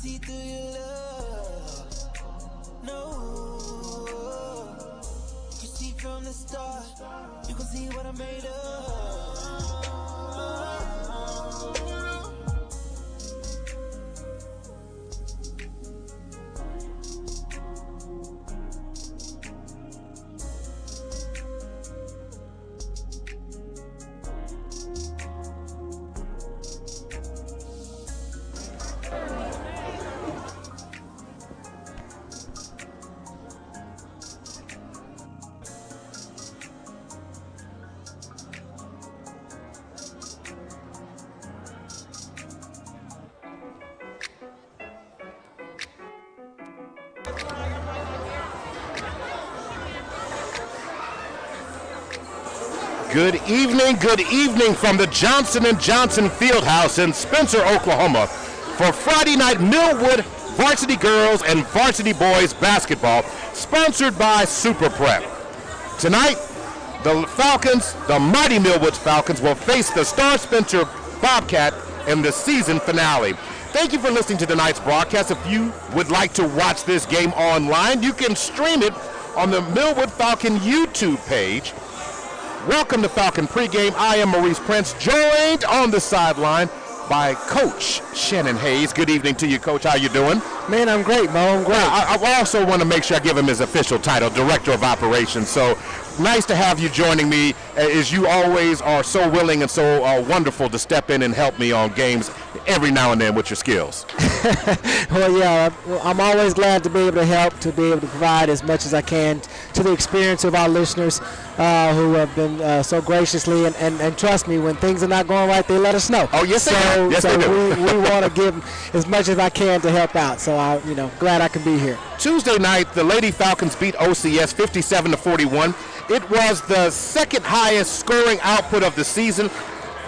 see through your love. No, you can see from the start. You can see what I'm made of. Good evening from the Johnson & Johnson Fieldhouse in Spencer, Oklahoma for Friday night Millwood varsity girls and varsity boys basketball, sponsored by Super Prep. Tonight, the Falcons, the mighty Millwood Falcons, will face the Star Spencer Bobcat in the season finale. Thank you for listening to tonight's broadcast. If you would like to watch this game online, you can stream it on the Millwood Falcon YouTube page. Welcome to Falcon Pregame. I am Maurice Prince, joined on the sideline by Coach Shannon Hayes. Good evening to you, Coach. How you doing? Man, I'm great, Mo. I'm great. I also want to make sure I give him his official title, Director of Operations. So nice to have you joining me, as you always are so willing and so wonderful to step in and help me on games every now and then with your skills. Well, yeah, I'm always glad to be able to help, to be able to provide as much as I can to the experience of our listeners who have been so graciously, and trust me, when things are not going right, they let us know. Oh, yes, they do. Yes, they do. we want to give as much as I can to help out. So glad I can be here. Tuesday night, the Lady Falcons beat OCS 57-41. It was the second highest scoring output of the season.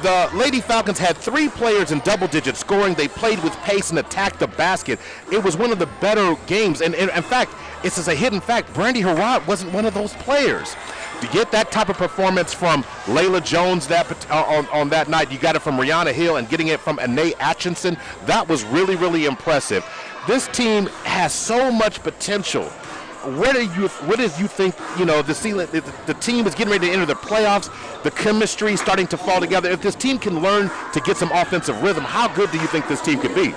The Lady Falcons had 3 players in double-digit scoring. They played with pace and attacked the basket. It was one of the better games. And in fact, it's just a hidden fact, Brandy Harrod wasn't one of those players. To get that type of performance from Layla Jones on that night, you got it from Rihanna Hill, and getting it from Anae Atchison, that was really, really impressive. This team has so much potential. What do you think, the team is getting ready to enter the playoffs, the chemistry starting to fall together. If this team can learn to get some offensive rhythm, how good do you think this team could be?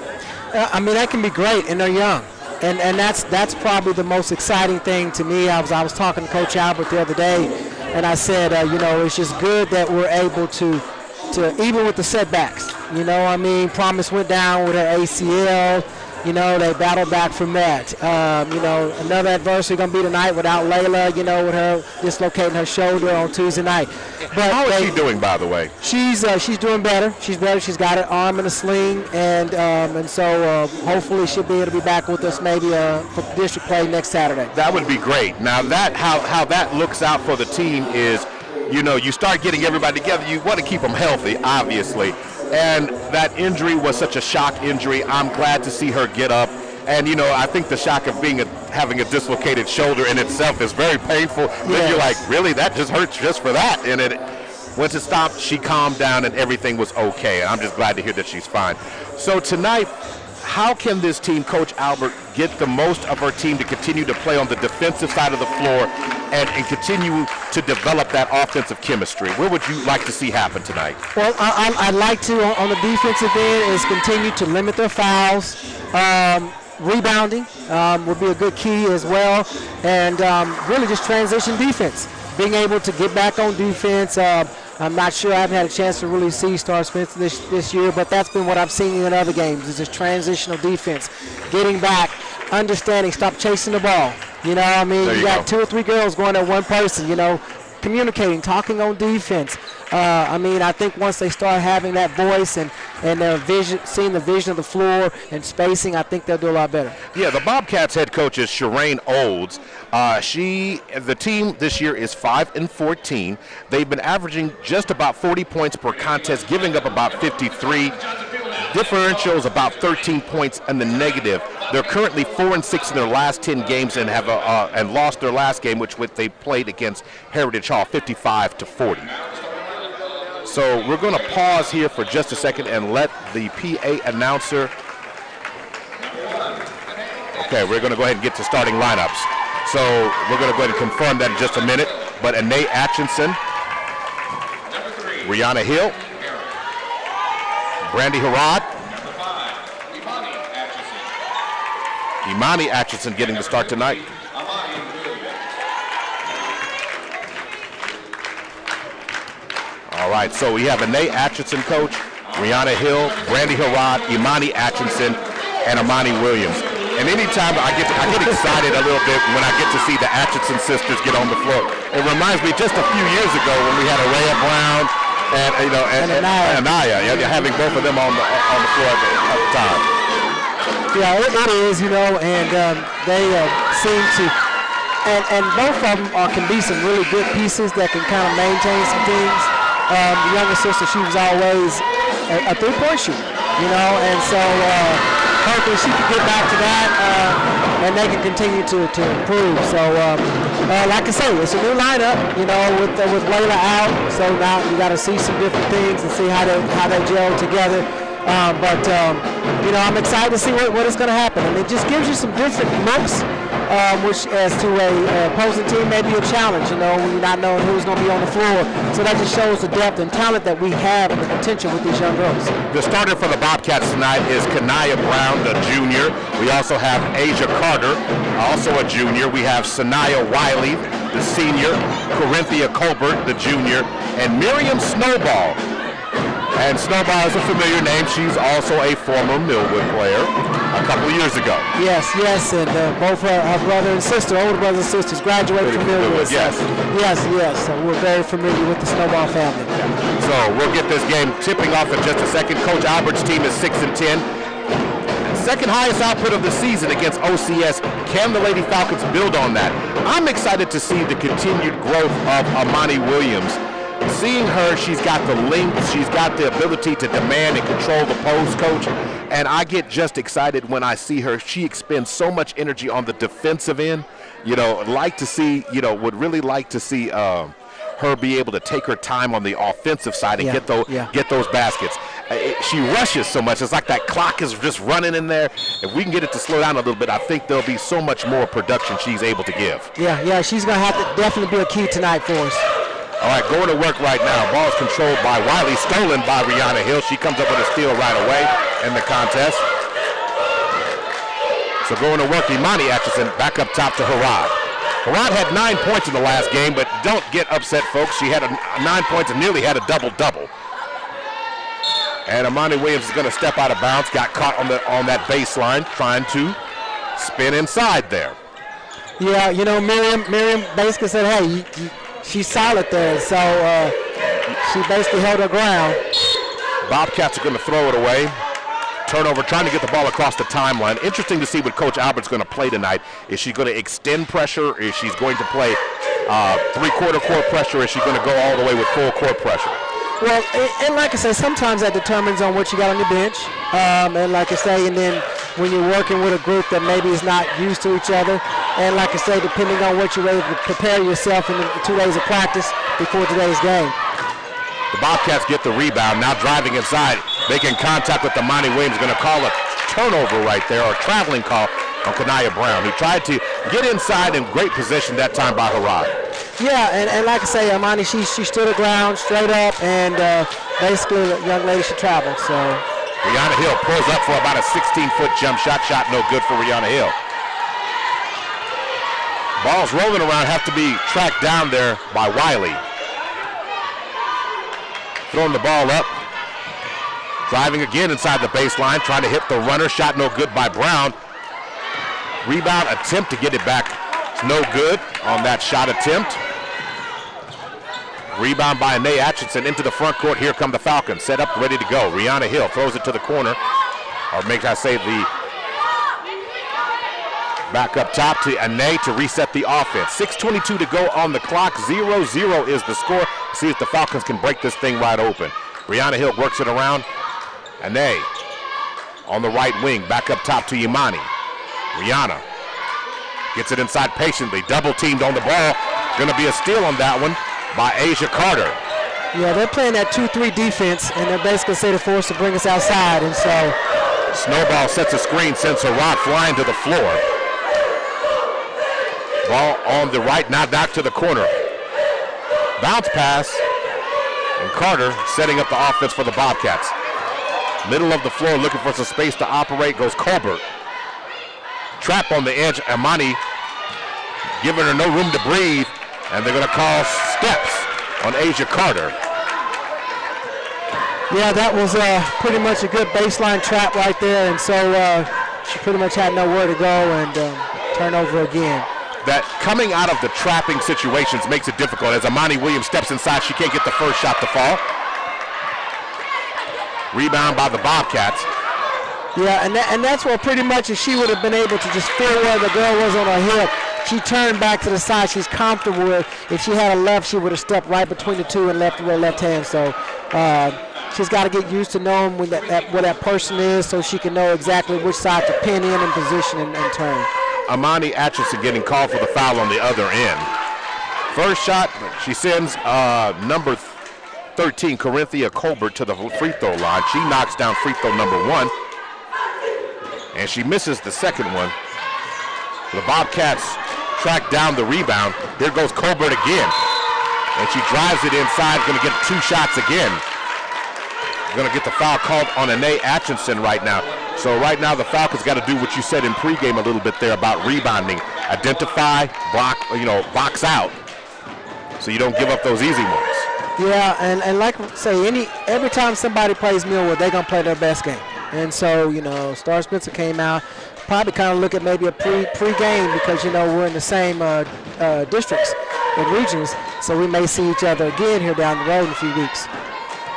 That can be great, and they're young. And that's probably the most exciting thing to me. I was talking to Coach Albert the other day, and I said, it's just good that we're able to even with the setbacks. Promise went down with her ACL. They battled back from that. Another adversity going to be tonight without Layla, with her dislocating her shoulder on Tuesday night. But how is she doing, by the way? She's doing better. She's better. She's got her arm in a sling, and so hopefully she'll be able to be back with us maybe for district play next Saturday. That would be great. Now how that looks out for the team is, you start getting everybody together. You want to keep them healthy, obviously. And that injury was such a shock injury. I'm glad to see her get up. And, I think the shock of having a dislocated shoulder in itself is very painful. Yes. Then you're like, really, that just hurts just for that. And once it stopped, she calmed down and everything was okay. I'm just glad to hear that she's fine. So tonight, how can this team, Coach Albert, get the most of her team to continue to play on the defensive side of the floor and continue to develop that offensive chemistry? What would you like to see happen tonight? Well, I'd like to, on the defensive end, is continue to limit their fouls. Rebounding would be a good key as well. And really just transition defense. Being able to get back on defense. I'm not sure. I haven't had a chance to really see Star Spencer this year, but that's been what I've seen in other games, is this transitional defense. Getting back, understanding, stop chasing the ball. You got 2 or 3 girls going at one person, communicating, talking on defense. I think once they start having that voice and their vision, seeing the vision of the floor and spacing, I think they'll do a lot better. Yeah, the Bobcats head coach is Shireen Olds. The team this year is 5-14. They've been averaging just about 40 points per contest, giving up about 53. Differential is about 13 points in the negative. They're currently 4-6 in their last 10 games and have and lost their last game, which they played against Heritage Hall, 55-40. So we're going to pause here for just a second and let the PA announcer Okay, we're going to go ahead and get to starting lineups. So we're going to go ahead and confirm that in just a minute. But Anae Atchison, Rihanna Hill, Brandy Harrod, Imani Atchison getting the start tonight. All right, so we have Anae Atchison, coach, Rihanna Hill, Brandy Harrod, Imani Atchison, and Amani Williams. And anytime I get excited a little bit when I get to see the Atchison sisters get on the floor. It reminds me just a few years ago when we had Araya Brown and Anaya, having both of them on the floor at the time. Yeah, it is, and they seem to, and both of them can be some really good pieces that can kind of maintain some things. The younger sister, she was always a three-point shooter, and so hopefully she can get back to that, and they can continue to improve. So, like I say, it's a new lineup, with Layla out. So now you got to see some different things and see how they gel together. But I'm excited to see what is going to happen. And it just gives you some different looks, which as to a opposing team may be a challenge, when you're not knowing who's going to be on the floor. So that just shows the depth and talent that we have and the potential with these young girls. The starter for the Bobcats tonight is Kanaya Brown, the junior. We also have Asia Carter, also a junior. We have Sanaya Wiley, the senior, Corinthia Colbert, the junior, and Miriam Snowball. And Snowball is a familiar name. She's also a former Millwood player a couple of years ago. Yes, and both her brother and sister, older brothers and sisters, graduated from Millwood. Yes. So we're very familiar with the Snowball family. So we'll get this game tipping off in just a second. Coach Albert's team is 6-10. Second highest output of the season against OCS. Can the Lady Falcons build on that? I'm excited to see the continued growth of Amani Williams. Seeing her, she's got the length, she's got the ability to demand and control the post, coach, and I get just excited when I see her. She expends so much energy on the defensive end. Would really like to see her be able to take her time on the offensive side and get those baskets. She rushes so much. It's like that clock is just running in there. If we can get it to slow down a little bit, I think there'll be so much more production she's able to give. Yeah, she's going to have to definitely be a key tonight for us. All right, going to work right now. Ball is controlled by Wiley, stolen by Rihanna Hill. She comes up with a steal right away in the contest. So going to work, Imani Atchison back up top to Harrod. Harrod had 9 points in the last game, but don't get upset, folks. She had 9 points and nearly had a double-double. And Amani Williams is going to step out of bounds. Got caught on that baseline, trying to spin inside there. Yeah, Miriam basically said, hey, she's solid there, so she basically held her ground. Bobcats are going to throw it away. Turnover, trying to get the ball across the timeline. Interesting to see what Coach Albert's going to play tonight. Is she going to extend pressure? Is she going to play three-quarter court pressure? Or is she going to go all the way with full court pressure? Well, and like I say, sometimes that determines on what you got on your bench. And like I say, and then when you're working with a group that maybe is not used to each other, and like I say, depending on what you're able to prepare yourself in the 2 days of practice before today's game. The Bobcats get the rebound, now driving inside, making contact with Amani Williams. Going to call a turnover right there, or a traveling call on Kanaya Brown, who tried to get inside in great position that time by Harrod. Yeah, and like I say, Amani, she stood her ground straight up, and basically the young lady should travel. So Rihanna Hill pulls up for about a 16-foot jump shot. No good for Rihanna Hill. Ball's rolling around, have to be tracked down there by Wiley. Throwing the ball up. Driving again inside the baseline, trying to hit the runner. Shot no good by Brown. Rebound attempt to get it back. It's no good on that shot attempt. Rebound by Anae Atchison into the front court. Here come the Falcons. Set up, ready to go. Rihanna Hill throws it to the corner. Or the back up top to Anae to reset the offense. 6:22 to go on the clock. 0-0 is the score. See if the Falcons can break this thing wide open. Rihanna Hill works it around. Anae on the right wing. Back up top to Imani. Rihanna gets it inside patiently. Double teamed on the ball. Going to be a steal on that one by Asia Carter. Yeah, they're playing that 2-3 defense, and they're basically saying they're forced to bring us outside, and so Snowball sets a screen, sends Harrod flying to the floor. Ball on the right, now back to the corner. Bounce pass, and Carter setting up the offense for the Bobcats. Middle of the floor, looking for some space to operate, goes Colbert. Trap on the edge, Amani giving her no room to breathe, and they're going to call steps on Asia Carter. Yeah, that was pretty much a good baseline trap right there, and so she pretty much had nowhere to go and turnover again. That coming out of the trapping situations makes it difficult. As Amani Williams steps inside, she can't get the first shot to fall. Rebound by the Bobcats. Yeah, and that's where pretty much if she would have been able to just feel where the girl was on her hip, she turned back to the side she's comfortable with. If she had a left, she would have stepped right between the two and left with her left hand. So she's got to get used to knowing where that person is so she can know exactly which side to pin in and position and turn. Amani Atchison getting called for the foul on the other end. First shot, she sends number 13, Corinthia Colbert, to the free throw line. She knocks down free throw number 1. And she misses the second one. The Bobcats track down the rebound. There goes Colbert again. And she drives it inside, going to get 2 shots again. Going to get the foul called on Anae Atchison right now. So right now the Falcons got to do what you said in pregame a little bit there about rebounding. Identify, block, box out, so you don't give up those easy ones. Yeah, and like I say, every time somebody plays Millwood, they're going to play their best game. And so, Star Spencer came out, probably kind of look at maybe a pre-game because, we're in the same districts and regions, so we may see each other again here down the road in a few weeks.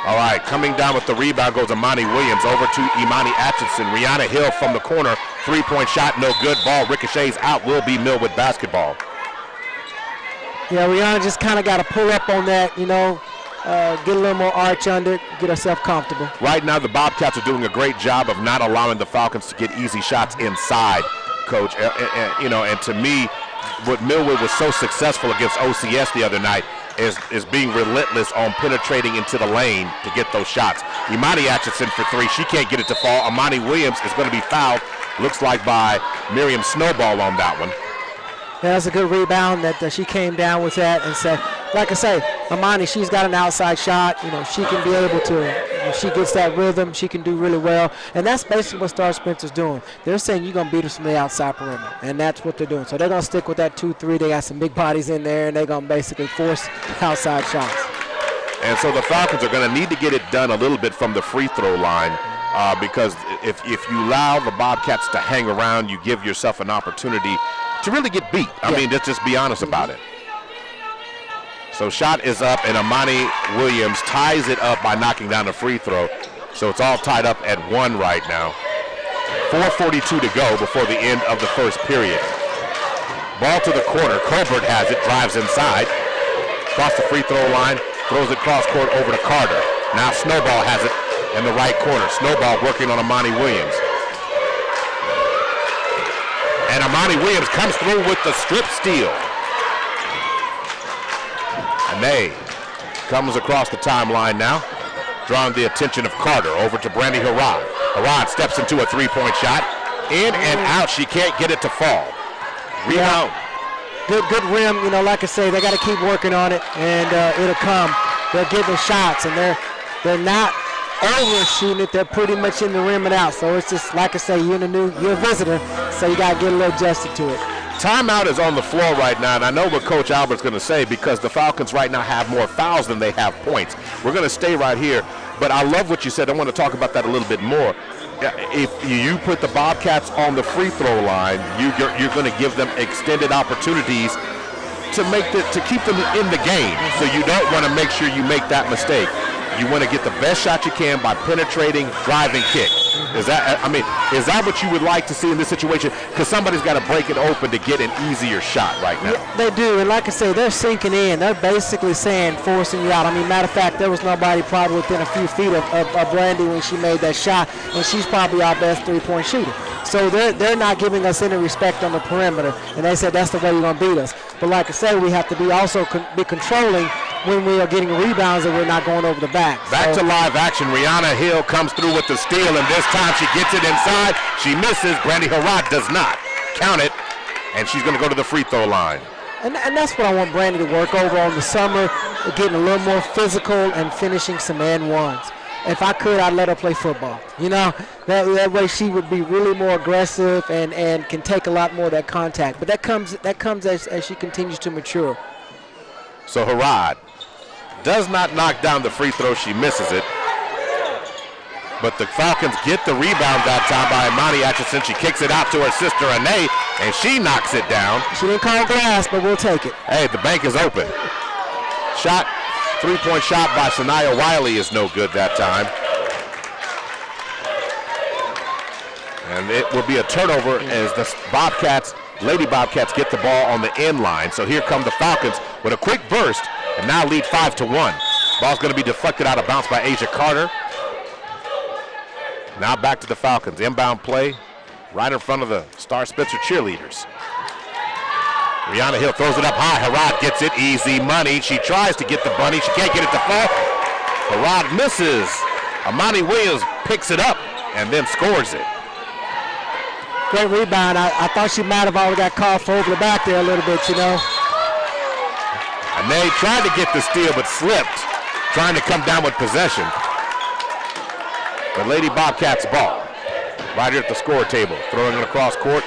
All right, coming down with the rebound goes Amani Williams over to Imani Atchison. Rihanna Hill from the corner, 3-point shot, no good. Ball ricochets out, will be Millwood basketball. Yeah, Rihanna just kind of got to pull up on that, get a little more arch under it, get herself comfortable. Right now, the Bobcats are doing a great job of not allowing the Falcons to get easy shots inside, Coach. And to me, what Millwood was so successful against OCS the other night is being relentless on penetrating into the lane to get those shots. Imani Atchison for 3. She can't get it to fall. Amani Williams is going to be fouled, looks like by Miriam Snowball on that one. Yeah, that's a good rebound that she came down with that and said, like I say, Amani, she's got an outside shot. She can be able to, if she gets that rhythm, she can do really well. And that's basically what Star Spencer's doing. They're saying you're going to beat us from the outside perimeter, and that's what they're doing. So they're going to stick with that 2-3. They got some big bodies in there, and they're going to basically force outside shots. And so the Falcons are going to need to get it done a little bit from the free throw line because if you allow the Bobcats to hang around, you give yourself an opportunity to really get beat. I mean, let's just be honest about it. So shot is up, and Amani Williams ties it up by knocking down the free throw. So it's all tied up at 1 right now. 4:42 to go before the end of the first period. Ball to the corner. Colbert has it, drives inside. Across the free throw line, throws it cross court over to Carter. Now Snowball has it in the right corner. Snowball working on Amani Williams. And Amani Williams comes through with the strip steal. Anae comes across the timeline now, drawing the attention of Carter over to Brandy Harrod. Harrod steps into a 3-point shot. In and out, she can't get it to fall. Rebound. Good rim, like I say, they got to keep working on it, and it'll come. They're getting shots, and they're not overshooting it. They're pretty much in the rim and out. So it's just, like I say, you're a visitor, so you got to get a little adjusted to it. Timeout is on the floor right now, and I know what Coach Albert's going to say because the Falcons right now have more fouls than they have points. We're going to stay right here, but I love what you said. I want to talk about that a little bit more. If you put the Bobcats on the free throw line, you're going to give them extended opportunities to keep them in the game. So you don't want to make sure you make that mistake. You want to get the best shot you can by penetrating, driving, kick. Is that what you would like to see in this situation? Because somebody's got to break it open to get an easier shot right now. Yeah, they do, and like I say, they're sinking in. They're basically saying, forcing you out. Matter of fact, there was nobody probably within a few feet of Brandy when she made that shot, and she's probably our best 3-point shooter. So they're not giving us any respect on the perimeter, and they said that's the way you're going to beat us. But like I said, we have to be also be controlling when we are getting rebounds and we're not going over the back. Back to live action. Rihanna Hill comes through with the steal, and this time she gets it inside. She misses. Brandy Harrod does not. Count it. and she's going to go to the free throw line. And that's what I want Brandy to work over on the summer, getting a little more physical and finishing some and ones. If I could, I'd let her play football. You know, that way she would be really more aggressive and can take a lot more of that contact. But that comes as she continues to mature. So Harrod does not knock down the free throw. She misses it. But the Falcons get the rebound that time by Imani Atchison. She kicks it out to her sister, Anae, and she knocks it down. She didn't call glass, but we'll take it. Hey, the bank is open. Shot, three-point shot by Sanaya Wiley is no good that time. And it will be a turnover as the Lady Bobcats get the ball on the end line. So here come the Falcons with a quick burst and now lead 5-1. Ball's going to be deflected out of bounds by Asia Carter. Now back to the Falcons. Inbound play right in front of the Star Spencer cheerleaders. Rihanna Hill throws it up high. Harrod gets it. Easy money. She tries to get the bunny. She can't get it to fall. Harrod misses. Amani Williams picks it up and then scores it. Great rebound. I thought she might have already got called for over the back there a little bit, you know. And they tried to get the steal but slipped, trying to come down with possession. The Lady Bobcats ball right here at the score table, throwing it across court.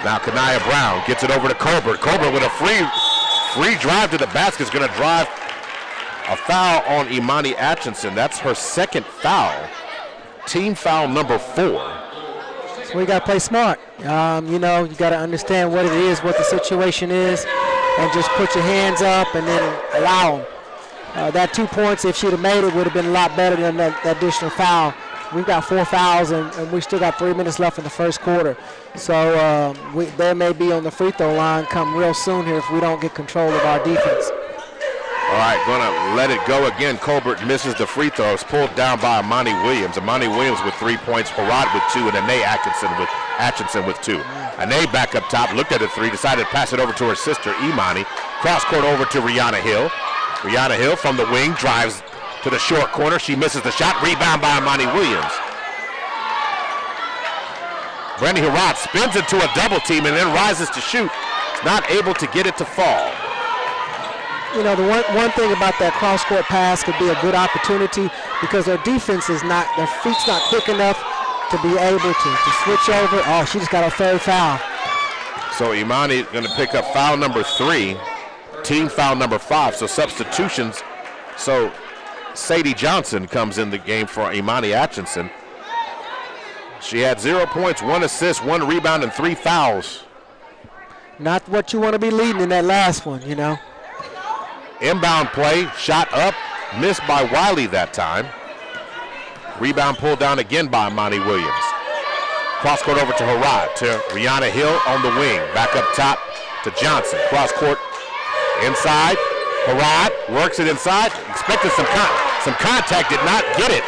Now Kanaya Brown gets it over to Colbert. Colbert with a free drive to the basket is going to drive a foul on Imani Atchison. That's her second foul, team foul number 4. So we got to play smart. You know, you got to understand what it is, what the situation is, and just put your hands up and then allow them. That 2 points, if she'd have made it, would have been a lot better than that additional foul. We've got 4 fouls, and we still got 3 minutes left in the first quarter. So they may be on the free throw line come real soon here if we don't get control of our defense. All right, going to let it go again. Colbert misses the free throws, pulled down by Imani Williams. Imani Williams with 3 points, Harrod with 2, and Anae Atchison with 2. Anae back up top, looked at the 3, decided to pass it over to her sister, Imani. Cross court over to Rihanna Hill. Rihanna Hill from the wing drives to the short corner. She misses the shot. Rebound by Imani Williams. Brandy Harrod spins into a double team and then rises to shoot. Not able to get it to fall. You know, the one thing about that cross-court pass could be a good opportunity because their defense is not, their feet's not quick enough to be able to switch over. Oh, she just got a third foul. So Imani going to pick up foul number 3. Team foul number 5, so substitutions. So Sadie Johnson comes in the game for Imani Atchison. She had 0 points, 1 assist, 1 rebound, and 3 fouls. Not what you want to be leading in that last one, you know. Inbound play, shot up, missed by Wiley that time. Rebound pulled down again by Imani Williams. Cross court over to Harrod, to Rihanna Hill on the wing. Back up top to Johnson. Cross court. Inside, Harrod works it inside, expected some contact, did not get it.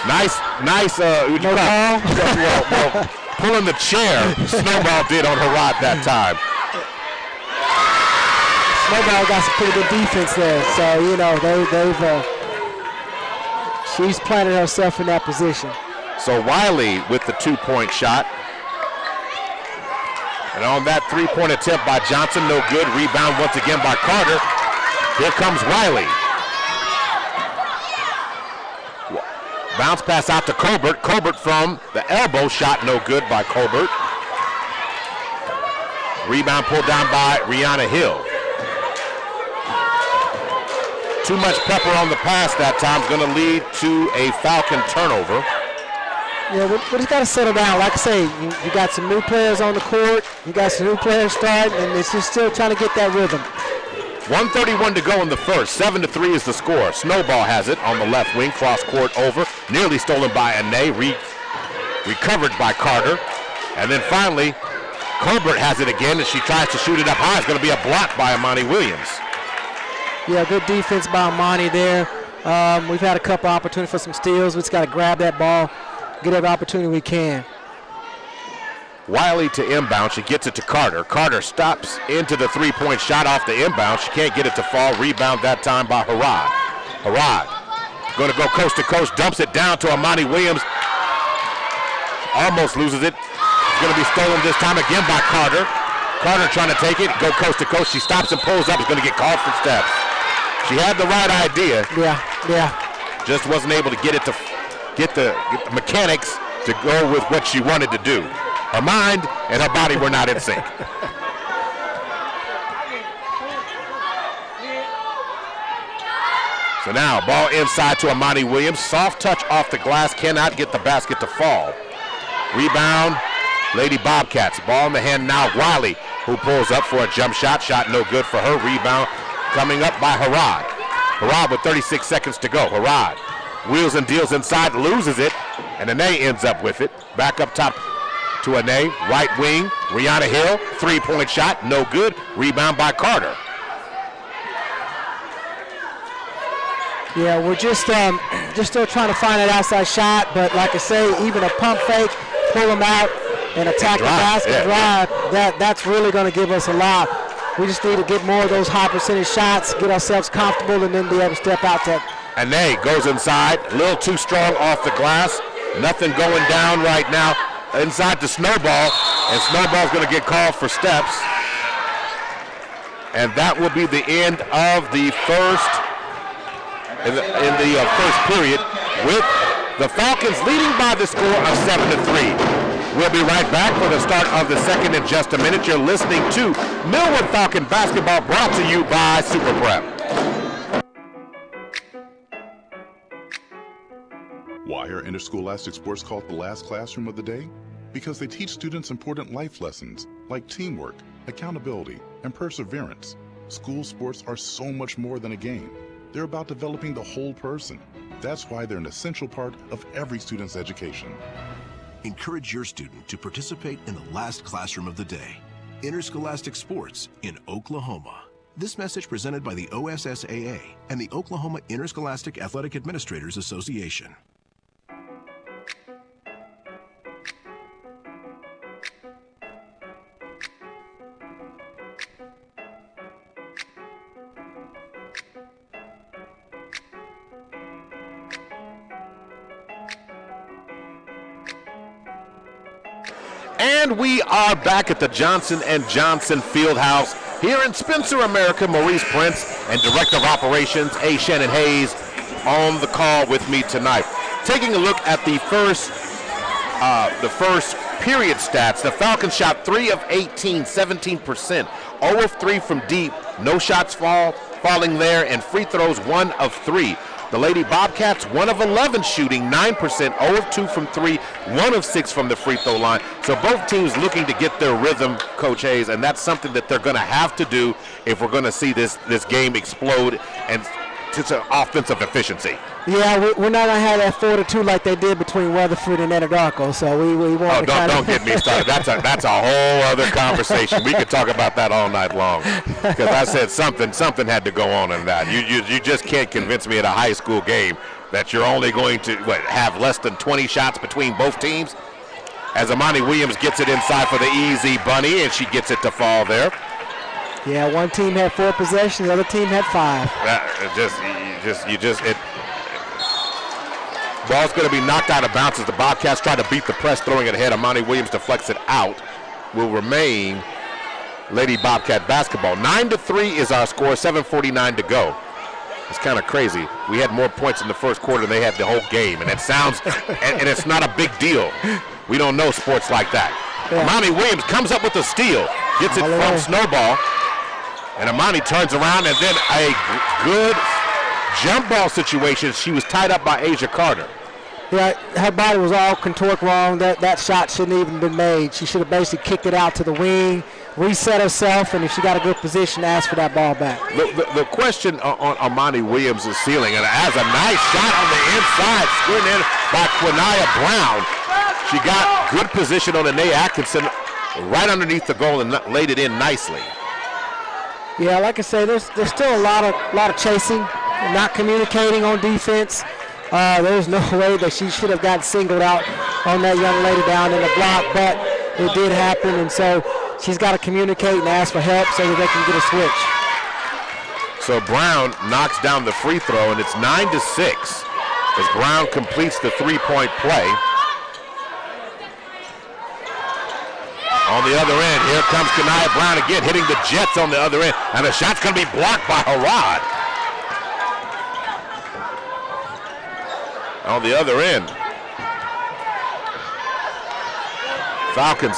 nice, well, pulling the chair, Snowball did on Harrod that time. Snowball got some pretty good defense there, so, you know, she's planted herself in that position. So Wiley with the 2-point shot. And on that 3-point attempt by Johnson, no good. Rebound once again by Carter. Here comes Wiley. Bounce pass out to Colbert. Colbert from the elbow, shot no good by Colbert. Rebound pulled down by Rihanna Hill. Too much pepper on the pass that time is going to lead to a Falcon turnover. Yeah, we just got to settle down. Like I say, you got some new players on the court. You got some new players starting, and it's just still trying to get that rhythm. 1:31 to go in the first. 7-3 is the score. Snowball has it on the left wing. Cross court over. Nearly stolen by Anae. Recovered by Carter. And then finally, Colbert has it again, and she tries to shoot it up high. It's going to be a block by Imani Williams. Yeah, good defense by Imani there. We've had a couple opportunities for some steals. We just got to grab that ball, get every opportunity we can. Wiley to inbound. She gets it to Carter. Carter stops into the three-point shot off the inbound. She can't get it to fall. Rebound that time by Harrod. Harrod going to go coast to coast. Dumps it down to Imani Williams. Almost loses it. It's going to be stolen this time again by Carter. Carter trying to take it, go coast to coast. She stops and pulls up. It's going to get called for steps. She had the right idea. Yeah. Just wasn't able to get the mechanics to go with what she wanted to do. Her mind and her body were not in sync. So now, ball inside to Amani Williams. Soft touch off the glass, cannot get the basket to fall. Rebound, Lady Bobcats. Ball in the hand now, Wiley, who pulls up for a jump shot. Shot no good for her. Rebound coming up by Harad. Harad with 36 seconds to go. Harad wheels and deals inside, loses it, and Ane ends up with it. Back up top to Ane, right wing. Rihanna Hill, three-point shot, no good. Rebound by Carter. Yeah, we're just still trying to find that outside shot, but like I say, even a pump fake, pull them out, and attack the basket drive, that's really going to give us a lot. We just need to get more of those high percentage shots, get ourselves comfortable, and then be able to step out to. Ane goes inside, a little too strong off the glass. Nothing going down right now. Inside to Snowball, and Snowball's going to get called for steps. And that will be the end of the first. In the first period, with the Falcons leading by the score of 7-3. We'll be right back for the start of the second in just a minute. You're listening to Millwood Falcon basketball, brought to you by Super Prep. Why are interscholastic sports called the last classroom of the day? Because they teach students important life lessons like teamwork, accountability, and perseverance. School sports are so much more than a game. They're about developing the whole person. That's why they're an essential part of every student's education. Encourage your student to participate in the last classroom of the day, interscholastic sports in Oklahoma. This message presented by the OSSAA and the Oklahoma Interscholastic Athletic Administrators Association. And we are back at the Johnson & Johnson Fieldhouse here in Spencer, America. Maurice Prince and Director of Operations A. Shannon Hayes on the call with me tonight. Taking a look at the first period stats, the Falcons shot 3 of 18, 17%, 0 of 3 from deep, no shots falling there, and free throws 1 of 3. The Lady Bobcats, 1 of 11 shooting, 9%, 0 of 2 from 3, 1 of 6 from the free throw line. So both teams looking to get their rhythm, Coach Hayes, and that's something that they're going to have to do if we're going to see this game explode and to offensive efficiency. Yeah, we're not going to have that 4-2 like they did between Weatherford and Anadarko, so we want to don't get me started. That's a whole other conversation. We could talk about that all night long, because I said something had to go on in that. You just can't convince me at a high school game that you're only going to have less than 20 shots between both teams. As Amani Williams gets it inside for the easy bunny, and she gets it to fall there. Yeah, one team had 4 possessions, the other team had 5. Ball's going to be knocked out of bounds as the Bobcats try to beat the press, throwing it ahead. Amani Williams deflects it out. Will remain Lady Bobcat basketball. 9-3 is our score, 7:49 to go. It's kind of crazy. We had more points in the first quarter than they had the whole game, and it sounds, and it's not a big deal. We don't know sports like that. Yeah. Amani Williams comes up with a steal, gets it from Snowball, and Amani turns around, and then a good jump ball situation. She was tied up by Asia Carter. Yeah, her body was all contorted wrong. That shot shouldn't even been made. She should have basically kicked it out to the wing, reset herself, and if she got a good position, ask for that ball back. The question on Amani Williams' ceiling, and has a nice shot on the inside, screened in by Quinaya Brown. She got good position on Anae Atkinson right underneath the goal and laid it in nicely. Yeah, like I say, there's still a lot of chasing, not communicating on defense. There's no way that she should have got singled out on that young lady down in the block, but it did happen, and so she's got to communicate and ask for help so that they can get a switch. So Brown knocks down the free throw, and it's 9-6 as Brown completes the three-point play. On the other end, here comes Kanaya Brown again, hitting the Jets on the other end. And the shot's going to be blocked by Harad. On the other end, Falcons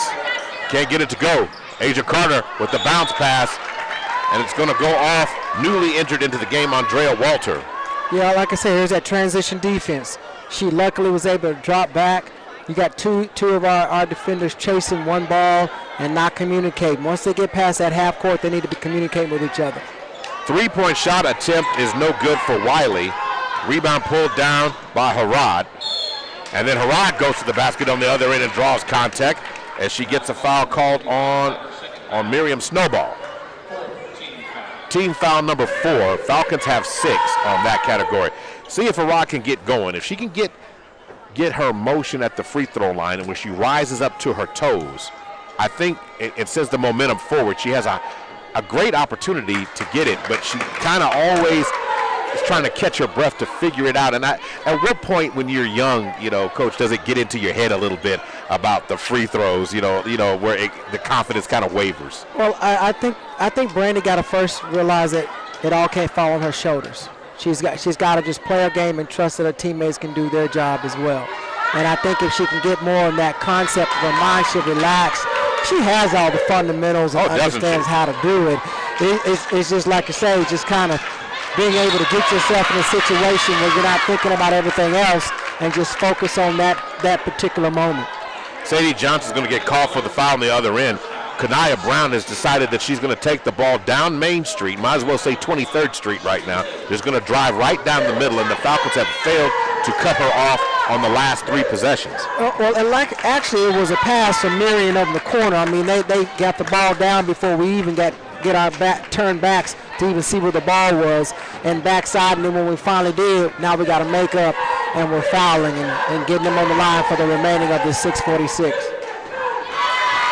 can't get it to go. Asia Carter with the bounce pass, and it's going to go off. Newly entered into the game, Andrea Walter. Yeah, like I said, here's that transition defense. She luckily was able to drop back. You got two of our defenders chasing one ball and not communicating. Once they get past that half court, they need to be communicating with each other. 3-point shot attempt is no good for Wiley. Rebound pulled down by Harad. And then Harad goes to the basket on the other end and draws contact as she gets a foul called on Miriam Snowball. Team foul number 4. Falcons have 6 on that category. See if Harad can get going. If she can get her motion at the free throw line, and when she rises up to her toes, I think it sends the momentum forward. She has a great opportunity to get it, but she kind of always is trying to catch her breath to figure it out. And at what point when you're young, Coach, does it get into your head a little bit about the free throws, where the confidence kind of wavers? Well, I think Brandy got to first realize that it all can't fall on her shoulders. She's got to just play her game and trust that her teammates can do their job as well. And I think if she can get more in that concept of her mind, she'll relax. She has all the fundamentals and understands how to do it. It's just like you say, just kind of being able to get yourself in a situation where you're not thinking about everything else and just focus on that particular moment. Sadie Johnson's going to get called for the foul on the other end. Kanaya Brown has decided that she's going to take the ball down Main Street, might as well say 23rd Street right now. She's going to drive right down the middle, and the Falcons have failed to cut her off on the last 3 possessions. Well, and actually it was a pass from Marion over the corner. I mean, they got the ball down before we even get our turn backs to even see where the ball was, and backside, and then when we finally did, now we got to make up, and we're fouling and getting them on the line for the remaining of this 6:46.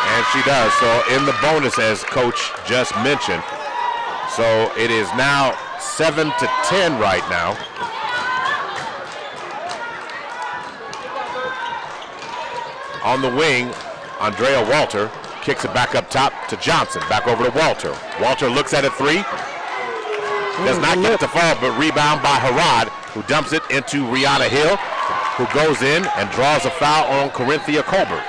And she does. So in the bonus, as Coach just mentioned. So it is now 7-10 right now. On the wing, Andrea Walter kicks it back up top to Johnson. Back over to Walter. Walter looks at a 3. Does not get the fall, but rebound by Harad, who dumps it into Rihanna Hill, who goes in and draws a foul on Corinthia Colbert.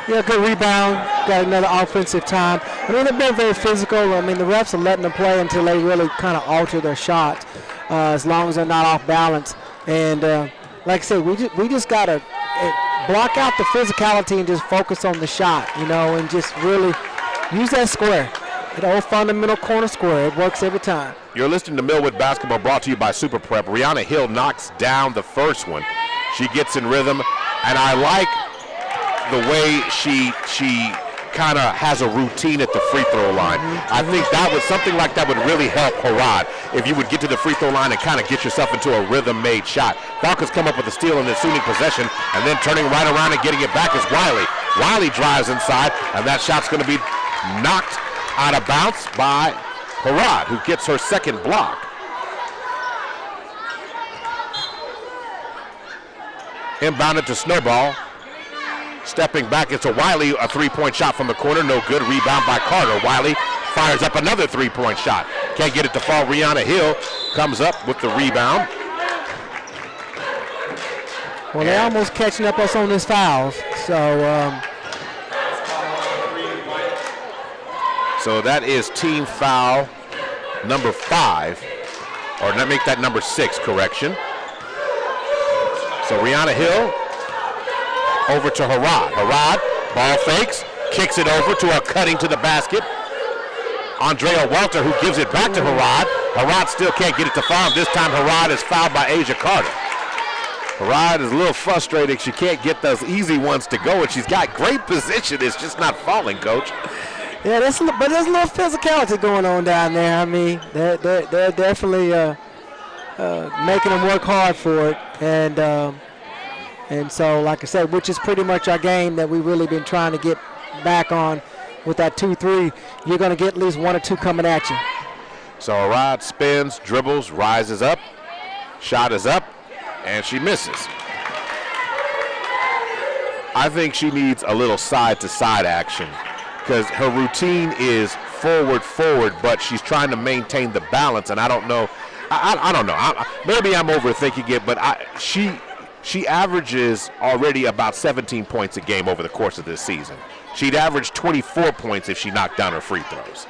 Yeah, good rebound. Got another offensive time. I mean, they've been very physical. I mean, the refs are letting them play until they really kind of alter their shot, as long as they're not off balance. And like I said, we just got to block out the physicality and just focus on the shot, and just really use that square. The old fundamental corner square. It works every time. You're listening to Millwood Basketball, brought to you by Super Prep. Rihanna Hill knocks down the first one. She gets in rhythm, and I like the way she kind of has a routine at the free throw line. I think that was something like that would really help Harad if you would get to the free throw line and kind of get yourself into a rhythm-made shot. Falcons come up with a steal in the ensuing possession, and then turning right around and getting it back is Wiley. Wiley drives inside, and that shot's going to be knocked out of bounds by Harad, who gets her second block. Inbounded to Snowball. Stepping back, it's a Wiley, a 3-point shot from the corner, no good. Rebound by Carter. Wiley fires up another 3-point shot. Can't get it to fall. Rihanna Hill comes up with the rebound. Well, they're almost catching up us on this fouls. So that is team foul number 5, or not, make that number 6, correction. So Rihanna Hill over to Harad. Harad, ball fakes, kicks it over to her, cutting to the basket. Andrea Walter, who gives it back to Harad. Harad still can't get it to fall. This time Harad is fouled by Asia Carter. Harad is a little frustrated. She can't get those easy ones to go, and she's got great position. It's just not falling, Coach. Yeah, there's a little physicality going on down there. I mean, they're definitely making them work hard for it, and so, like I said, which is pretty much our game that we've really been trying to get back on with that 2-3. You're going to get at least 1 or 2 coming at you. So Harad spins, dribbles, rises up, shot is up, and she misses. I think she needs a little side-to-side action because her routine is forward, but she's trying to maintain the balance, and I don't know. I don't know. Maybe I'm overthinking it, but she averages already about 17 points a game over the course of this season. She'd average 24 points if she knocked down her free throws.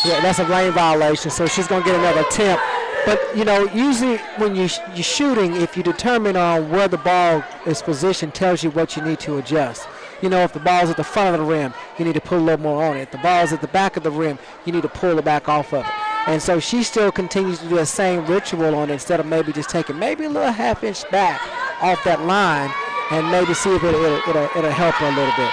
Yeah, that's a lane violation, so she's going to get another attempt. But, you know, usually when you're shooting, if you determine on where the ball is positioned, tells you what you need to adjust. You know, if the ball's at the front of the rim, you need to put a little more on it. If the ball's at the back of the rim, you need to pull it back off of it. And so she still continues to do the same ritual on it instead of maybe just taking maybe a little half-inch back off that line and maybe see if it'll help her a little bit.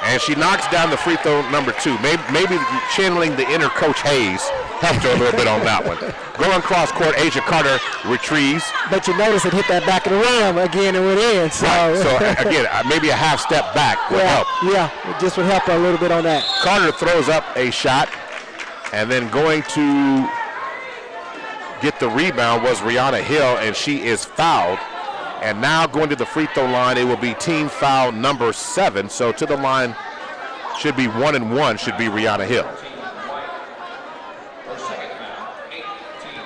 And she knocks down the free throw number 2. Maybe channeling the inner Coach Hayes helped her a little bit on that one. Going cross court, Asia Carter retrieves. But you notice it hit that back of the rim again and went in. So, right. So again, maybe a half step back would help. Yeah, it just would help her a little bit on that. Carter throws up a shot, and then going to get the rebound was Rihanna Hill, and she is fouled. And now going to the free throw line, it will be team foul number 7. So to the line should be 1-1, should be Rihanna Hill.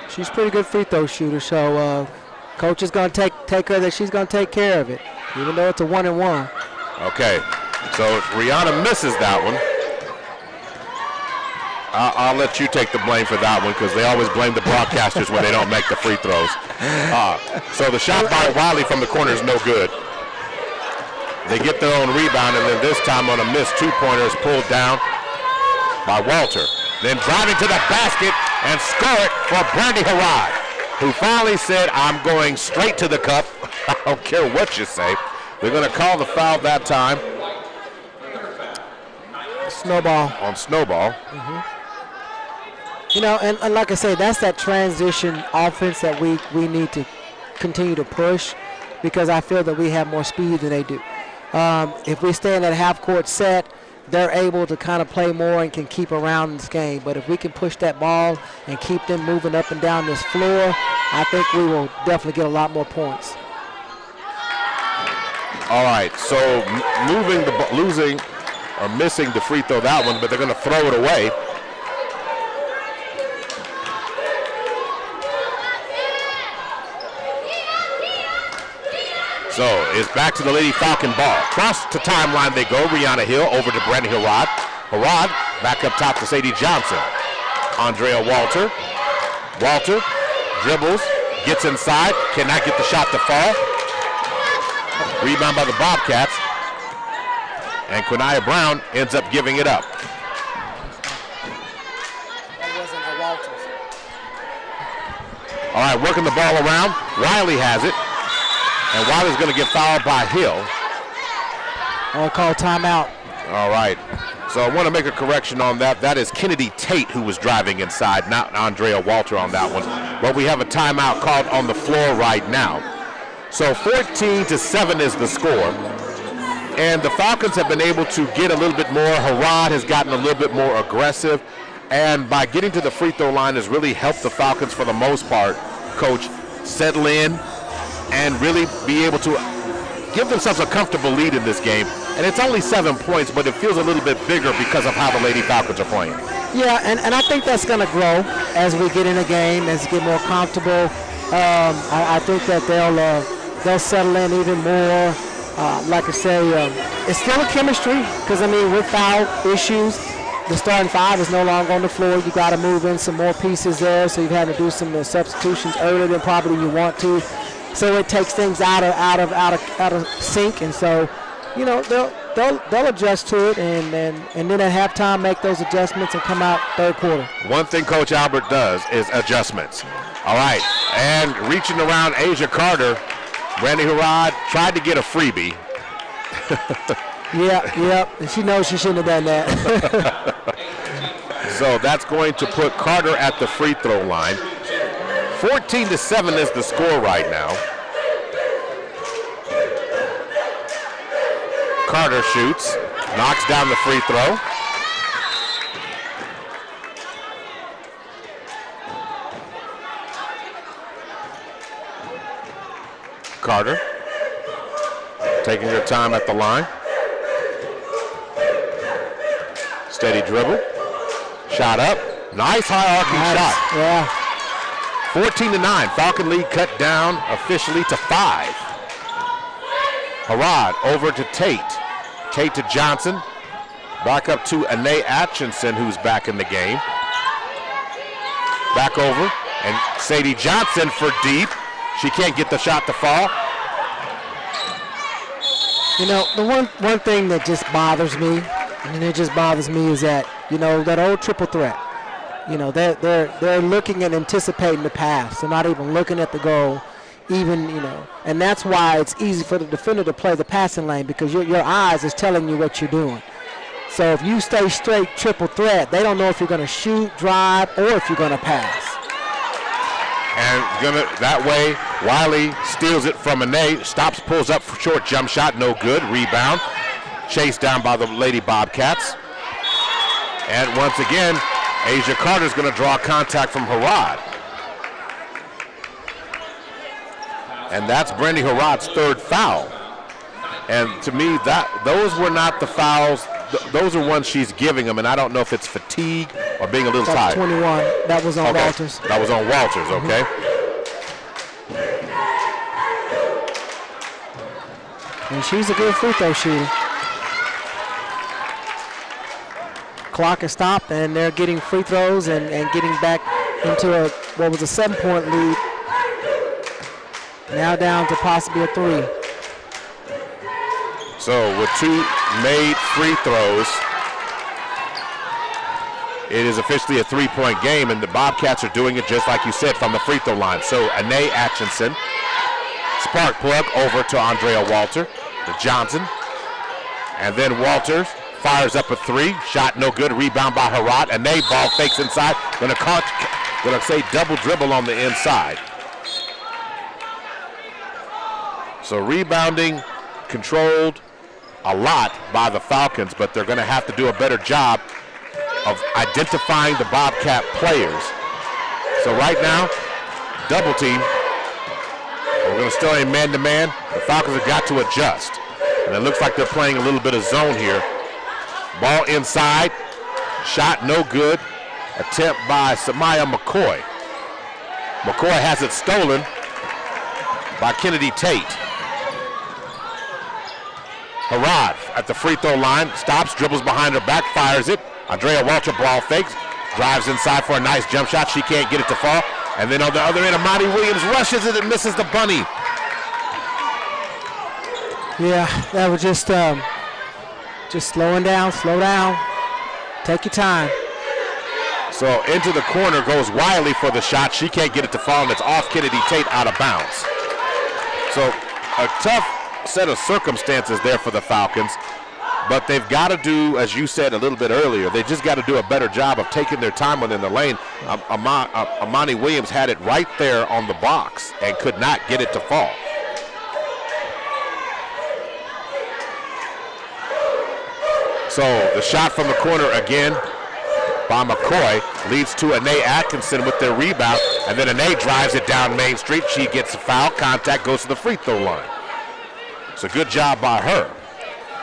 She's a pretty good free throw shooter, so coach is going to take her that she's going to take care of it, even though it's a 1-1. Okay, so if Rihanna misses that one, I'll let you take the blame for that one because they always blame the broadcasters when they don't make the free throws. So the shot by Wiley from the corner is no good. They get their own rebound, and then this time on a missed two-pointer is pulled down by Walter. Then driving to the basket and score it for Brandy Harrod, who finally said, I'm going straight to the cup. I don't care what you say. They're going to call the foul that time. Snowball. On Snowball. Mm-hmm. You know, and like I say, that's that transition offense that we need to continue to push because I feel that we have more speed than they do. If we stay in that half-court set, they're able to kind of play more and can keep around this game. But if we can push that ball and keep them moving up and down this floor, I think we will definitely get a lot more points. All right, so losing or missing the free throw that one, but they're going to throw it away. So it's back to the Lady Falcon ball. Cross to timeline they go. Rihanna Hill over to Brandy Harrod. Harrod back up top to Sadie Johnson. Andrea Walter. Walter dribbles, gets inside, cannot get the shot to fall. Rebound by the Bobcats. And Quinaya Brown ends up giving it up. That wasn't a Walters. All right, working the ball around. Wiley has it. And Wiley's going to get fouled by Hill. I'll call timeout. All right. So I want to make a correction on that. That is Kennedy Tate who was driving inside, not Andrea Walter on that one. But we have a timeout called on the floor right now. So 14-7 is the score. And the Falcons have been able to get a little bit more. Harrod has gotten a little bit more aggressive. And by getting to the free throw line has really helped the Falcons for the most part, Coach, settle in and really be able to give themselves a comfortable lead in this game. And it's only 7 points, but it feels a little bit bigger because of how the Lady Falcons are playing. Yeah, and I think that's going to grow as we get in the game, as we get more comfortable. I think that they'll settle in even more. Like I say, it's still a chemistry because, I mean, with foul issues, the starting five is no longer on the floor. You got to move in some more pieces there, so you've had to do some substitutions earlier than probably you want to. So it takes things out of sync, and so you know they'll adjust to it, and then at halftime make those adjustments and come out third quarter. One thing Coach Albert does is adjustments. All right, and reaching around Asia Carter, Brandy Harrod tried to get a freebie. Yeah, and she knows she shouldn't have done that. So that's going to put Carter at the free throw line. 14-7 is the score right now. Carter shoots, knocks down the free throw. Carter Taking her time at the line. Steady dribble. Shot up. Nice high arcing shot. Yeah. 14-9. Falcon lead cut down officially to 5. Harrod over to Tate. Tate to Johnson. Back up to Anae Atchison, who's back in the game. Back over. And Sadie Johnson for deep. She can't get the shot to fall. You know, the one thing that just bothers me, is that, you know, that old triple threat. You know, they're looking and anticipating the pass. They're not even looking at the goal, even, you know. And that's why it's easy for the defender to play the passing lane, because your eyes is telling you what you're doing. So if you stay straight triple threat, they don't know if you're going to shoot, drive, or if you're going to pass. And that way, Wiley steals it from Anae, stops, pulls up for short jump shot, no good, rebound. Chased down by the Lady Bobcats. And once again, Asia Carter's going to draw contact from Harrod. And that's Brandy Harrod's 3rd foul. And to me, those were not the fouls. Those are ones she's giving them, and I don't know if it's fatigue or being a little tired. 21. That was on Walters. That was on Walters, okay. And she's a good free throw shooter. Clock is stopped, and they're getting free throws and getting back into what was a 7-point lead. Now down to possibly a 3. So with 2 made free throws, it is officially a 3-point game, and the Bobcats are doing it just like you said from the free throw line. So Anae Atchison, spark plug over to Andrea Walter, to Johnson, and then Walters fires up a 3, shot no good, rebound by Harrod. Anae ball fakes inside, gonna say double dribble on the inside. So rebounding controlled a lot by the Falcons, but they're going to have to do a better job of identifying the Bobcat players. So right now, double team. We're going to still a man-to-man. The Falcons have got to adjust. And it looks like they're playing a little bit of zone here. Ball inside. Shot no good. Attempt by Samaya McCoy. McCoy has it stolen by Kennedy Tate. Harrod at the free throw line, stops, dribbles behind her back, fires it. Andrea Walter ball fakes, drives inside for a nice jump shot. She can't get it to fall. And then on the other end, Amani Williams rushes it and misses the bunny. Yeah, that was just slowing down, slow down. Take your time. So into the corner goes Wiley for the shot. She can't get it to fall, and it's off Kennedy Tate out of bounds. So a tough set of circumstances there for the Falcons, but they've got to do, as you said a little bit earlier, they just got to do a better job of taking their time within the lane. Amani Williams had it right there on the box and could not get it to fall. So the shot from the corner again by McCoy leads to Anae Atkinson with their rebound, and then Anae drives it down Main Street. She gets a foul, contact, goes to the free throw line. So good job by her.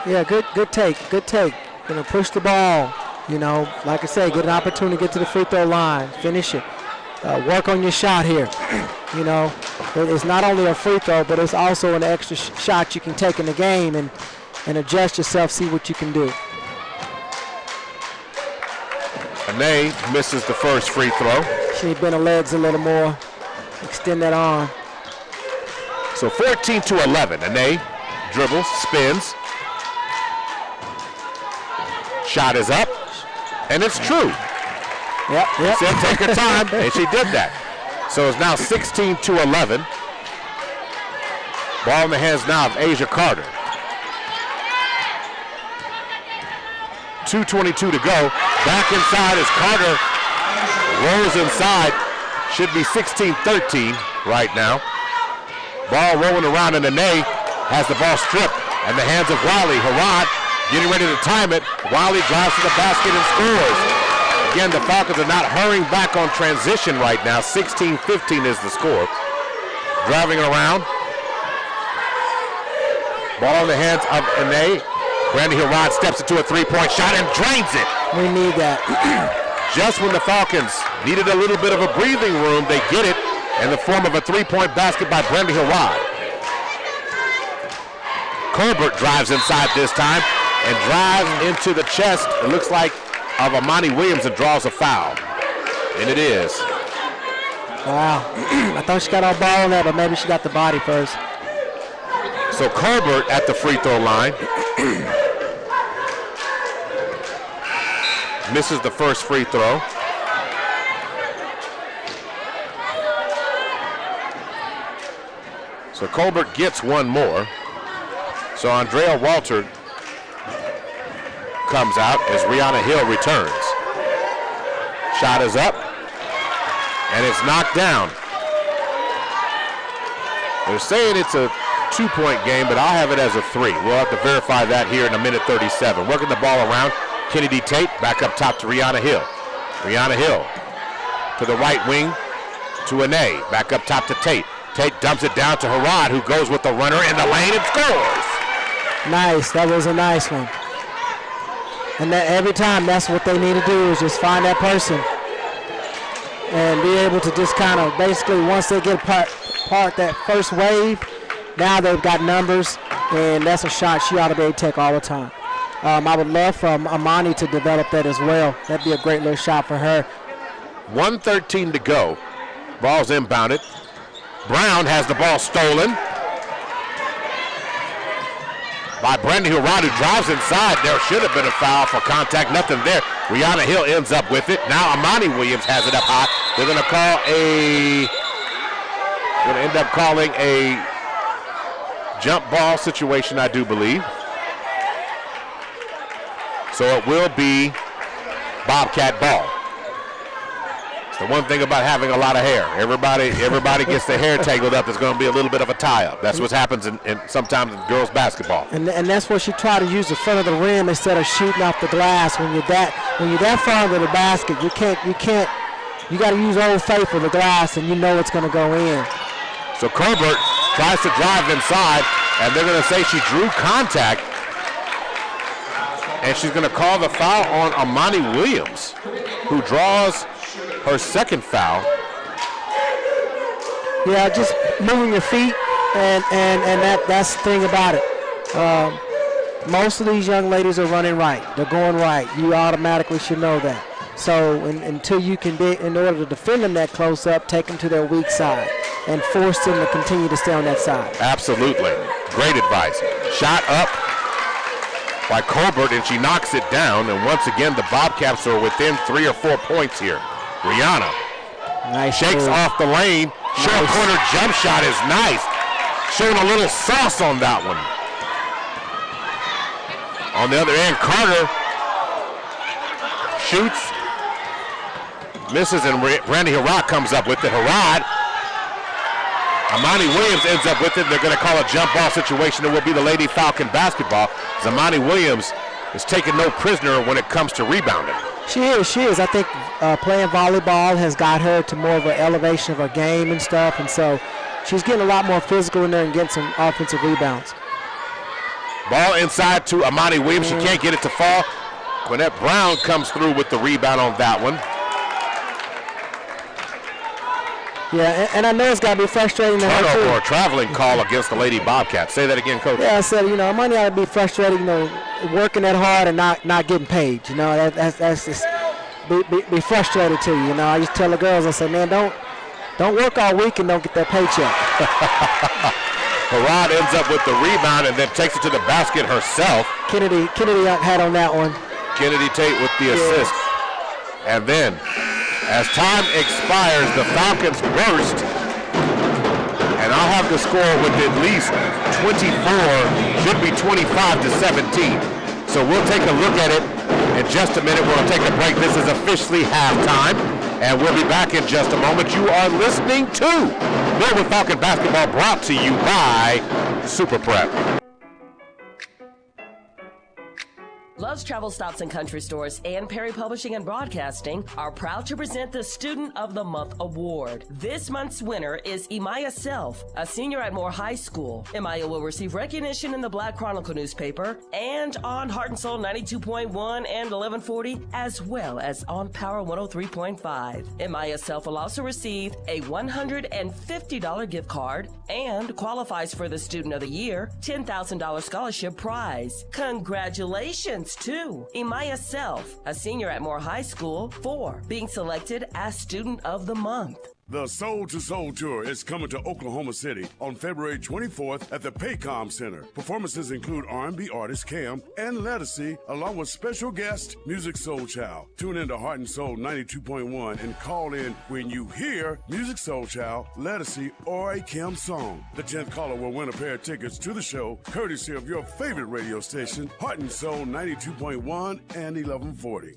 Yeah, good take. You know, push the ball. You know, like I say, get an opportunity to get to the free throw line, finish it. Work on your shot here. You know, it's not only a free throw, but it's also an extra shot you can take in the game and adjust yourself, see what you can do. Anae misses the first free throw. She need to bend her legs a little more, extend that arm. So 14-11, Anae dribbles, spins. Shot is up, and it's true. Yep. She said take her time, and she did that. So it's now 16-11. Ball in the hands now of Asia Carter. 2:22 to go. Back inside as Carter rolls inside. Should be 16-13 right now. Ball rolling around, and Anae has the ball stripped in the hands of Wiley. Harrod getting ready to time it. Wiley drives to the basket and scores. Again, the Falcons are not hurrying back on transition right now. 16-15 is the score. Driving around. Ball in the hands of Ine. Brandy Hill-Rod steps into a three-point shot and drains it. We need that. Just when the Falcons needed a little bit of a breathing room, they get it in the form of a three-point basket by Brandy Hill-Rod. Colbert drives inside this time and drives into the chest, it looks like, of Amani Williams and draws a foul. And it is. Wow. I thought she got all ball on that, but maybe she got the body first. So Colbert at the free throw line. Misses the first free throw. So Colbert gets one more. So Andrea Walter comes out as Rihanna Hill returns. Shot is up, and it's knocked down. They're saying it's a 2-point game, but I'll have it as a 3. We'll have to verify that here in a minute 37. Working the ball around. Kennedy Tate back up top to Rihanna Hill. Rihanna Hill to the right wing to Ine. Back up top to Tate. Tate dumps it down to Harrod, who goes with the runner in the lane and scores. Nice. That was a nice one. And that every time, that's what they need to do, is just find that person and be able to just kind of basically, once they get part that first wave, now they've got numbers, and that's a shot she ought to be able to take all the time. I would love for Amani to develop that as well. That'd be a great little shot for her. 1:13 to go. Ball's inbounded. Brown has the ball stolen by Brandy Hill-Rod, who drives inside. There should have been a foul for contact. Nothing there. Rihanna Hill ends up with it. Now Amani Williams has it up high. They're going to end up calling a jump ball situation, I do believe. So it will be Bobcat ball. It's the one thing about having a lot of hair. Everybody gets their hair tangled up. There's going to be a little bit of a tie-up. That's what happens in sometimes in girls basketball. And that's what she tried to use the front of the rim instead of shooting off the glass. When you're that far under the basket, you got to use Old Faithful, the glass, and you know it's going to go in. So Colbert tries to drive inside, and they're going to say she drew contact. And she's going to call the foul on Amani Williams, who draws her second foul. Yeah, just moving your feet, and that's the thing about it. Most of these young ladies are running right. They're going right. You automatically should know that. So until you can, in order to defend them that close up, take them to their weak side and force them to continue to stay on that side. Absolutely. Great advice. Shot up by Colbert, and she knocks it down. And once again, the Bobcats are within 3 or 4 points here. Rihanna nice shakes move. off the lane. Short corner jump shot is nice. Showing a little sauce on that one. On the other end, Carter shoots, misses, and Brandy Harrod comes up with it. Harrod, Amani Williams ends up with it. They're going to call a jump ball situation. It will be the Lady Falcon basketball. Amani Williams is taking no prisoner when it comes to rebounding. She is. I think playing volleyball has got her to more of an elevation of her game and stuff, and so she's getting a lot more physical in there and getting some offensive rebounds. Ball inside to Amani Williams. She can't get it to fall. Quinette Brown comes through with the rebound on that one. Yeah, and I know it's got to be frustrating to her, Turnover too. or a traveling call against the Lady Bobcats. Say that again, Coach. Yeah, I said, Amani ought to be frustrating, working that hard and not getting paid. That's just be frustrated to you. I just tell the girls, I say, man, don't work all week and don't get that paycheck. Harrod ends up with the rebound and then takes it to the basket herself. Kennedy had on that one. Kennedy Tate with the assist. And then, as time expires, the Falcons burst. And I'll have the score with at least 24, should be 25-17. So we'll take a look at it in just a minute. We'll take a break. This is officially halftime. And we'll be back in just a moment. You are listening to Millwood Falcon Basketball, brought to you by Super Prep. Love's Travel Stops and Country Stores and Perry Publishing and Broadcasting are proud to present the Student of the Month Award. This month's winner is Emaya Self, a senior at Moore High School. Emaya will receive recognition in the Black Chronicle newspaper and on Heart and Soul 92.1 and 1140, as well as on Power 103.5. Emaya Self will also receive a $150 gift card and qualifies for the Student of the Year $10,000 scholarship prize. Congratulations to Emaya Self, a senior at Moore High School, for being selected as Student of the Month. The Soul to Soul Tour is coming to Oklahoma City on February 24th at the Paycom Center. Performances include R&B artist Cam and Lettucey, along with special guest Music Soul Child. Tune in to Heart and Soul 92.1 and call in when you hear Music Soul Child, Lettucey, or a Cam song. The 10th caller will win a pair of tickets to the show, courtesy of your favorite radio station, Heart and Soul 92.1 and 1140.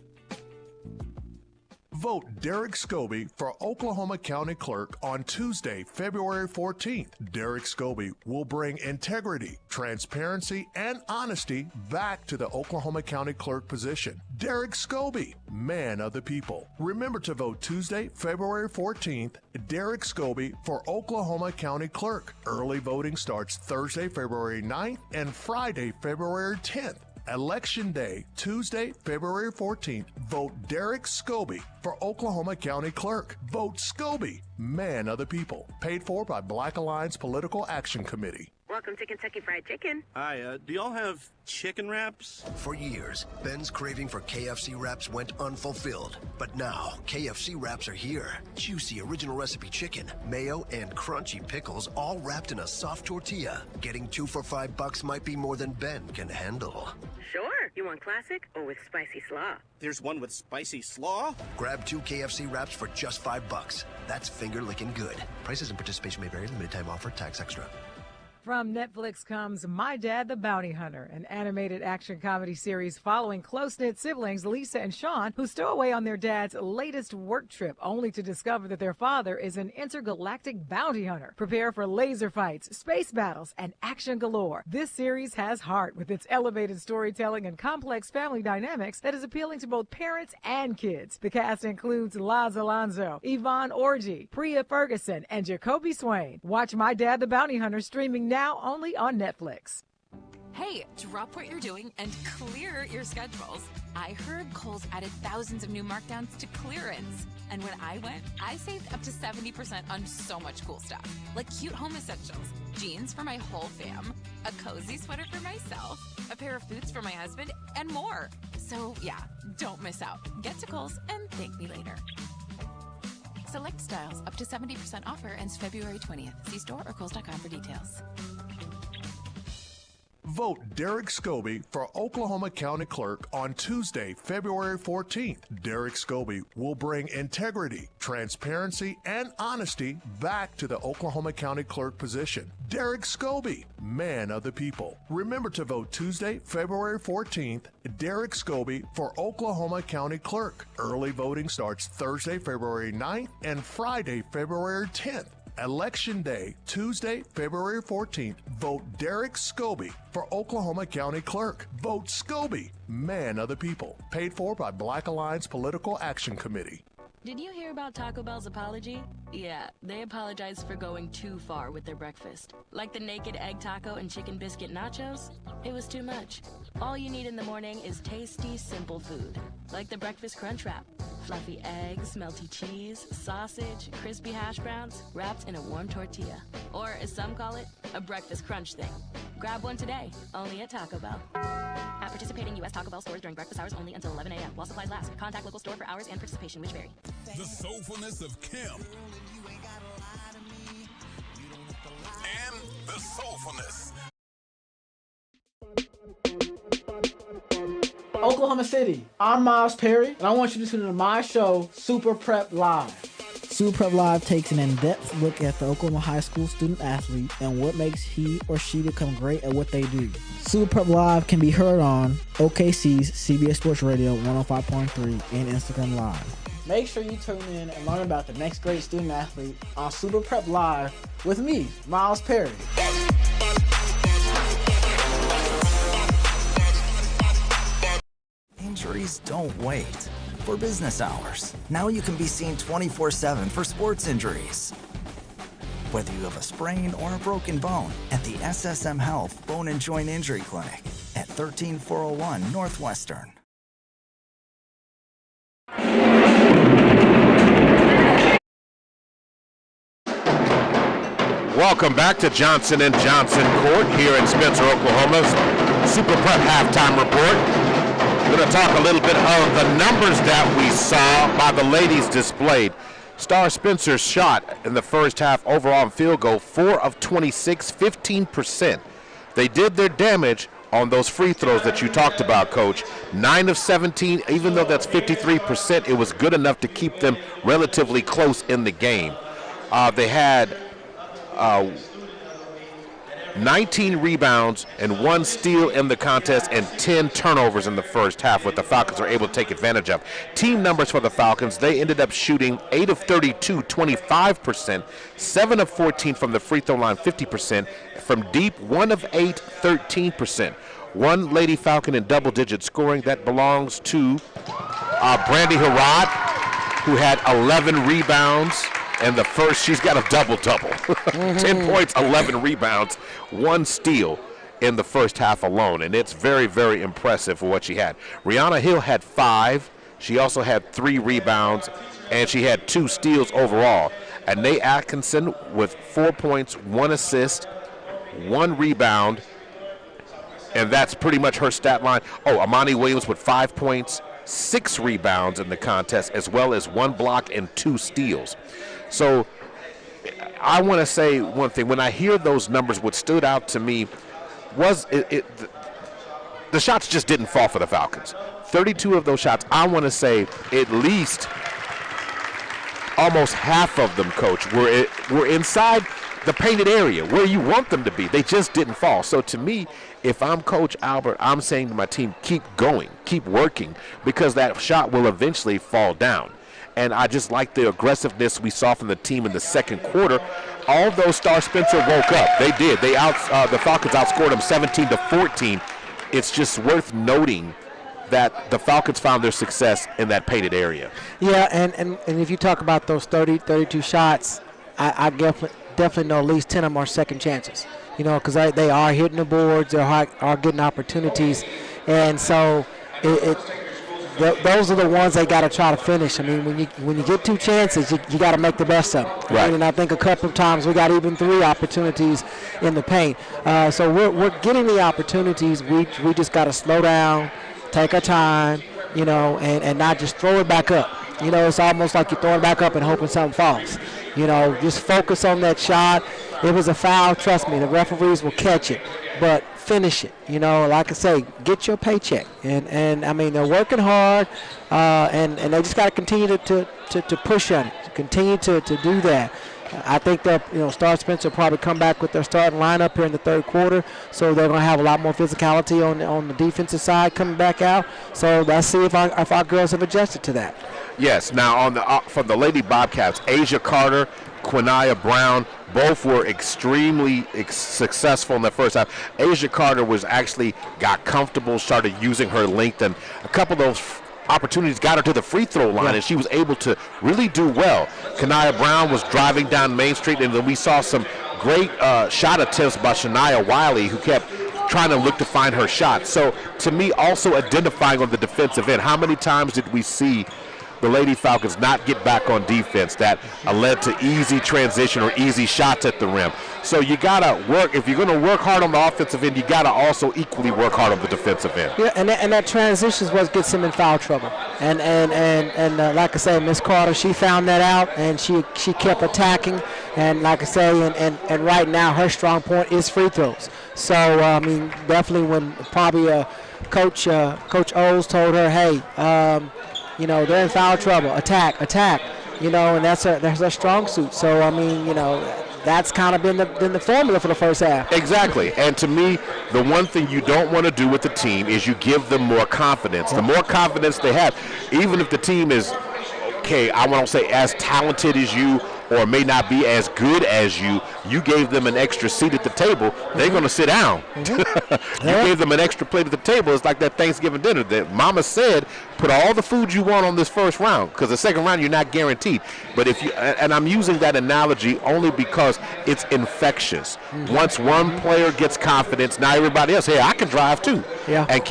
Vote Derek Scobie for Oklahoma County Clerk on Tuesday, February 14th. Derek Scobie will bring integrity, transparency, and honesty back to the Oklahoma County Clerk position. Derek Scobie, man of the people. Remember to vote Tuesday, February 14th, Derek Scobie for Oklahoma County Clerk. Early voting starts Thursday, February 9th and Friday, February 10th. Election Day, Tuesday, February 14th. Vote Derek Scobie for Oklahoma County Clerk. Vote Scobie, man of the people. Paid for by Black Alliance Political Action Committee. Welcome to Kentucky Fried Chicken. Hi, do y'all have chicken wraps? For years, Ben's craving for KFC wraps went unfulfilled. But now, KFC wraps are here. Juicy original recipe chicken, mayo, and crunchy pickles, all wrapped in a soft tortilla. Getting 2 for $5 might be more than Ben can handle. Sure. You want classic or with spicy slaw? There's one with spicy slaw? Grab 2 KFC wraps for just $5. That's finger-licking good. Prices and participation may vary. Limited time offer. Tax extra. From Netflix comes My Dad the Bounty Hunter, an animated action comedy series following close-knit siblings Lisa and Sean, who stow away on their dad's latest work trip, only to discover that their father is an intergalactic bounty hunter. Prepare for laser fights, space battles, and action galore. This series has heart with its elevated storytelling and complex family dynamics that is appealing to both parents and kids. The cast includes Laz Alonso, Yvonne Orji, Priya Ferguson, and Jacoby Swain. Watch My Dad the Bounty Hunter streaming now only on Netflix. Hey, drop what you're doing and clear your schedules. I heard Kohl's added thousands of new markdowns to clearance. And when I went, I saved up to 70% on so much cool stuff. Like cute home essentials, jeans for my whole fam, a cozy sweater for myself, a pair of boots for my husband, and more. So yeah, don't miss out. Get to Kohl's and thank me later. Select styles up to 70% offer ends February 20th. See store or Kohls.com for details. Vote Derek Scobie for Oklahoma County Clerk on Tuesday, February 14th. Derek Scobie will bring integrity, transparency, and honesty back to the Oklahoma County Clerk position. Derek Scobie, man of the people. Remember to vote Tuesday, February 14th, Derek Scobie for Oklahoma County Clerk. Early voting starts Thursday, February 9th and Friday, February 10th. Election Day, Tuesday, February 14th. Vote Derek Scobie for Oklahoma County Clerk. Vote Scobie, man of the people. Paid for by Black Alliance Political Action Committee. Did you hear about Taco Bell's apology? Yeah, they apologized for going too far with their breakfast. Like the naked egg taco and chicken biscuit nachos? It was too much. All you need in the morning is tasty, simple food. Like the breakfast crunch wrap. Fluffy eggs, melty cheese, sausage, crispy hash browns, wrapped in a warm tortilla. Or, as some call it, a breakfast crunch thing. Grab one today, only at Taco Bell. At participating U.S. Taco Bell stores during breakfast hours only until 11 a.m. while supplies last. Contact local store for hours and participation, which vary. The soulfulness of Kim. And the soulfulness. Oklahoma City, I'm Miles Perry, and I want you to tune in to my show, Super Prep Live. Super Prep Live takes an in-depth look at the Oklahoma high school student athlete and what makes he or she become great at what they do. Super Prep Live can be heard on OKC's CBS Sports Radio 105.3 and Instagram Live. Make sure you tune in and learn about the next great student athlete on Super Prep Live with me, Miles Perry. injuries don't wait. For business hours, now you can be seen 24/7 for sports injuries. Whether you have a sprain or a broken bone, at the SSM Health Bone and Joint Injury Clinic at 13401 Northwestern. Welcome back to Johnson & Johnson Court here in Spencer, Oklahoma's Super Prep Halftime Report. We're going to talk a little bit of the numbers that we saw by the ladies displayed. Star Spencer shot in the first half overall in field goal, 4 of 26, 15%. They did their damage on those free throws that you talked about, Coach. 9 of 17, even though that's 53%, it was good enough to keep them relatively close in the game. They had 19 rebounds and 1 steal in the contest and 10 turnovers in the first half, what the Falcons were able to take advantage of. Team numbers for the Falcons, they ended up shooting 8 of 32, 25%, 7 of 14 from the free throw line, 50%, from deep, 1 of 8, 13%. One Lady Falcon in double-digit scoring, that belongs to Brandy Harrod, who had 11 rebounds. And the first, she's got a double-double. 10 points, 11 rebounds, 1 steal in the first half alone. And it's very, very impressive for what she had. Rihanna Hill had 5. She also had 3 rebounds, and she had 2 steals overall. And Nate Atkinson with 4 points, 1 assist, 1 rebound. And that's pretty much her stat line. Oh, Amani Williams with 5 points, 6 rebounds in the contest, as well as 1 block and 2 steals. So I want to say one thing. When I hear those numbers, what stood out to me was the shots just didn't fall for the Falcons. 32 of those shots, I want to say at least almost half of them, Coach, were inside the painted area where you want them to be. They just didn't fall. So to me, if I'm Coach Albert, I'm saying to my team, keep going, keep working, because that shot will eventually fall down. And I just like the aggressiveness we saw from the team in the second quarter. Although Star Spencer woke up, they did. The Falcons outscored them 17-14. It's just worth noting that the Falcons found their success in that painted area. Yeah, and if you talk about those 32 shots, I definitely know at least 10 of them are second chances. You know, because they are hitting the boards, they are getting opportunities, and so those are the ones they got to try to finish. I mean, when you get 2 chances, you got to make the best of them. Right. And I think a couple of times we got even 3 opportunities in the paint. So we're getting the opportunities. We just got to slow down, take our time, you know, and not just throw it back up. You know, it's almost like you're throwing it back up and hoping something falls. You know, just focus on that shot. It was a foul. Trust me, the referees will catch it, but finish it. You know, like I say, get your paycheck. And I mean, they're working hard, and they just got to continue to push on it, to continue to do that. I think that, you know, Star Spencer will probably come back with their starting lineup here in the third quarter, so they're going to have a lot more physicality on the defensive side coming back out. So let's see if our girls have adjusted to that. Yes. Now on from the Lady Bobcats, Asia Carter, Quinaya Brown, both were extremely successful in the first half. Asia Carter got comfortable, started using her length, and a couple of those opportunities got her to the free throw line, and she was able to really do well. Quinaya Brown was driving down Main Street, and then we saw some great shot attempts by Shania Wiley, who kept trying to look to find her shot. So to me, also identifying on the defensive end, how many times did we see the Lady Falcons not get back on defense that led to easy transition or easy shots at the rim? So you got to work. If you're going to work hard on the offensive end, you got to also equally work hard on the defensive end. Yeah, and that transition is what gets them in foul trouble. And like I said, Miss Carter, she found that out, and she kept attacking. And like I say, and right now her strong point is free throws. So I mean, definitely when probably Coach Oles told her, hey, you know, they're in foul trouble. Attack. You know, and that's their strong suit. So I mean, you know, that's kind of been the formula for the first half. Exactly. And to me, the one thing you don't want to do with the team is you give them more confidence. The more confidence they have, even if the team is, okay, I won't say as talented as you or may not be as good as you gave them an extra seat at the table, they're going to sit down. You gave them an extra plate at the table. It's like that Thanksgiving dinner that Mama said put all the food you want on this first round, because the second round you're not guaranteed. But if you, and I'm using that analogy only because it's infectious. Once one player gets confidence, now everybody else, hey, I can drive too. Yeah. And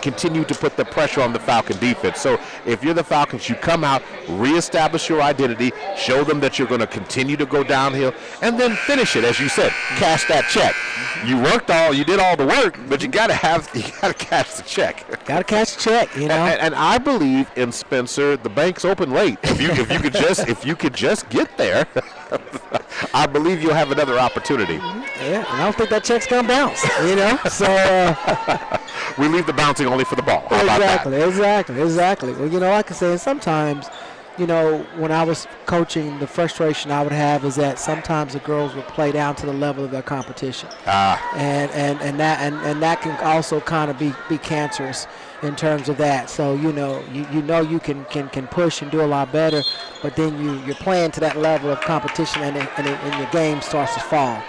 continue to put the pressure on the Falcon defense. So if you're the Falcons, you come out, reestablish your identity, show them that you're going to continue to go downhill, and then finish it, as you said, cash that check. You did all the work, but you gotta cash the check. Gotta cash the check, you know. And I believe in Spencer, the bank's open late. If you could just get there, I believe you'll have another opportunity. Yeah, and I don't think that check's gonna bounce, you know. So we leave the bouncing only for the ball. How about that? Exactly. Well, you know, like I said, sometimes, you know, when I was coaching, the frustration I would have is that sometimes the girls would play down to the level of their competition, and that can also kind of be cancerous in terms of that. So you know you can push and do a lot better, but then you're playing to that level of competition, and your game starts to fall.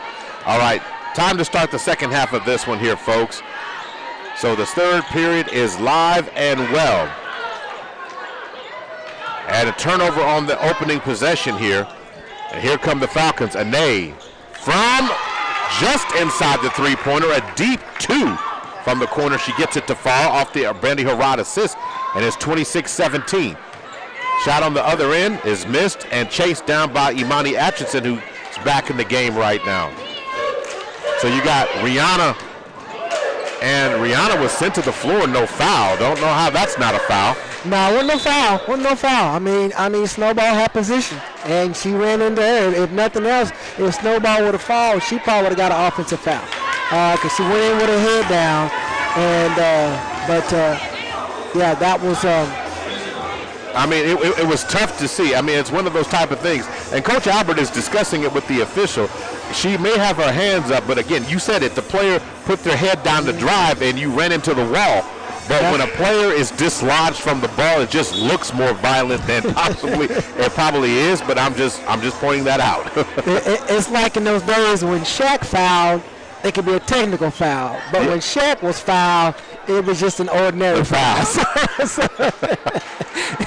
All right, time to start the second half of this one here, folks. So the third period is live and well. And a turnover on the opening possession here. And here come the Falcons. Ane from just inside the three-pointer. A deep two from the corner. She gets it to fall off the Brandy Harrod assist. And it's 26-17. Shot on the other end is missed and chased down by Imani Atchison, who's back in the game right now. So you got Rihanna. And Rihanna was sent to the floor, no foul. Don't know how that's not a foul. No, wasn't no foul. I mean, Snowball had position, and she ran into her. If nothing else, if Snowball would have fouled, she probably would have got an offensive foul, because she went in with her head down, and yeah, that was. I mean, it was tough to see. I mean, it's one of those type of things. And Coach Albert is discussing it with the official. She may have her hands up, but again, you said it. The player put their head down to drive, and you ran into the wall. But when a player is dislodged from the ball, it just looks more violent than it probably is. But I'm just pointing that out. It's like in those days when Shaq fouled, it could be a technical foul. But when Shaq was fouled, it was just an ordinary foul.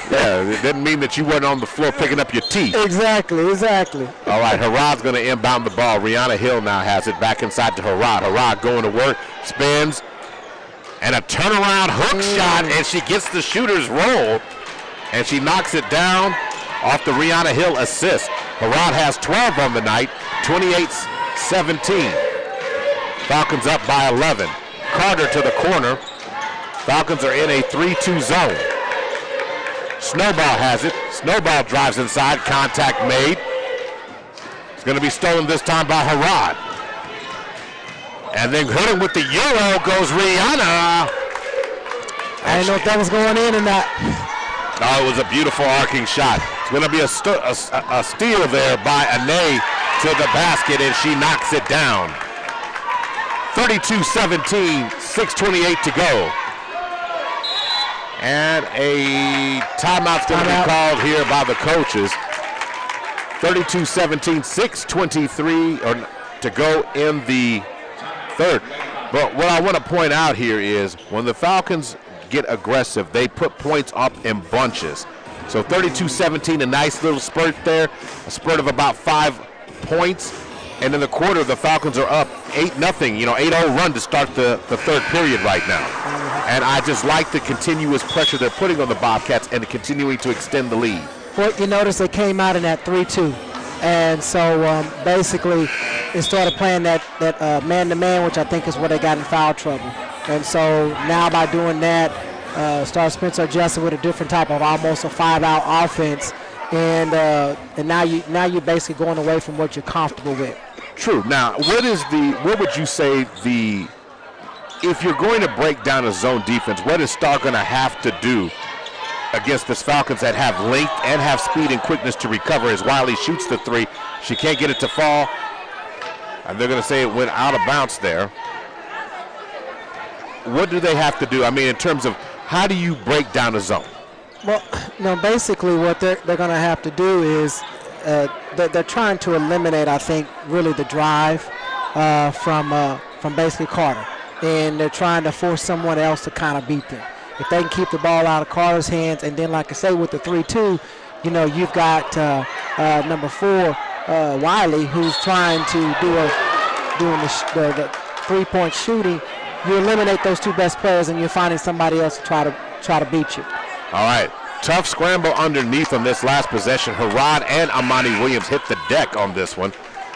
Yeah, it didn't mean that you weren't on the floor picking up your teeth. Exactly. All right, Harrod's going to inbound the ball. Rihanna Hill now has it back inside to Harrod. Harrod going to work, spins, and a turnaround hook shot, and she gets the shooter's roll, and she knocks it down off the Rihanna Hill assist. Harrod has 12 on the night, 28-17. Falcons up by 11. Carter to the corner. Falcons are in a 3-2 zone. Snowball has it. Snowball drives inside. Contact made. It's going to be stolen this time by Harrod. And then hitting with the Euro goes Rihanna. I didn't know if that was going in or not. Oh, it was a beautiful arcing shot. It's going to be a steal there by Ane to the basket, and she knocks it down. 32-17, 6:28 to go. And a timeout's going to be called here by the coaches. 32-17, 6:23 to go in the third. But what I want to point out here is when the Falcons get aggressive, they put points up in bunches. So 32-17, a nice little spurt there, a spurt of about 5 points. And in the quarter, the Falcons are up 8-0, 8-0 run to start the third period right now. And I just like the continuous pressure they're putting on the Bobcats and continuing to extend the lead. Well, you notice they came out in that 3-2. And so basically they started playing that man-to-man, which I think is where they got in foul trouble. And so now by doing that, Star Spencer adjusted with a different type of almost a 5-out offense. And now you're basically going away from what you're comfortable with. True. Now, what would you say if you're going to break down a zone defense, what is Star going to have to do against this Falcons that have length and have speed and quickness to recover as Wiley shoots the three? She can't get it to fall, and they're going to say it went out of bounds there. What do they have to do? I mean, in terms of how do you break down a zone? Well, basically what they're going to have to do is they're trying to eliminate, I think, really the drive from basically Carter. And they're trying to force someone else to kind of beat them. if they can keep the ball out of Carter's hands, and then, like I say, with the 3-2, you've got number 4, Wiley, who's trying to doing the three-point shooting. You eliminate those 2 best players, and you're finding somebody else to try to beat you. All right. Tough scramble underneath on this last possession. Harrod and Amani Williams hit the deck on this one.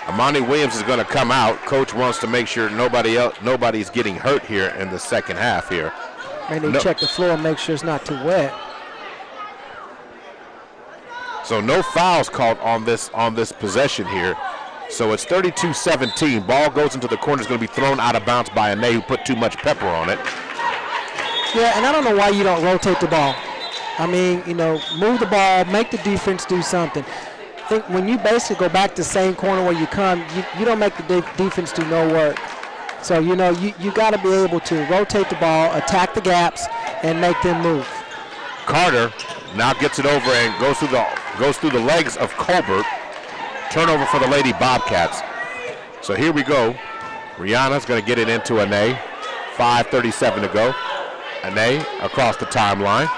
Amani Williams is going to come out. Coach wants to make sure nobody's getting hurt here in the second half here. Maybe check the floor and make sure it's not too wet. So no fouls called on this possession here. So it's 32-17. Ball goes into the corner. It's going to be thrown out of bounds by Ane, who put too much pepper on it. Yeah, and I don't know why you don't rotate the ball. I mean, move the ball, make the defense do something. I think when you basically go back to the same corner where you come, you don't make the defense do no work. So, you got to be able to rotate the ball, attack the gaps, and make them move. Carter now gets it over and goes through the legs of Colbert. Turnover for the Lady Bobcats. So here we go. Rihanna's going to get it into Ane. 5:37 to go. Ane across the timeline.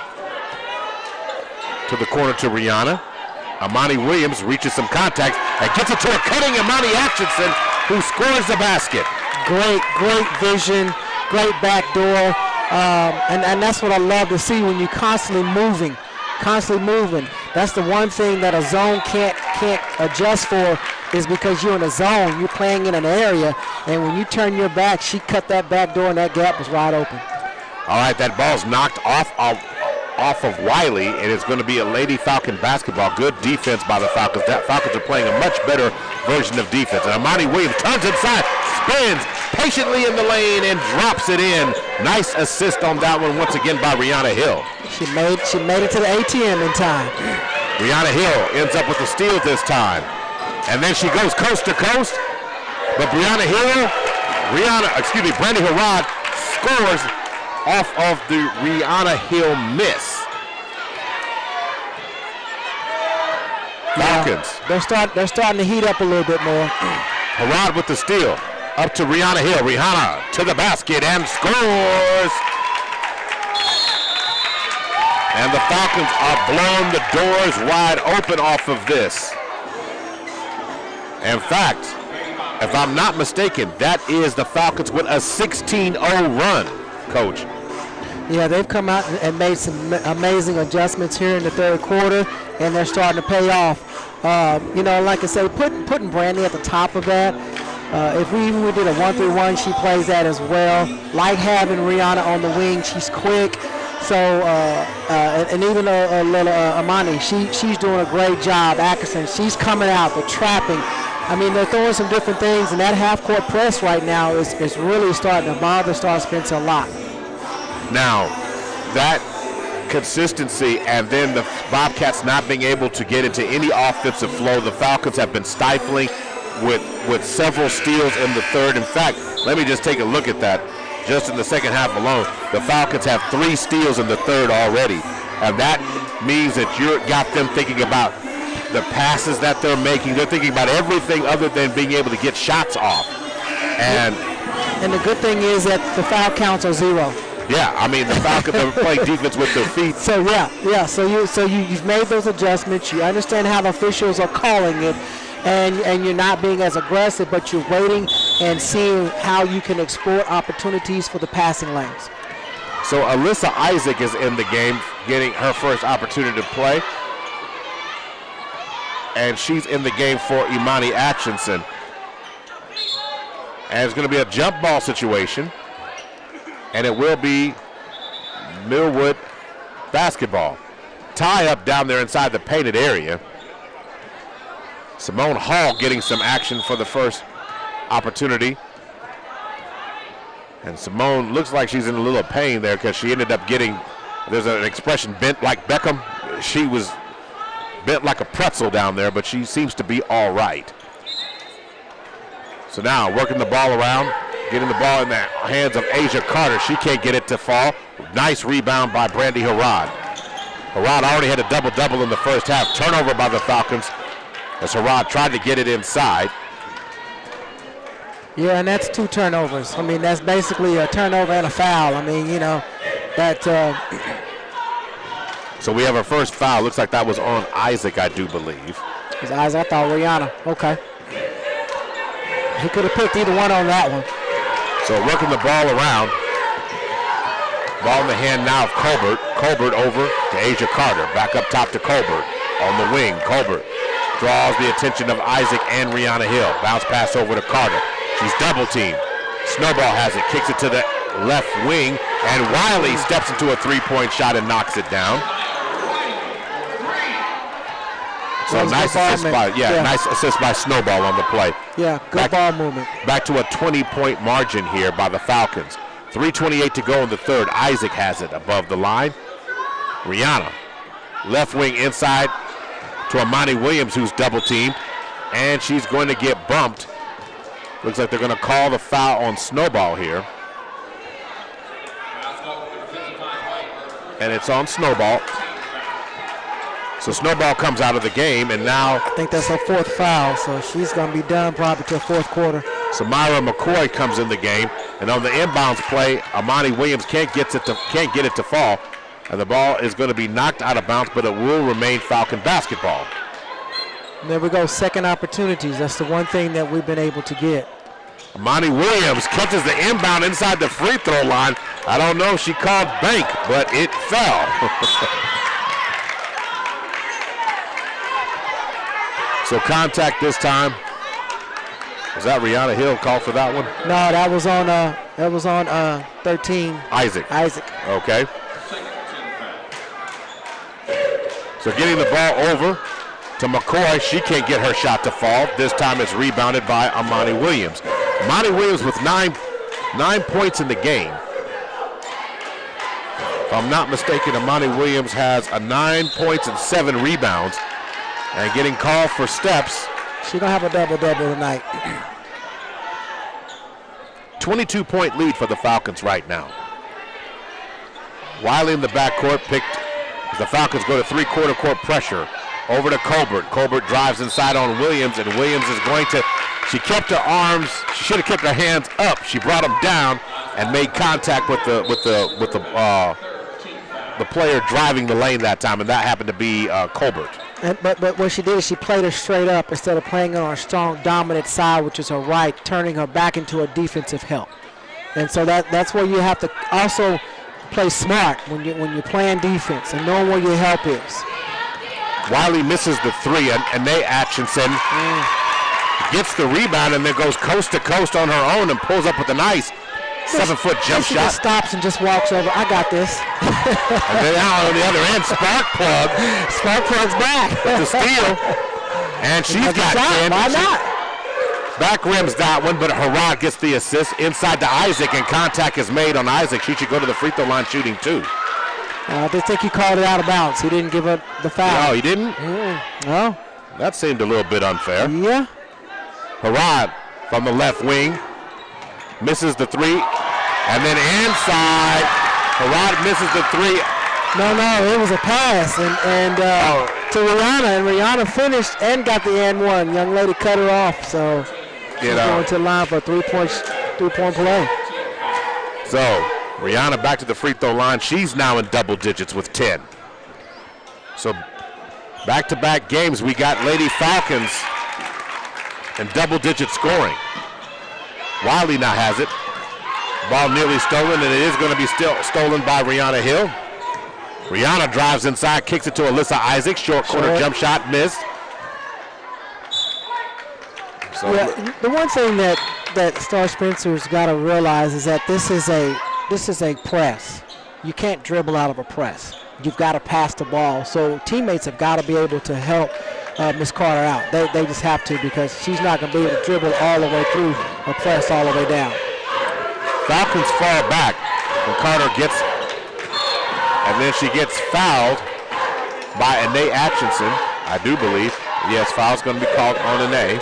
To the corner to Rihanna. Amani Williams reaches some contact and gets it to a cutting Amani Atchison, who scores the basket. Great vision, great back door, and that's what I love to see when you're constantly moving. That's the one thing that a zone can't adjust for, is because you're in a zone, you're playing in an area, and when you turn your back, she cut that back door and that gap was wide open. All right, that ball's knocked off of Wiley, and it's going to be a Lady Falcon basketball. Good defense by the Falcons. That Falcons are playing a much better version of defense. And Amani Williams turns inside, spins patiently in the lane, and drops it in. Nice assist on that one once again by Rihanna Hill. She made it to the ATM in time. Rihanna Hill ends up with the steal this time. And then she goes coast to coast. But Brandy Harrod scores off of the Rihanna Hill miss. Falcons. They're starting to heat up a little bit more. Harrod with the steal. Up to Rihanna Hill. Rihanna to the basket and scores. And the Falcons are blowing the doors wide open off of this. In fact, if I'm not mistaken, that is the Falcons with a 16-0 run, Coach. Yeah, they've come out and made some amazing adjustments here in the third quarter, and they're starting to pay off. Like I say, putting Brandy at the top of that, if we did a 1-3-1, she plays that as well. Like having Rihanna on the wing, she's quick. So, and even a little Amani, she's doing a great job. Atkinson, she's coming out, the trapping. I mean, they're throwing some different things, and that half-court press right now is really starting to bother Star Spencer a lot. Now, that consistency and then the Bobcats not being able to get into any offensive flow, the Falcons have been stifling with several steals in the third. In fact, let me just take a look at that. Just in the second half alone, the Falcons have 3 steals in the third already. And that means that you got them thinking about the passes that they're making. They're thinking about everything other than being able to get shots off. And the good thing is that the foul counts are 0. Yeah, I mean, the Falcons are playing defense with their feet. So So you've made those adjustments. You understand how the officials are calling it, and you're not being as aggressive, but you're waiting and seeing how you can exploit opportunities for the passing lanes. So Alyssa Isaac is in the game, getting her first opportunity to play. And she's in the game for Imani Atchison. And it's going to be a jump ball situation. And it will be Millwood basketball. Tie up down there inside the painted area. Simone Hall getting some action for the first opportunity. And Simone looks like she's in a little pain there because she ended up getting, there's an expression, bent like Beckham. She was bent like a pretzel down there, but she seems to be all right. So now working the ball around, getting the ball in the hands of Asia Carter. She can't get it to fall. Nice rebound by Brandy Harrod. Harrod already had a double-double in the first half. Turnover by the Falcons as Harrod tried to get it inside. Yeah, and that's 2 turnovers. I mean, that's basically a turnover and a foul. I mean, So we have our first foul. Looks like that was on Isaac, I do believe. His eyes, I thought Rihanna. Okay. He could have picked either one on that one. So working the ball around. Ball in the hand now of Colbert. Colbert over to Asia Carter. Back up top to Colbert. On the wing, Colbert draws the attention of Isaac and Rihanna Hill. Bounce pass over to Carter. She's double teamed. Snowball has it. Kicks it to the left wing. And Wiley steps into a three-point shot and knocks it down. So nice assist by Snowball on the play. Yeah, good ball movement. Back to a 20-point margin here by the Falcons. 3:28 to go in the third. Isaac has it above the line. Rihanna, left wing inside to Amani Williams, who's double teamed, and she's going to get bumped. Looks like they're going to call the foul on Snowball here. And it's on Snowball. So Snowball comes out of the game, and now I think that's her fourth foul, so she's going to be done probably till fourth quarter. Samira McCoy comes in the game, and on the inbounds play, Amani Williams can't get it to fall, and the ball is going to be knocked out of bounds, but it will remain Falcon basketball. And there we go, second opportunities. That's the one thing that we've been able to get. Amani Williams catches the inbound inside the free throw line. I don't know if she called bank, but it fell. So contact this time. Was that Rihanna Hill called for that one? No, that was on 13. Isaac. Okay. So getting the ball over to McCoy. She can't get her shot to fall. This time it's rebounded by Amani Williams. Amani Williams with nine points in the game. If I'm not mistaken, Amani Williams has 9 points and 7 rebounds. And getting called for steps. She's going to have a double-double tonight. 22-point lead for the Falcons right now. Wiley in the backcourt picked as the Falcons go to three-quarter court pressure. Over to Colbert. Colbert drives inside on Williams, and Williams is going to, she kept her arms, she should have kept her hands up. She brought them down and made contact with the player driving the lane that time, and that happened to be Colbert. But what she did is she played her straight up instead of playing on her strong, dominant side, which is her right, turning her back into a defensive help. And so that's where you have to also play smart when you're playing defense and knowing where your help is. Wiley misses the three, and Nate Atchison gets the rebound and then goes coast to coast on her own and pulls up with a nice 7-foot jump shot. She just stops and just walks over. I got this. And then out on the other end, Sparkplug. Sparkplug's back. With the steal. And she's got 10. Why not? Back rims that one, but Harrod gets the assist inside to Isaac, and contact is made on Isaac. She should go to the free throw line shooting too. I just think he called it out of bounds. He didn't give her the foul. No, he didn't? No. That seemed a little bit unfair. Yeah. Harrod from the left wing. Misses the three, and then inside, Harrod misses the three. No, it was a pass, and to Rihanna, and Rihanna finished and got the and one. Young lady cut her off, so she's going to the line for a three-point play. So Rihanna back to the free throw line. She's now in double digits with 10. So back-to-back games, we got Lady Falcons in double-digit scoring. Wiley now has it. Ball nearly stolen, and it is going to be still stolen by Rihanna Hill. Rihanna drives inside, kicks it to Alyssa Isaac. Short corner jump shot missed. So the one thing that Star Spencer's got to realize is that this is a press. You can't dribble out of a press. You've got to pass the ball. So teammates have got to be able to help Miss Carter out. They just have to, because she's not going to be able to dribble all the way through or press all the way down. Falcons fall back when Carter gets, and then she gets fouled by Anae Atchison, I do believe. Yes, foul's going to be called on Anae.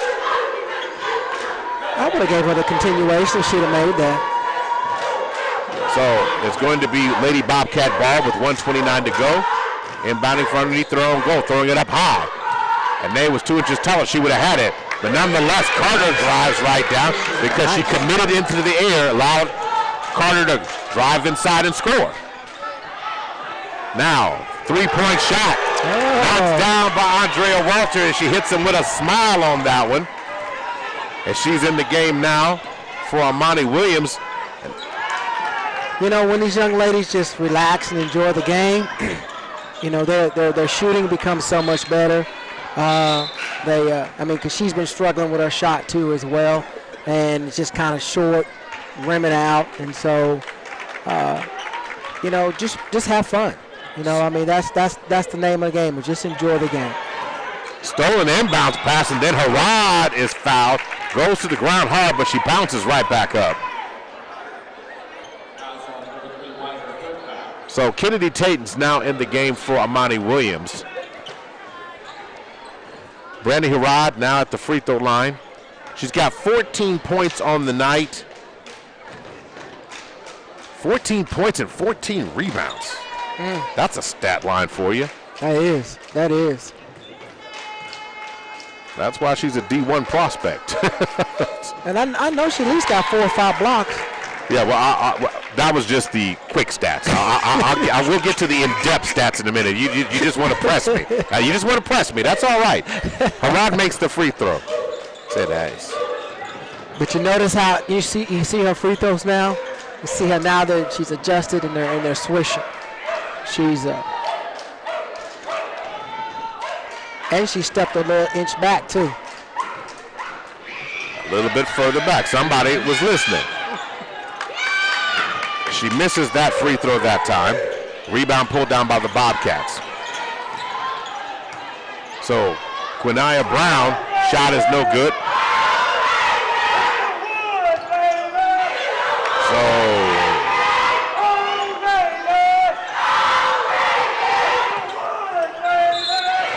I would have gave her the continuation. She'd have made that. So it's going to be Lady Bobcat ball with 1:29 to go. Inbounding from underneath their own goal, throwing it up high. Anae was 2 inches taller. She would have had it. But nonetheless, Carter drives right down because she committed into the air, allowed Carter to drive inside and score. Now, three-point shot. Knocked down by Andrea Walter, and she hits him with a smile on that one. And she's in the game now for Amani Williams. You know, when these young ladies just relax and enjoy the game, you know, their shooting becomes so much better. Because she's been struggling with her shot too as well, and it's just kind of short, rimming out, and so, you know, just have fun. You know, I mean, that's the name of the game. Just enjoy the game. Stolen inbounds pass, and then Harrod is fouled. Goes to the ground hard, but she bounces right back up. So Kennedy Tatum's now in the game for Amani Williams. Brandy Harrod now at the free throw line. She's got 14 points on the night. 14 points and 14 rebounds. That's a stat line for you. That is. That's why she's a D1 prospect. And I know she at least got 4 or 5 blocks. Yeah, well, that was just the quick stats. I will get to the in-depth stats in a minute. You just want to press me. You just want to press me. That's all right. Harrod makes the free throw. Say that. But you notice how you see her free throws now. You see her now that she's adjusted and they're swishing. She's and she stepped a little inch back too. A little bit further back. Somebody was listening. She misses that free throw that time. Rebound pulled down by the Bobcats. So Quinaya Brown, shot is no good. So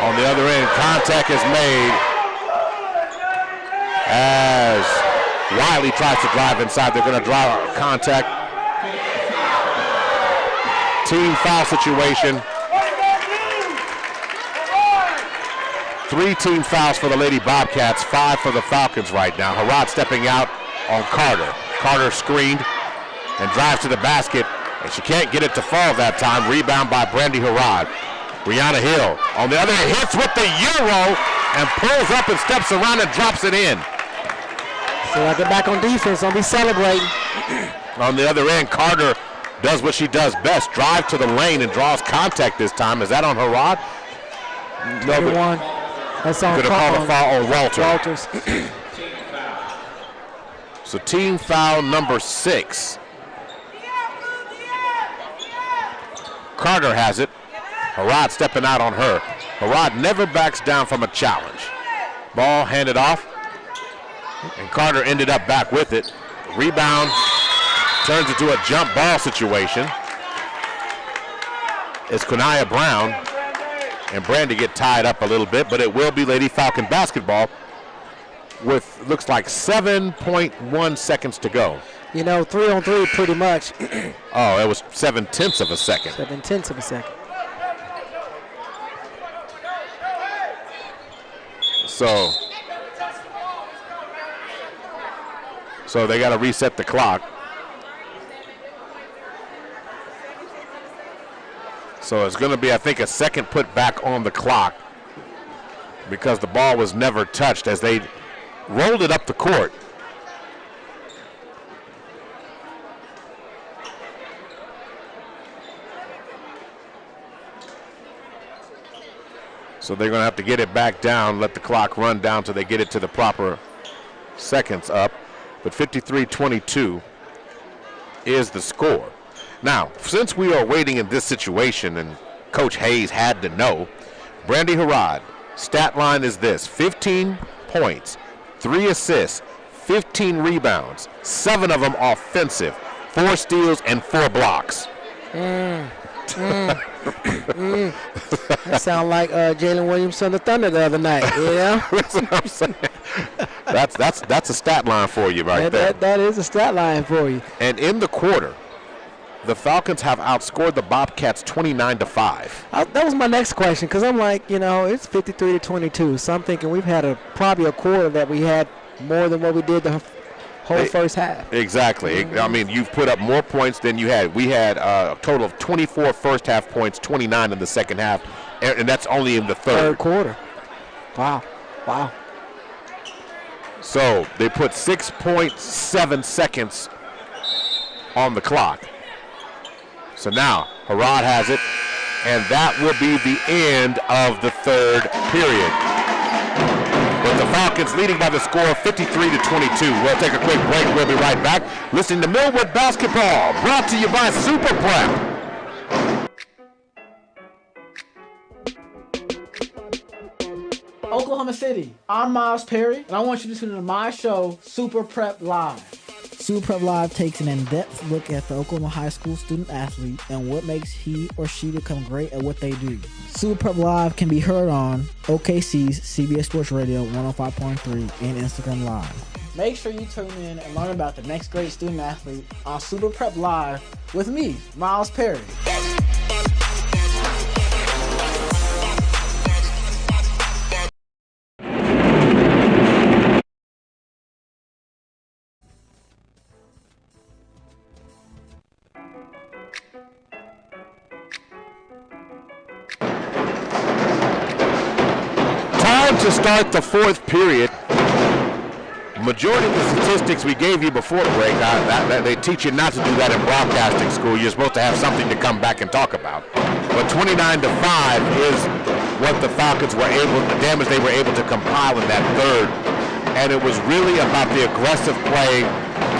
on the other end, contact is made as Wiley tries to drive inside. They're going to draw contact. Team foul situation. 3 team fouls for the Lady Bobcats, 5 for the Falcons right now. Harrod stepping out on Carter. Carter screened and drives to the basket, and she can't get it to fall that time. Rebound by Brandy Harrod. Brianna Hill on the other hand hits with the Euro and pulls up and steps around and drops it in. So I get back on defense. Don't be celebrating. On the other end, Carter does what she does best, drive to the lane and draws contact this time. Is that on Harrod? No, but that's on. Could have called a foul on Walters. So team foul number 6. Carter has it. Harrod stepping out on her. Harrod never backs down from a challenge. Ball handed off, and Carter ended up back with it. Rebound turns into a jump ball situation. It's Quinaya Brown and Brandy get tied up a little bit, but it will be Lady Falcon basketball with looks like 7.1 seconds to go. You know, 3-on-3 pretty much. Oh, it was 0.7 of a second. 0.7 of a second. So they got to reset the clock. So it's going to be, I think, a second put back on the clock because the ball was never touched as they rolled it up the court. So they're going to have to get it back down, let the clock run down till they get it to the proper seconds up. But 53-22 is the score. Now, since we are waiting in this situation and Coach Hayes had to know, Brandy Harrod, stat line is this: 15 points, 3 assists, 15 rebounds, 7 of them offensive, 4 steals, and 4 blocks. That sound like Jalen Williams on the Thunder the other night. You know? That's what I'm saying. That's a stat line for you right there. That is a stat line for you. And in the quarter, the Falcons have outscored the Bobcats 29-5. That was my next question, because I'm like, you know, it's 53-22. So I'm thinking we've had probably a quarter that we had more than what we did the whole first half. Exactly. I mean, you've put up more points than you had. We had a total of 24 first half points, 29 in the second half, and that's only in the third quarter. Wow. So they put 6.7 seconds on the clock. So now Harrod has it, and that will be the end of the third period. With the Falcons leading by the score of 53-22. We'll take a quick break. We'll be right back. Listening to Millwood Basketball, brought to you by Super Prep. Oklahoma City, I'm Miles Perry, and I want you to tune into my show, Super Prep Live. Super Prep Live takes an in-depth look at the Oklahoma high school student athlete and what makes he or she become great at what they do. Super Prep Live can be heard on OKC's CBS Sports Radio 105.3 and Instagram Live. Make sure you tune in and learn about the next great student athlete on Super Prep Live with me, Miles Perry. To start the fourth period. Majority of the statistics we gave you before the break, they teach you not to do that in broadcasting school. You're supposed to have something to come back and talk about. But 29-5 is what the Falcons were the damage they were able to compile in that third. And it was really about the aggressive play,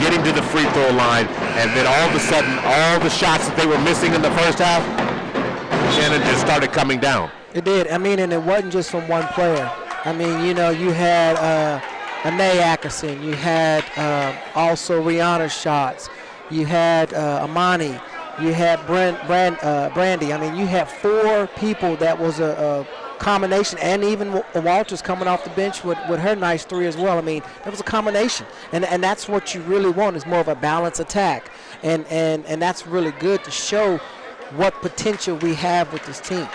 getting to the free throw line, and then all of a sudden, all the shots that they were missing in the first half, Shannon, just started coming down. It did. I mean, and it wasn't just from one player. I mean, you know, you had Anae Ackerson. You had also Rihanna's shots. You had Amani. You had Brandy. I mean, you had four people that was a combination, and even Walters coming off the bench with her nice three as well. I mean, that was a combination, and that's what you really want is more of a balanced attack, and that's really good to show what potential we have with this team.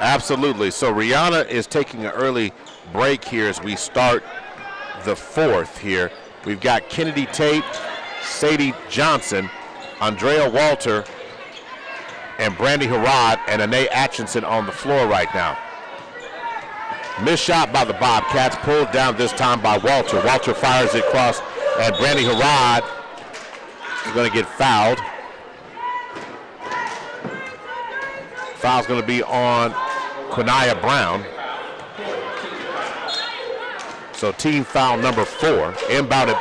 Absolutely. So Rihanna is taking an early break here as we start the fourth here. We've got Kennedy Tate, Sadie Johnson, Andrea Walter, and Brandy Harrod and Anae Atchison on the floor right now. Missed shot by the Bobcats, pulled down this time by Walter. Walter fires it across, and Brandy Harrod is going to get fouled. Foul's going to be on Quinaya Brown. So team foul number 4. Inbounded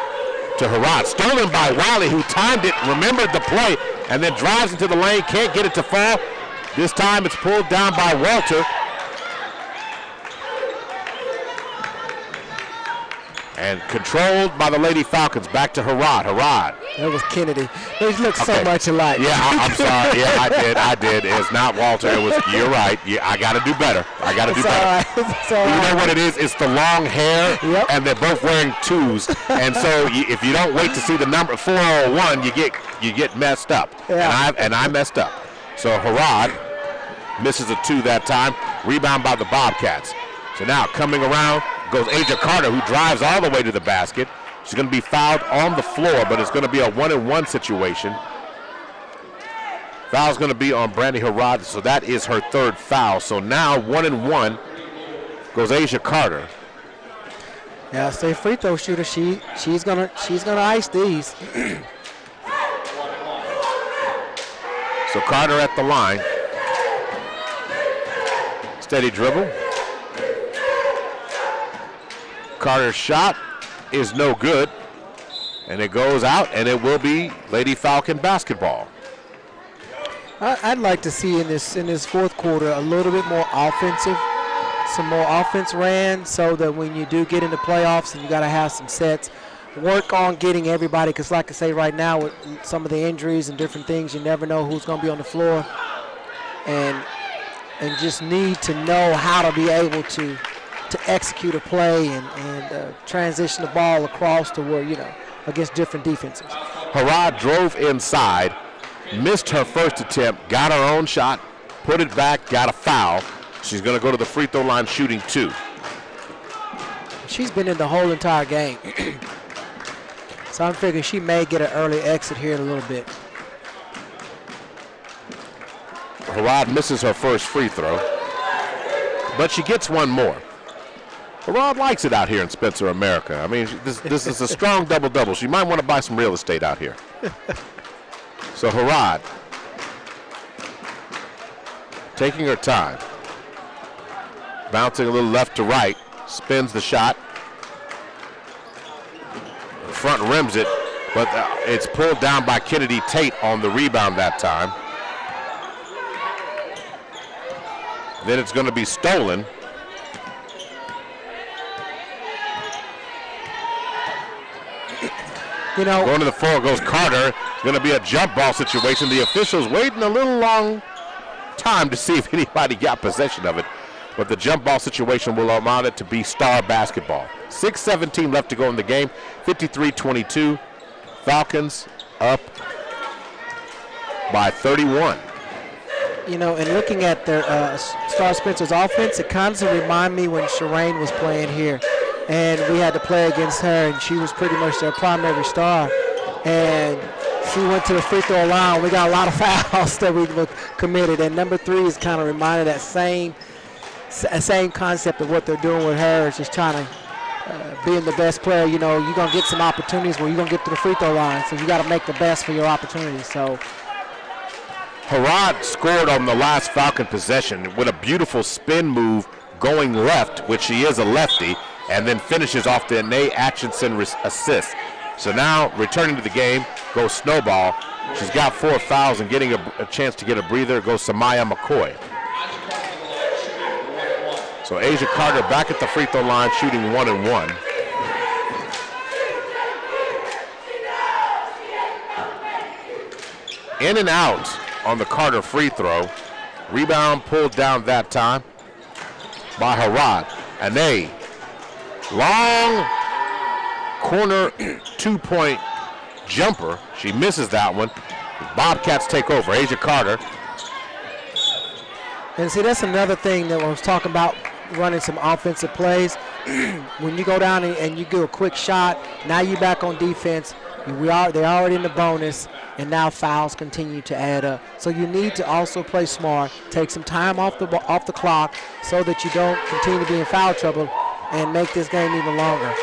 to Harrod. Stolen by Wiley, who timed it, remembered the play, and then drives into the lane. Can't get it to fall. This time it's pulled down by Walter. And controlled by the Lady Falcons. Back to Harrod. Harrod. That was Kennedy. They look so much alike. Yeah, I'm sorry. Yeah, I did. It's not Walter. You're right. Yeah, I got to do better. I got to do better. All you know what it is? It's the long hair, and they're both wearing 2s. And so if you don't wait to see the number 401, you get messed up. Yeah. And I messed up. So Harrod misses a 2 that time. Rebound by the Bobcats. So now coming around goes Aja Carter, who drives all the way to the basket. She's going to be fouled on the floor, but it's going to be a 1-and-1 situation. Foul's going to be on Brandy Harrod, so that is her third foul. So now 1-and-1 goes Aja Carter. Yeah, say free throw shooter. She's gonna ice these. So Carter at the line. Steady dribble. Carter's shot is no good, and it goes out, and it will be Lady Falcon basketball. I'd like to see in this fourth quarter a little bit more offensive, some more offense ran, so that when you do get into playoffs and you got to have some sets, work on getting everybody, because like I say right now with some of the injuries and different things, you never know who's going to be on the floor, and just need to know how to be able to execute a play and transition the ball across to where, against different defenses. Harrod drove inside, missed her first attempt, got her own shot, put it back, got a foul. She's going to go to the free throw line shooting 2. She's been in the whole entire game. So I'm figuring she may get an early exit here in a little bit. Harrod misses her first free throw, but she gets one more. Harrod likes it out here in Spencer, America. I mean, this is a strong double-double. She might want to buy some real estate out here. So Harrod taking her time, bouncing a little left to right, spins the shot, front rims it, but it's pulled down by Kennedy Tate on the rebound that time. Then it's going to be stolen. You know, going to the floor goes Carter. Going to be a jump ball situation. The officials waiting a little long time to see if anybody got possession of it, but the jump ball situation will allow it to be Star basketball. 6:17 left to go in the game. 53-22. Falcons up by 31. You know, and looking at their Star Spencer's offense, it kind of reminds me when Shireen was playing here, and we had to play against her, and she was pretty much their primary star. And she went to the free throw line. We got a lot of fouls that we committed, and number 3 is kind of reminded that same concept of what they're doing with her. It's just trying to being the best player. You know, you're gonna get some opportunities where you're gonna get to the free throw line, so you got to make the best for your opportunities. So. Harrod scored on the last Falcon possession with a beautiful spin move going left, which she is a lefty, and then finishes off the Anae Atchison assist. So now, returning to the game, goes Snowball. She's got 4 fouls and getting a chance to get a breather, goes Samaya McCoy. So Asia Carter back at the free throw line, shooting 1 and 1. In and out on the Carter free throw. Rebound pulled down that time by Harrod. Anae, long corner 2-point jumper. She misses that one. Bobcats take over. Asia Carter. And see, that's another thing that I was talking about, running some offensive plays. When you go down and you do a quick shot, now you're back on defense. They're already in the bonus, and now fouls continue to add up. So you need to also play smart, take some time off the clock so that you don't continue to be in foul trouble and make this game even longer.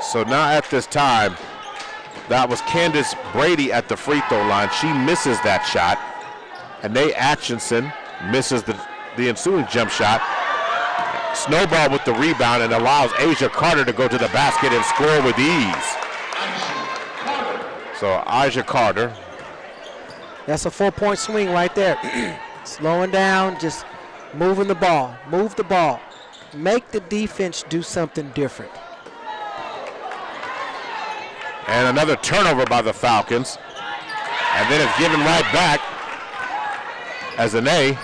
So now at this time, that was Candace Brady at the free throw line. She misses that shot. Anae Atchison misses the ensuing jump shot. Snowball with the rebound and allows Asia Carter to go to the basket and score with ease. So Asia Carter. That's a 4-point swing right there. Slowing down, just moving the ball. Move the ball. Make the defense do something different. And another turnover by the Falcons. And then it's given right back as Anae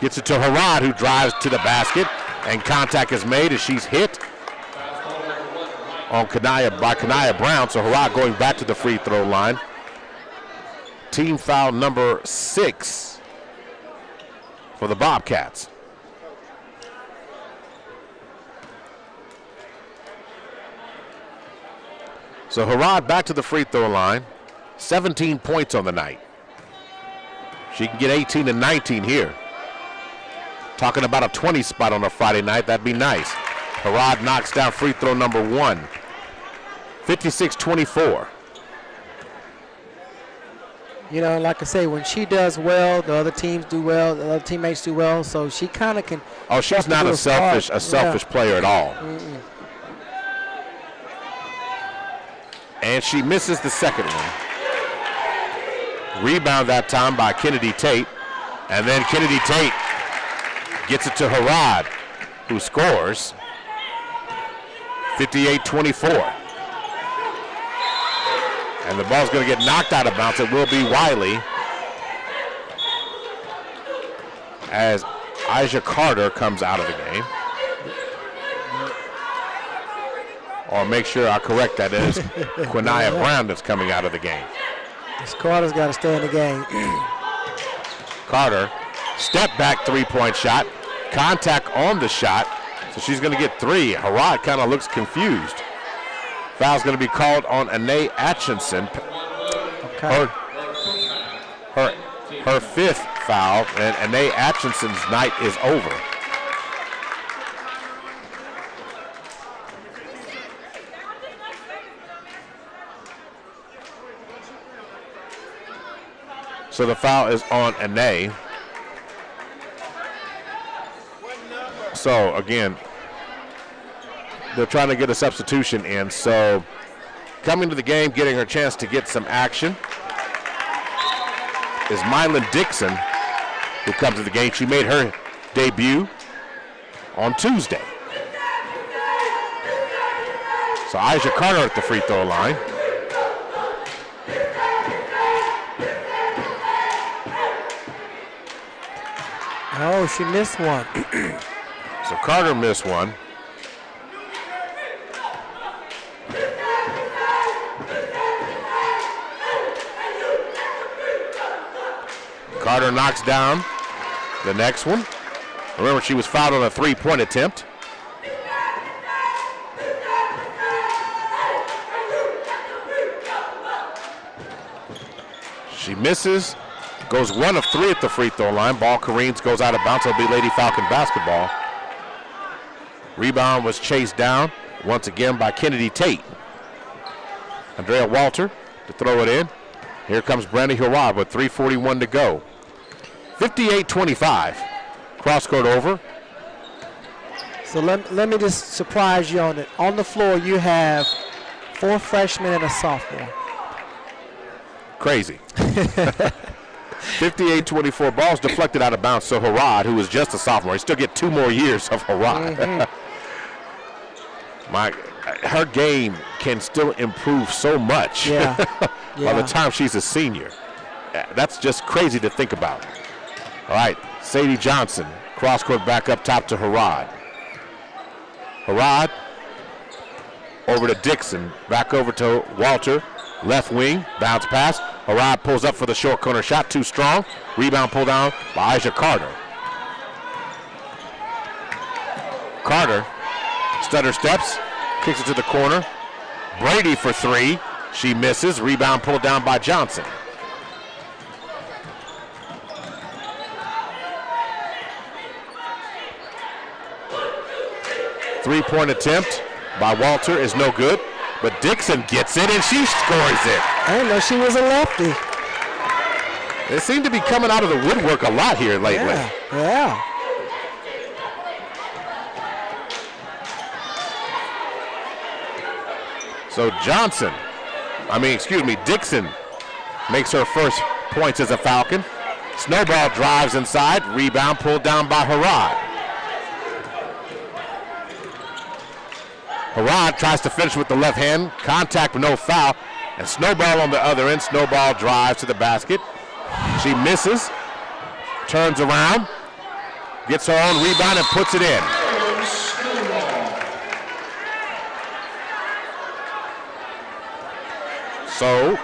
gets it to Harrod, who drives to the basket, and contact is made as she's hit on Kanaya Brown. So Harrod going back to the free throw line. Team foul number 6 for the Bobcats. So Harrod back to the free throw line. 17 points on the night. She can get 18 and 19 here. Talking about a 20 spot on a Friday night, that'd be nice. Harrod knocks down free throw number 1. 56-24. You know, like I say, when she does well, the other teams do well, the other teammates do well, so she kind of can. Oh, she's not a selfish player at all. Mm-mm. And she misses the second one. Rebound that time by Kennedy Tate. And then Kennedy Tate gets it to Harrod, who scores. 58-24. And the ball's going to get knocked out of bounds. It will be Wiley as Asia Carter comes out of the game. Or make sure I correct that. It is Quinaya Brown that's coming out of the game. This Carter's got to stay in the game. Carter, step back 3-point shot. Contact on the shot. So she's going to get 3. Harrod kind of looks confused. Foul's going to be called on Anae Atchison. Okay. Her fifth foul, and Anae Atchison's night is over. So the foul is on Anae. So again, they're trying to get a substitution in. So coming to the game, getting her chance to get some action is Mylan Dixon, who comes to the game. She made her debut on Tuesday. So Aisha Carter at the free throw line. Oh, she missed one. So Carter missed one. Carter knocks down the next one. Remember, she was fouled on a three-point attempt. She misses, goes 1 of 3 at the free throw line. Ball careens, goes out of bounds. It'll be Lady Falcon basketball. Rebound was chased down once again by Kennedy Tate. Andrea Walter to throw it in. Here comes Brandy Harrod with 3:41 to go. 58-25. Cross court over. So let me just surprise you on it. On the floor, you have 4 freshmen and a sophomore. Crazy. 58-24. Ball's deflected out of bounds. So Harrod, who is just a sophomore, he still get 2 more years of Harrod. Mm-hmm. Her game can still improve so much. Yeah. By the time she's a senior. That's just crazy to think about. All right, Sadie Johnson, cross court back up top to Harrod. Harrod over to Dixon, back over to Walter, left wing, bounce pass. Harrod pulls up for the short corner shot, too strong. Rebound pulled down by Aisha Carter. Carter, stutter steps, kicks it to the corner. Brady for 3. She misses. Rebound pulled down by Johnson. Three-point attempt by Walter is no good, but Dixon gets it and she scores it. I didn't know she was a lefty. They seem to be coming out of the woodwork a lot here lately. Yeah. So Dixon makes her first points as a Falcon. Snowball drives inside, rebound pulled down by Harrod. Harrod tries to finish with the left hand, contact but no foul, and Snowball on the other end. Snowball drives to the basket. She misses, turns around, gets her own rebound and puts it in. So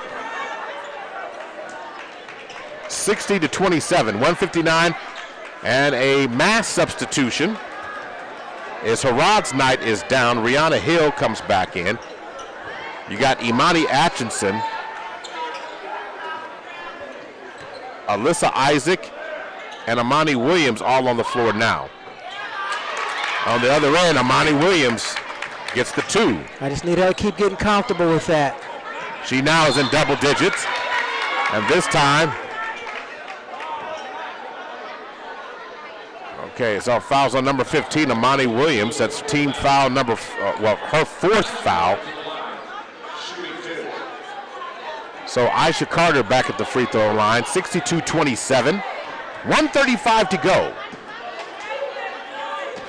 60-27, 159, and a mass substitution is Harrod's night is down. Rihanna Hill comes back in. You got Imani Atchison, Alyssa Isaac, and Amani Williams all on the floor now. On the other end, Amani Williams gets the 2. I just need her to keep getting comfortable with that. She now is in double digits, and this time, okay, so fouls on number 15, Amani Williams. That's team foul number, her 4th foul. So Aisha Carter back at the free throw line, 62-27, 1:35 to go.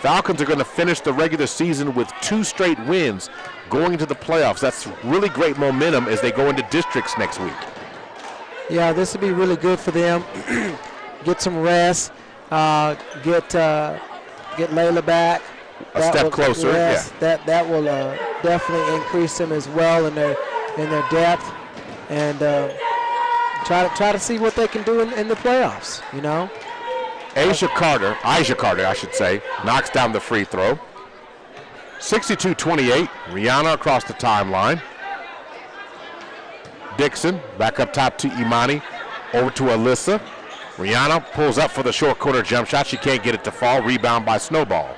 Falcons are going to finish the regular season with 2 straight wins going into the playoffs. That's really great momentum as they go into districts next week. Yeah, this would be really good for them. Get some rest, get Layla back. A step closer, yes, yeah. That will definitely increase them as well in their depth, and try to see what they can do in the playoffs. You know. Aisha Carter, I should say, knocks down the free throw. 62-28, Rihanna across the timeline. Dixon back up top to Imani, over to Alyssa. Rihanna pulls up for the short corner jump shot. She can't get it to fall. Rebound by Snowball.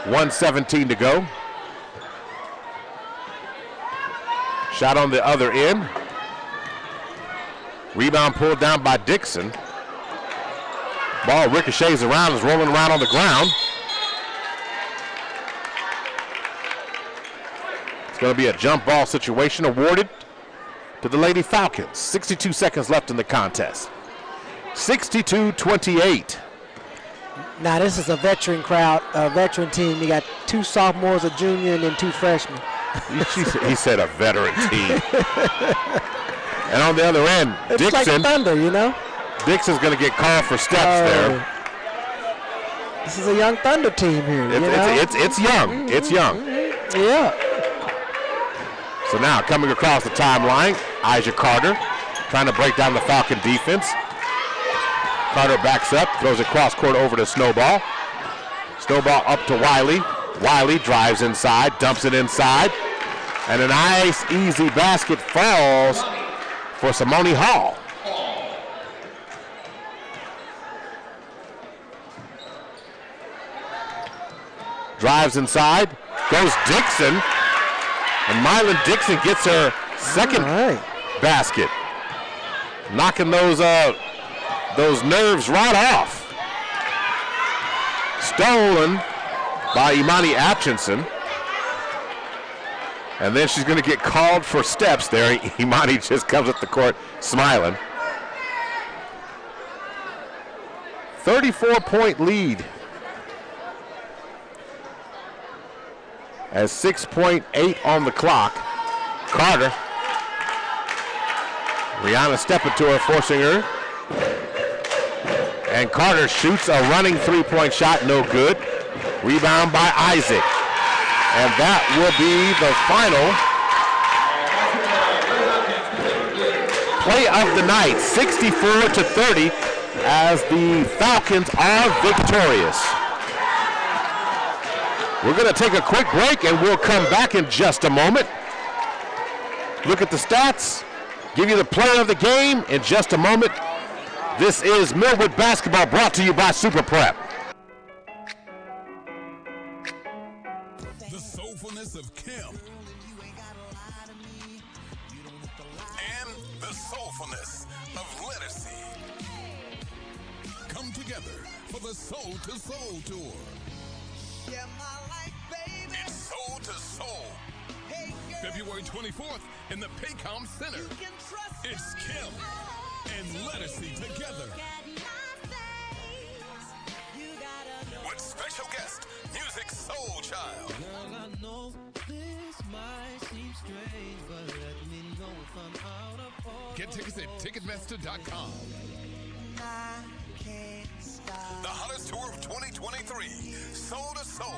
1:17 to go. Shot on the other end. Rebound pulled down by Dixon. Ball ricochets around, is rolling around on the ground. It's going to be a jump ball situation awarded to the Lady Falcons. 62 seconds left in the contest. 62-28. Now this is a veteran crowd, a veteran team. You got 2 sophomores, a junior, and then 2 freshmen. He said a veteran team. And on the other end, it's Dixon. Like thunder, you know? Dixon's going to get called for steps there. This is a young Thunder team here. It's young. It's young. Yeah. So now coming across the timeline, Aja Carter trying to break down the Falcon defense. Carter backs up, throws it cross court over to Snowball. Snowball up to Wiley. Wiley drives inside, dumps it inside. And a nice, easy basket falls for Simone Hall. Drives inside, goes Dixon, and Mylan Dixon gets her second basket, knocking those nerves right off. Stolen by Imani Atchison, and then she's going to get called for steps there. Imani just comes up the court smiling. 34-point lead. As 6.8 on the clock. Carter. Rihanna stepping to her, forcing her. And Carter shoots a running three-point shot, no good. Rebound by Isaac. And that will be the final play of the night, 64-30, as the Falcons are victorious. We're going to take a quick break, and we'll come back in just a moment. Look at the stats, give you the player of the game in just a moment. This is Millwood Basketball, brought to you by Super Prep. The soulfulness of Kim. And the soulfulness of Lettucey. Come together for the Soul to Soul Tour. It's Soul to Soul. February 24th in the Paycom Center. It's Kim and Lettucey together. With special guest, Music Soul Child. Girl, I know this might seem strange, but let me know if I'm out of order. Get tickets at Ticketmaster.com. The hottest tour of 2023, Soul to Soul.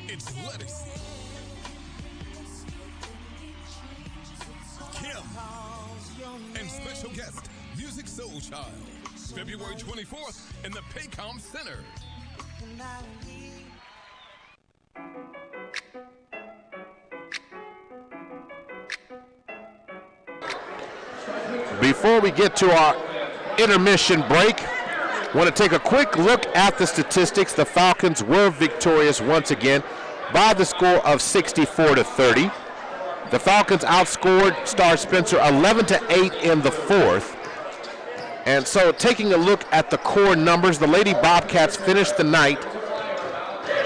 It's Lettucey, Kim, and special guest, Music Soul Child. February 24th in the Paycom Center. Before we get to our intermission break, I want to take a quick look at the statistics. The Falcons were victorious once again by the score of 64-30. The Falcons outscored Star Spencer 11-8 in the fourth. And so taking a look at the core numbers, the Lady Bobcats finished the night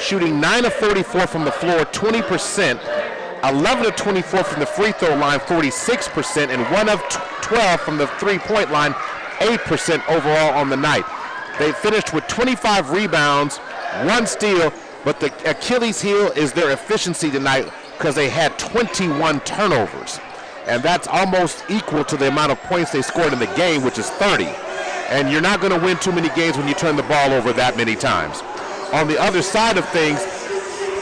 shooting 9 of 44 from the floor, 20%, 11 of 24 from the free throw line, 46%, and 1 of 12 from the three-point line, 8% overall on the night. They finished with 25 rebounds, 1 steal, but the Achilles heel is their efficiency tonight because they had 21 turnovers. And that's almost equal to the amount of points they scored in the game, which is 30. And you're not going to win too many games when you turn the ball over that many times. On the other side of things,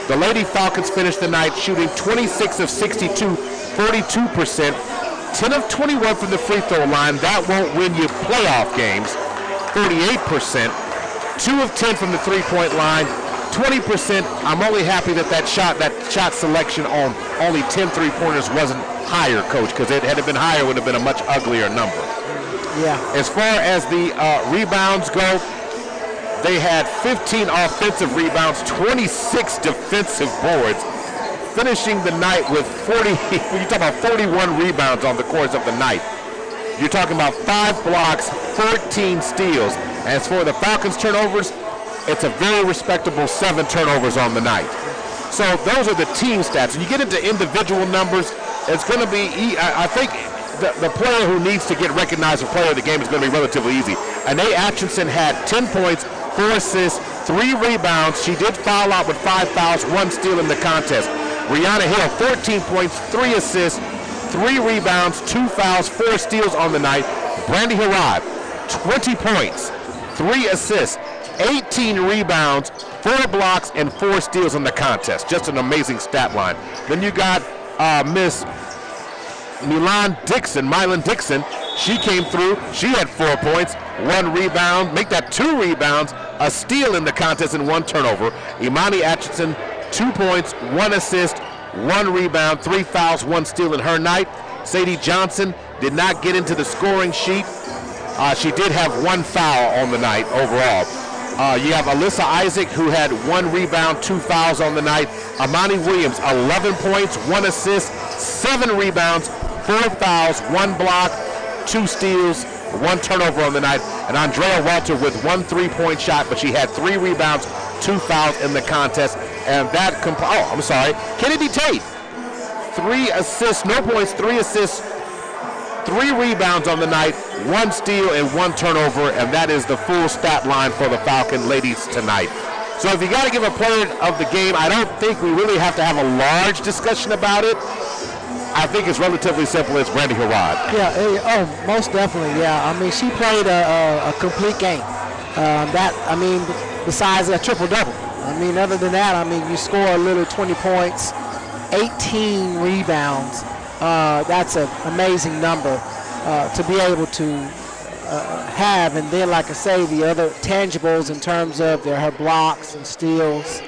the Lady Falcons finished the night shooting 26 of 62, 42%, 10 of 21 from the free throw line. That won't win you playoff games. 48%, 2 of 10 from the three-point line, 20%. I'm only happy that shot selection on only 10 three-pointers wasn't higher, Coach, because had it been higher, it would have been a much uglier number. Yeah. As far as the rebounds go, they had 15 offensive rebounds, 26 defensive boards, finishing the night with 41 rebounds on the course of the night. You're talking about 5 blocks, 14 steals. As for the Falcons' turnovers, it's a very respectable 7 turnovers on the night. So those are the team stats. And you get into individual numbers, it's going to be, I think the player who needs to get recognized as player of the game is going to be relatively easy. Anae Atchison had 10 points, 4 assists, 3 rebounds. She did foul out with 5 fouls, 1 steal in the contest. Rihanna Hill, 14 points, 3 assists, 3 rebounds, 2 fouls, 4 steals on the night. Brandy Harrod, 20 points, 3 assists, 18 rebounds, 4 blocks, and 4 steals in the contest. Just an amazing stat line. Then you got Miss Mylan Dixon. She came through. She had 4 points, 1 rebound, make that 2 rebounds, a steal in the contest, and 1 turnover. Imani Atchison, 2 points, 1 assist, 1 rebound, 3 fouls, 1 steal in her night. Sadie Johnson did not get into the scoring sheet. She did have 1 foul on the night overall. You have Alyssa Isaac, who had 1 rebound, 2 fouls on the night. Amani Williams, 11 points, 1 assist, 7 rebounds, 4 fouls, 1 block, 2 steals, 1 turnover on the night. And Andrea Walter with 1 3-point shot, but she had 3 rebounds, 2 fouls in the contest. And that, Kennedy Tate, 3 assists, no points, 3 assists, 3 rebounds on the night, 1 steal and 1 turnover, and that is the full stat line for the Falcon ladies tonight. So if you got to give a player of the game, I don't think we really have to have a large discussion about it. I think it's relatively simple. It's Brandy Harrod. Yeah, most definitely, yeah. I mean, she played a complete game. Besides a triple-double. I mean, other than that, I mean, you score a little 20 points, 18 rebounds. That's an amazing number to be able to have. And then, like I say, the other tangibles in terms of her blocks and steals.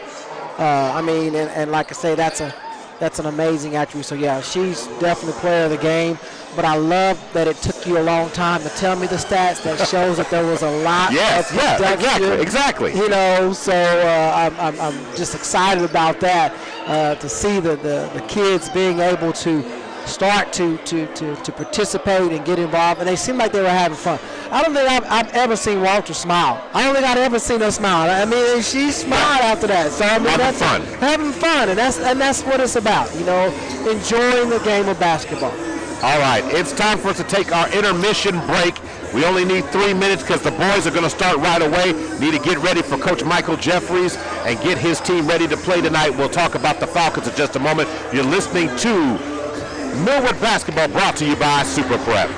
And like I say, that's an amazing attribute. So, yeah, she's definitely player of the game. But I love that it took you a long time to tell me the stats. That shows that there was a lot of production. Exactly. You know, so I'm just excited about that, to see the kids being able to start to participate and get involved, and they seem like they were having fun. I don't think I've ever seen Walter smile. I don't think I've ever seen her smile. I mean, she smiled after that. So I mean, that's having fun, and that's what it's about. You know, enjoying the game of basketball. All right, it's time for us to take our intermission break. We only need 3 minutes because the boys are going to start right away. Need to get ready for Coach Michael Jeffries and get his team ready to play tonight. We'll talk about the Falcons in just a moment. You're listening to Millwood Basketball, brought to you by Super Prep.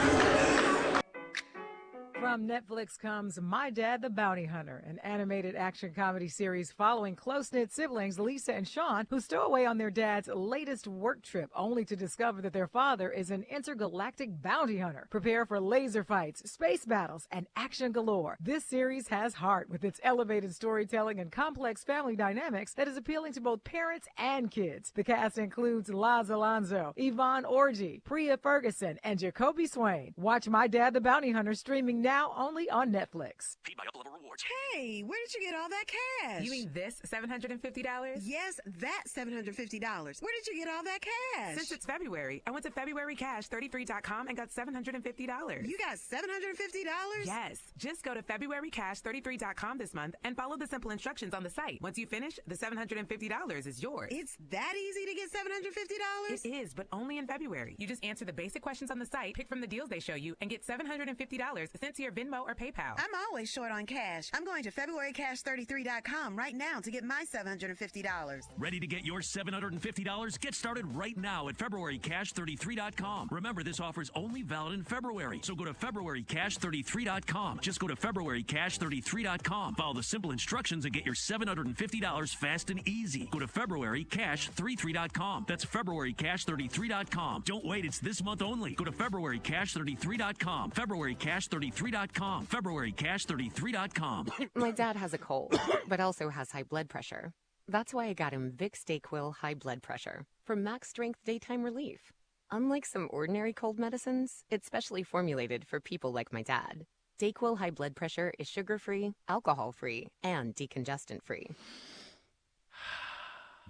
From Netflix comes My Dad the Bounty Hunter, an animated action comedy series following close-knit siblings Lisa and Sean, who stow away on their dad's latest work trip, only to discover that their father is an intergalactic bounty hunter. Prepare for laser fights, space battles, and action galore. This series has heart with its elevated storytelling and complex family dynamics that is appealing to both parents and kids. The cast includes Laz Alonso, Yvonne Orji, Priya Ferguson, and Jacoby Swain. Watch My Dad the Bounty Hunter streaming now only on Netflix. Paid by Upper Level Rewards. Hey, where did you get all that cash? You mean this $750? Yes, that $750. Where did you get all that cash? Since it's February, I went to FebruaryCash33.com and got $750. You got $750? Yes. Just go to FebruaryCash33.com this month and follow the simple instructions on the site. Once you finish, the $750 is yours. It's that easy to get $750? It is, but only in February. You just answer the basic questions on the site, pick from the deals they show you, and get $750 sent to your Venmo or PayPal. I'm always short on cash. I'm going to FebruaryCash33.com right now to get my $750. Ready to get your $750? Get started right now at FebruaryCash33.com. Remember, this offer is only valid in February, so go to FebruaryCash33.com. Just go to FebruaryCash33.com. Follow the simple instructions and get your $750 fast and easy. Go to FebruaryCash33.com. That's FebruaryCash33.com. Don't wait, it's this month only. Go to FebruaryCash33.com. FebruaryCash33.com. FebruaryCash33.com. FebruaryCash33.com. My dad has a cold, but also has high blood pressure. That's why I got him Vicks DayQuil High Blood Pressure for max strength daytime relief. Unlike some ordinary cold medicines, it's specially formulated for people like my dad. DayQuil High Blood Pressure is sugar-free, alcohol-free, and decongestant-free.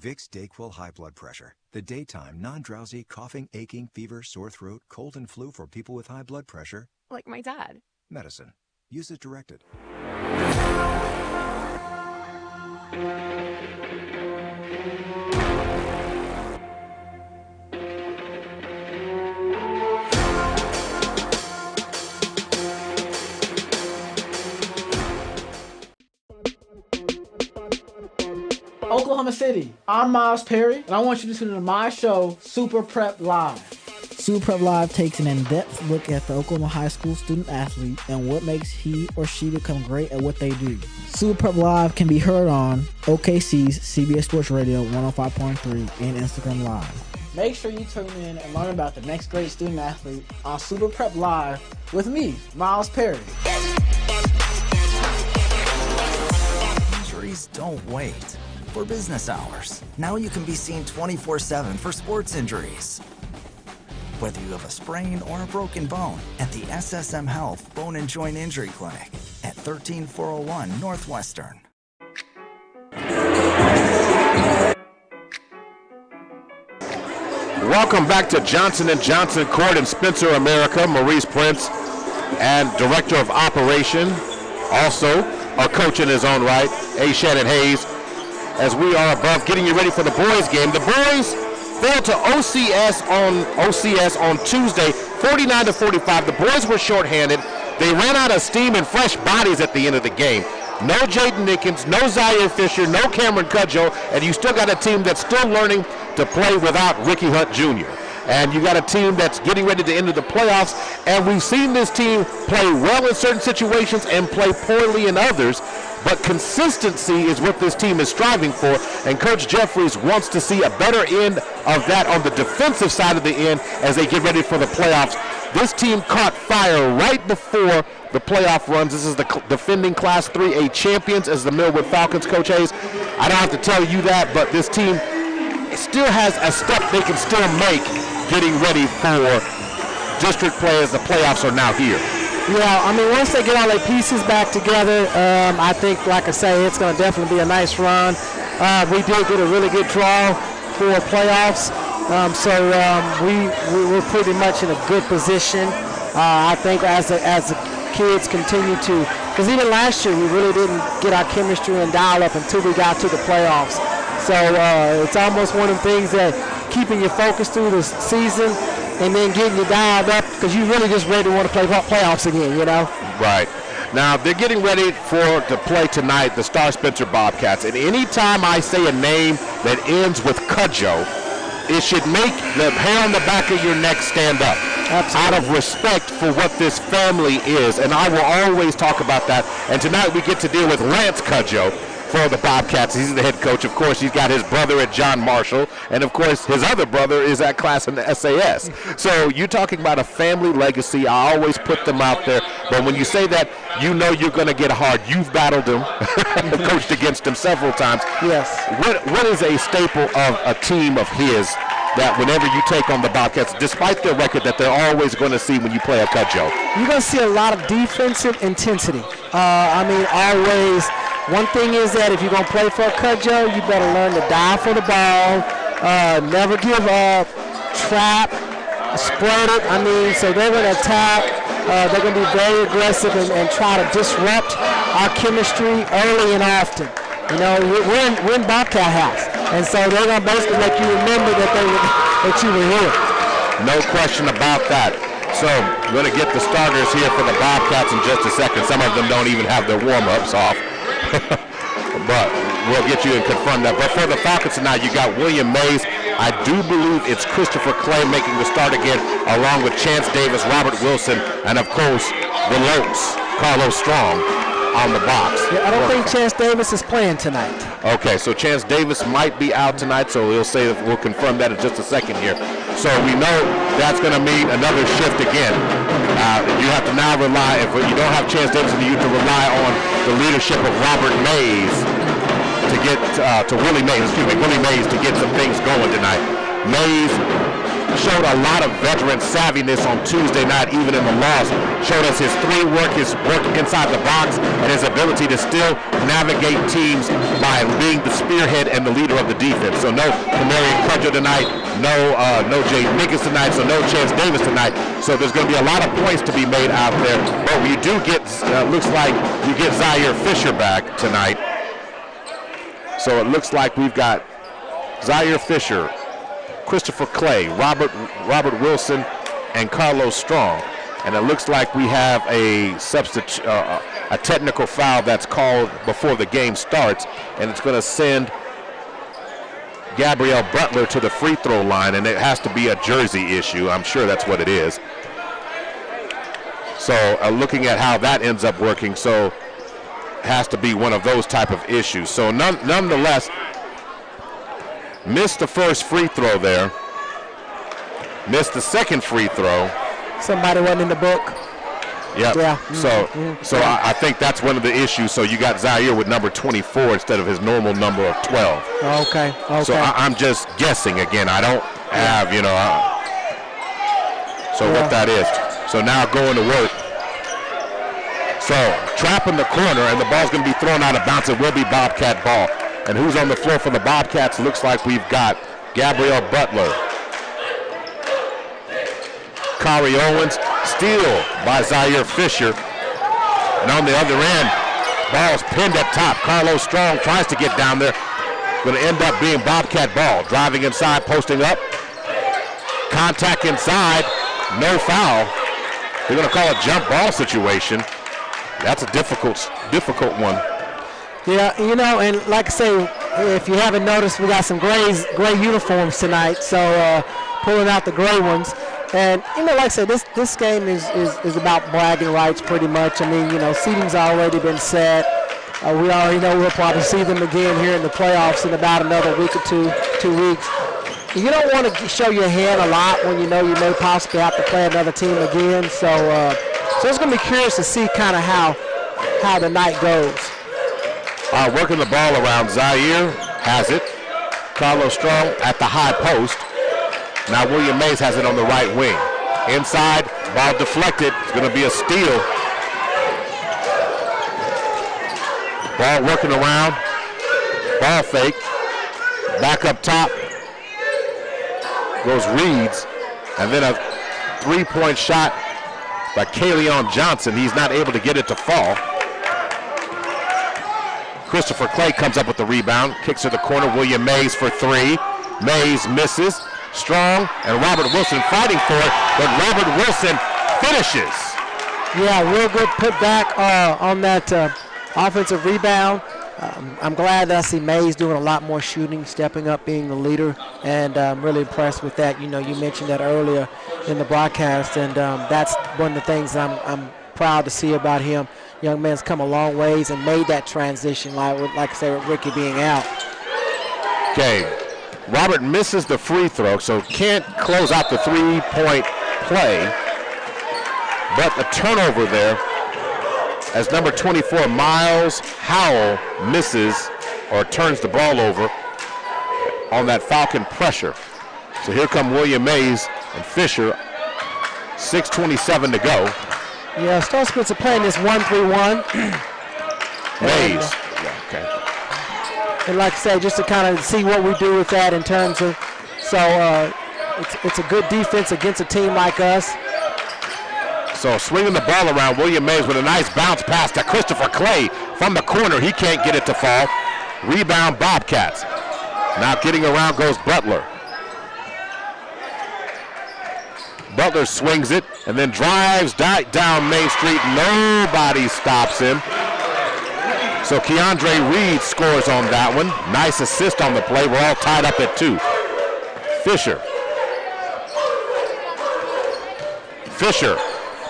Vicks DayQuil High Blood Pressure. The daytime, non-drowsy, coughing, aching, fever, sore throat, cold, and flu for people with high blood pressure. Like my dad. Medicine. Use as directed. Oklahoma City, I'm Miles Perry, and I want you to tune into my show, Super Prep Live. Super Prep Live takes an in-depth look at the Oklahoma high school student athlete and what makes he or she become great at what they do. Super Prep Live can be heard on OKC's CBS Sports Radio 105.3 and Instagram Live. Make sure you tune in and learn about the next great student athlete on Super Prep Live with me, Miles Perry. Injuries don't wait. For business hours, now you can be seen 24/7 for sports injuries. Whether you have a sprain or a broken bone, at the SSM Health Bone and Joint Injury Clinic at 13401 Northwestern. Welcome back to Johnson & Johnson Court in Spencer, America. Maurice Prince, and Director of Operation, also a coach in his own right, A. Shannon Hayes, as we are above getting you ready for the boys game. The boys fell to OCS on Tuesday, 49-45. The boys were shorthanded. They ran out of steam and fresh bodies at the end of the game. No Jaden Nickens, no Zaire Fisher, no Cameron Cudjoe, and you still got a team that's still learning to play without Ricky Hunt Jr. And you got a team that's getting ready to enter the playoffs, and we've seen this team play well in certain situations and play poorly in others, but consistency is what this team is striving for, and Coach Jeffries wants to see a better end of that on the defensive side of the end as they get ready for the playoffs. This team caught fire right before the playoff runs. This is the defending Class 3A champions as the Millwood Falcons, Coach Hayes. I don't have to tell you that, but this team still has a step they can still make getting ready for district play as the playoffs are now here. Yeah, I mean, once they get all their pieces back together, I think, like I say, it's going to definitely be a nice run. We did get a really good draw for playoffs, so we're pretty much in a good position. I think as the kids continue to, because even last year we really didn't get our chemistry and dial up until we got to the playoffs. So it's almost one of the things that keeping you focused through the season and then getting you dialed up because you really just ready to want to play playoffs again, you know? Right. Now, they're getting ready to play tonight, the Star Spencer Bobcats. And any time I say a name that ends with Cudjoe, it should make the hair on the back of your neck stand up. Absolutely. Out of respect for what this family is. And I will always talk about that. And tonight we get to deal with Lance Cudjoe for the Bobcats. He's the head coach. Of course, he's got his brother at John Marshall, and of course, his other brother is at class in the SAS. So you're talking about a family legacy. I always put them out there, but when you say that, you know you're going to get hard. You've battled him, coached against him several times. Yes. What is a staple of a team of his that whenever you take on the Bobcats, despite their record, that they're always going to see when you play a Cudjoe? You're going to see a lot of defensive intensity. I mean, always. One thing is that if you're going to play for a Cudjoe, you better learn to dive for the ball, never give up, trap, spread it. I mean, so they're going to attack. They're going to be very aggressive and try to disrupt our chemistry early and often. You know, we're in Bobcat House, and so they're going to basically make you remember that you were here. No question about that. So we're going to get the starters here for the Bobcats in just a second. Some of them don't even have their warm-ups off. But we'll get you and confirm that. But for the Falcons tonight, you got William Mays. I do believe it's Christopher Clay making the start again, along with Chance Davis, Robert Wilson, and of course, the Lopes, Carlos Strong on the box. Yeah, I don't think Chance Davis is playing tonight. Okay, so Chance Davis might be out tonight, so we'll confirm that in just a second here. So we know that's going to mean another shift again. You have to now rely, if you don't have Chance Davidson, you have to rely on the leadership of Robert Mays to get Willie Mays to get some things going tonight. Mays showed a lot of veteran savviness on Tuesday night, even in the loss. Showed us his his work inside the box, and his ability to still navigate teams by being the spearhead and the leader of the defense. So no Kamarian Crudger tonight, no Jay Mickens tonight, so no Chance Davis tonight. So there's going to be a lot of points to be made out there. But you do get, looks like you get Zaire Fisher back tonight. So it looks like we've got Zaire Fisher, Christopher Clay, Robert Wilson, and Carlos Strong. And it looks like we have a technical foul that's called before the game starts, and it's going to send Gabrielle Butler to the free throw line, and it has to be a jersey issue. I'm sure that's what it is. So looking at how that ends up working, so it has to be one of those type of issues. So nonetheless, missed the first free throw there. Missed the second free throw. Somebody wasn't in the book. Yep. Yeah. So I think that's one of the issues. So you got Zaire with number 24 instead of his normal number of 12. Okay. So I'm just guessing again. I don't have, what that is. So now going to work. So trap in the corner, and the ball's going to be thrown out of bounds. It will be Bobcat ball. And who's on the floor for the Bobcats? Looks like we've got Gabrielle Butler. Kari Owens, steal by Zaire Fisher. And on the other end, ball's pinned up top. Carlos Strong tries to get down there. Going to end up being Bobcat ball. Driving inside, posting up. Contact inside, no foul. They're going to call a jump ball situation. That's a difficult one. Yeah, and like I say, if you haven't noticed, we got some gray uniforms tonight, so pulling out the gray ones. And, like I said, this game is about bragging rights pretty much. I mean, seeding's already been set. We already know we'll probably see them again here in the playoffs in about another week or 2 weeks. You don't want to show your hand a lot when you know you may possibly have to play another team again. So it's going to be curious to see kind of how the night goes. Working the ball around. Zaire has it. Carlos Strong at the high post. Now William Mays has it on the right wing. Inside, ball deflected. It's going to be a steal. Ball working around. Ball fake. Back up top. Goes Reeds. And then a three-point shot by Kaleon Johnson. He's not able to get it to fall. Christopher Clay comes up with the rebound, kicks to the corner. William Mays for three. Mays misses. Strong and Robert Wilson fighting for it, but Robert Wilson finishes. Yeah, real good put back on that offensive rebound. I'm glad that I see Mays doing a lot more shooting, stepping up, being the leader, and I'm really impressed with that. You mentioned that earlier in the broadcast, and that's one of the things I'm proud to see about him. Young man's come a long ways and made that transition, like I say, with Ricky being out. Okay, Robert misses the free throw, so can't close out the three-point play, but the turnover there as number 24, Miles Howell, misses or turns the ball over on that Falcon pressure. So here come William Mays and Fisher, 6:27 to go. Yeah, Stone Spitz are playing this 1-3-1. Mays. Okay. And like I said, just to kind of see what we do with that in terms of, it's a good defense against a team like us. So swinging the ball around, William Mays with a nice bounce pass to Christopher Clay from the corner. He can't get it to fall. Rebound Bobcats. Now getting around goes Butler. Butler swings it and then drives down Main Street. Nobody stops him. So Keandre Reed scores on that one. Nice assist on the play. We're all tied up at 2. Fisher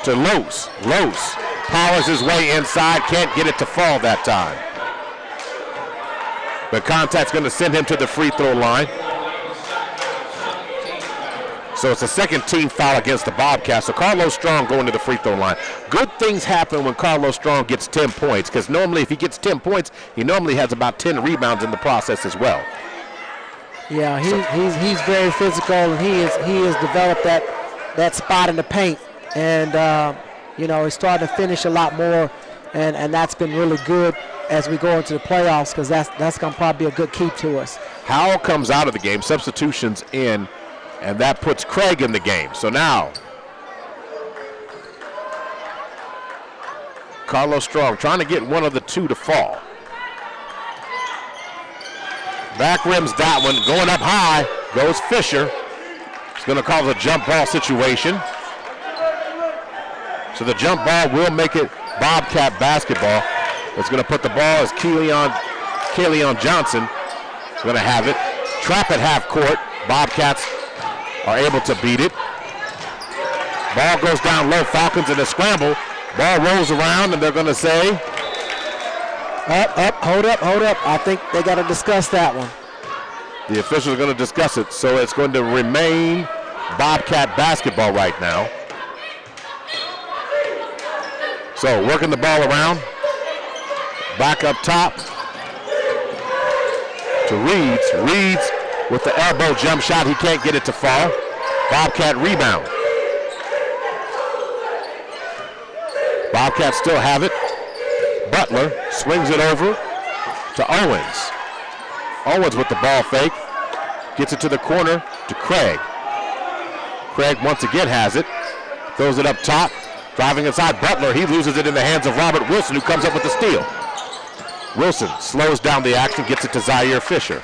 to Los. Los powers his way inside. Can't get it to fall that time. But contact's going to send him to the free throw line. So it's a second team foul against the Bobcats. So Carlos Strong going to the free throw line. Good things happen when Carlos Strong gets 10 points, because normally if he gets 10 points, he normally has about 10 rebounds in the process as well. Yeah, he's very physical, and he has developed that spot in the paint, and he's starting to finish a lot more, and that's been really good as we go into the playoffs, because that's going to probably be a good keep to us. Howell comes out of the game, substitutions in, and that puts Craig in the game. So now, Carlos Strong trying to get one of the two to fall. Back rims that one, going up high, goes Fisher. It's going to cause a jump ball situation. So the jump ball will make it Bobcat basketball. It's going to put the ball as Kaleon Johnson is going to have it. Trap at half court. Bobcats are able to beat it. Ball goes down low. Falcons in a scramble. Ball rolls around, and they're going to say, hold up. I think they got to discuss that one. The officials are going to discuss it, so it's going to remain Bobcat basketball right now. So working the ball around. Back up top to Reeds. Reeds with the elbow jump shot. He can't get it to fall. Bobcat rebound. Bobcats still have it. Butler swings it over to Owens. Owens with the ball fake. Gets it to the corner to Craig. Craig once again has it. Throws it up top. Driving inside Butler. He loses it in the hands of Robert Wilson, who comes up with the steal. Wilson slows down the action, gets it to Zaire Fisher.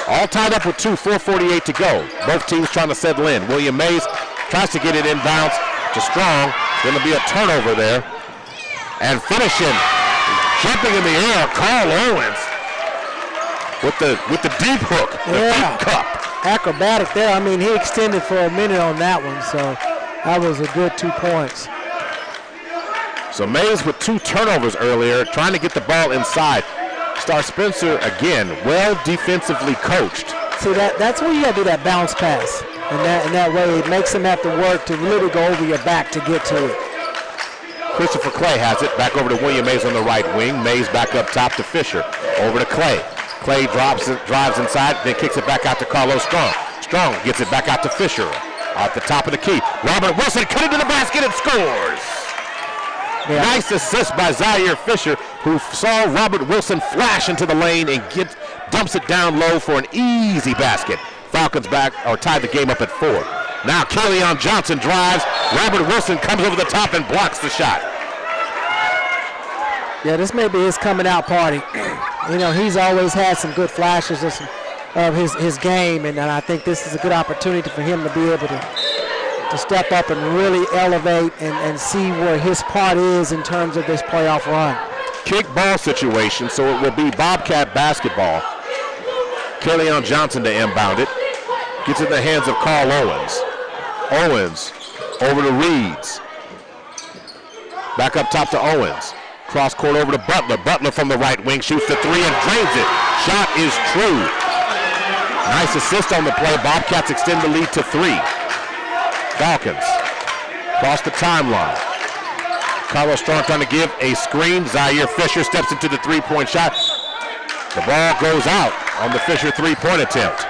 All tied up with 4:48 to go. Both teams trying to settle in. William Mays tries to get it inbounds to Strong. Going to be a turnover there. And finishing, jumping in the air, Carl Owens with the deep hook, the deep cup. Acrobatic there. I mean, he extended for a minute on that one, so that was a good 2 points. So Mays with 2 turnovers earlier, trying to get the ball inside. Star Spencer, again, well defensively coached. See, that's where you got to do that bounce pass. And that way it makes him have to work to really go over your back to get to it. Christopher Clay has it. Back over to William Mays on the right wing. Mays back up top to Fisher. Over to Clay. Clay drives inside, then kicks it back out to Carlos Strong. Strong gets it back out to Fisher. At the top of the key. Robert Wilson cut it to the basket and scores. Yeah. Nice assist by Zaire Fisher, who saw Robert Wilson flash into the lane and dumps it down low for an easy basket. Falcons tied the game up at 4. Now Kaleon Johnson drives. Robert Wilson comes over the top and blocks the shot. Yeah, this may be his coming out party. He's always had some good flashes of his game, and I think this is a good opportunity for him to be able to step up and really elevate and see where his part is in terms of this playoff run. Kick ball situation, so it will be Bobcat basketball. Kaleon Johnson to inbound it. Gets it in the hands of Carl Owens. Owens over to Reeds. Back up top to Owens. Cross court over to Butler. Butler from the right wing shoots the 3 and drains it. Shot is true. Nice assist on the play. Bobcats extend the lead to 3. Falcons cross the timeline. Carlos Strong trying to give a screen. Zaire Fisher steps into the 3-point shot. The ball goes out on the Fisher 3-point attempt.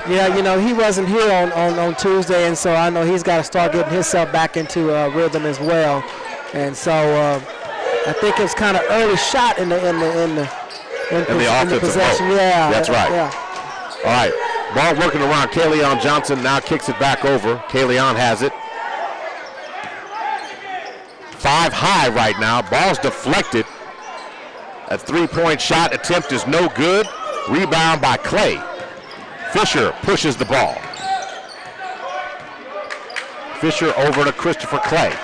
Yeah, he wasn't here on Tuesday, and so I know he's got to start getting himself back into rhythm as well. And so I think it's kind of early shot in the possession. Yeah, that's right. Yeah. All right. Ball working around. Kaleon Johnson now kicks it back over. Kaleon has it. 5 high right now. Ball's deflected. A 3-point shot attempt is no good. Rebound by Clay. Fisher pushes the ball. Fisher over to Christopher Clay.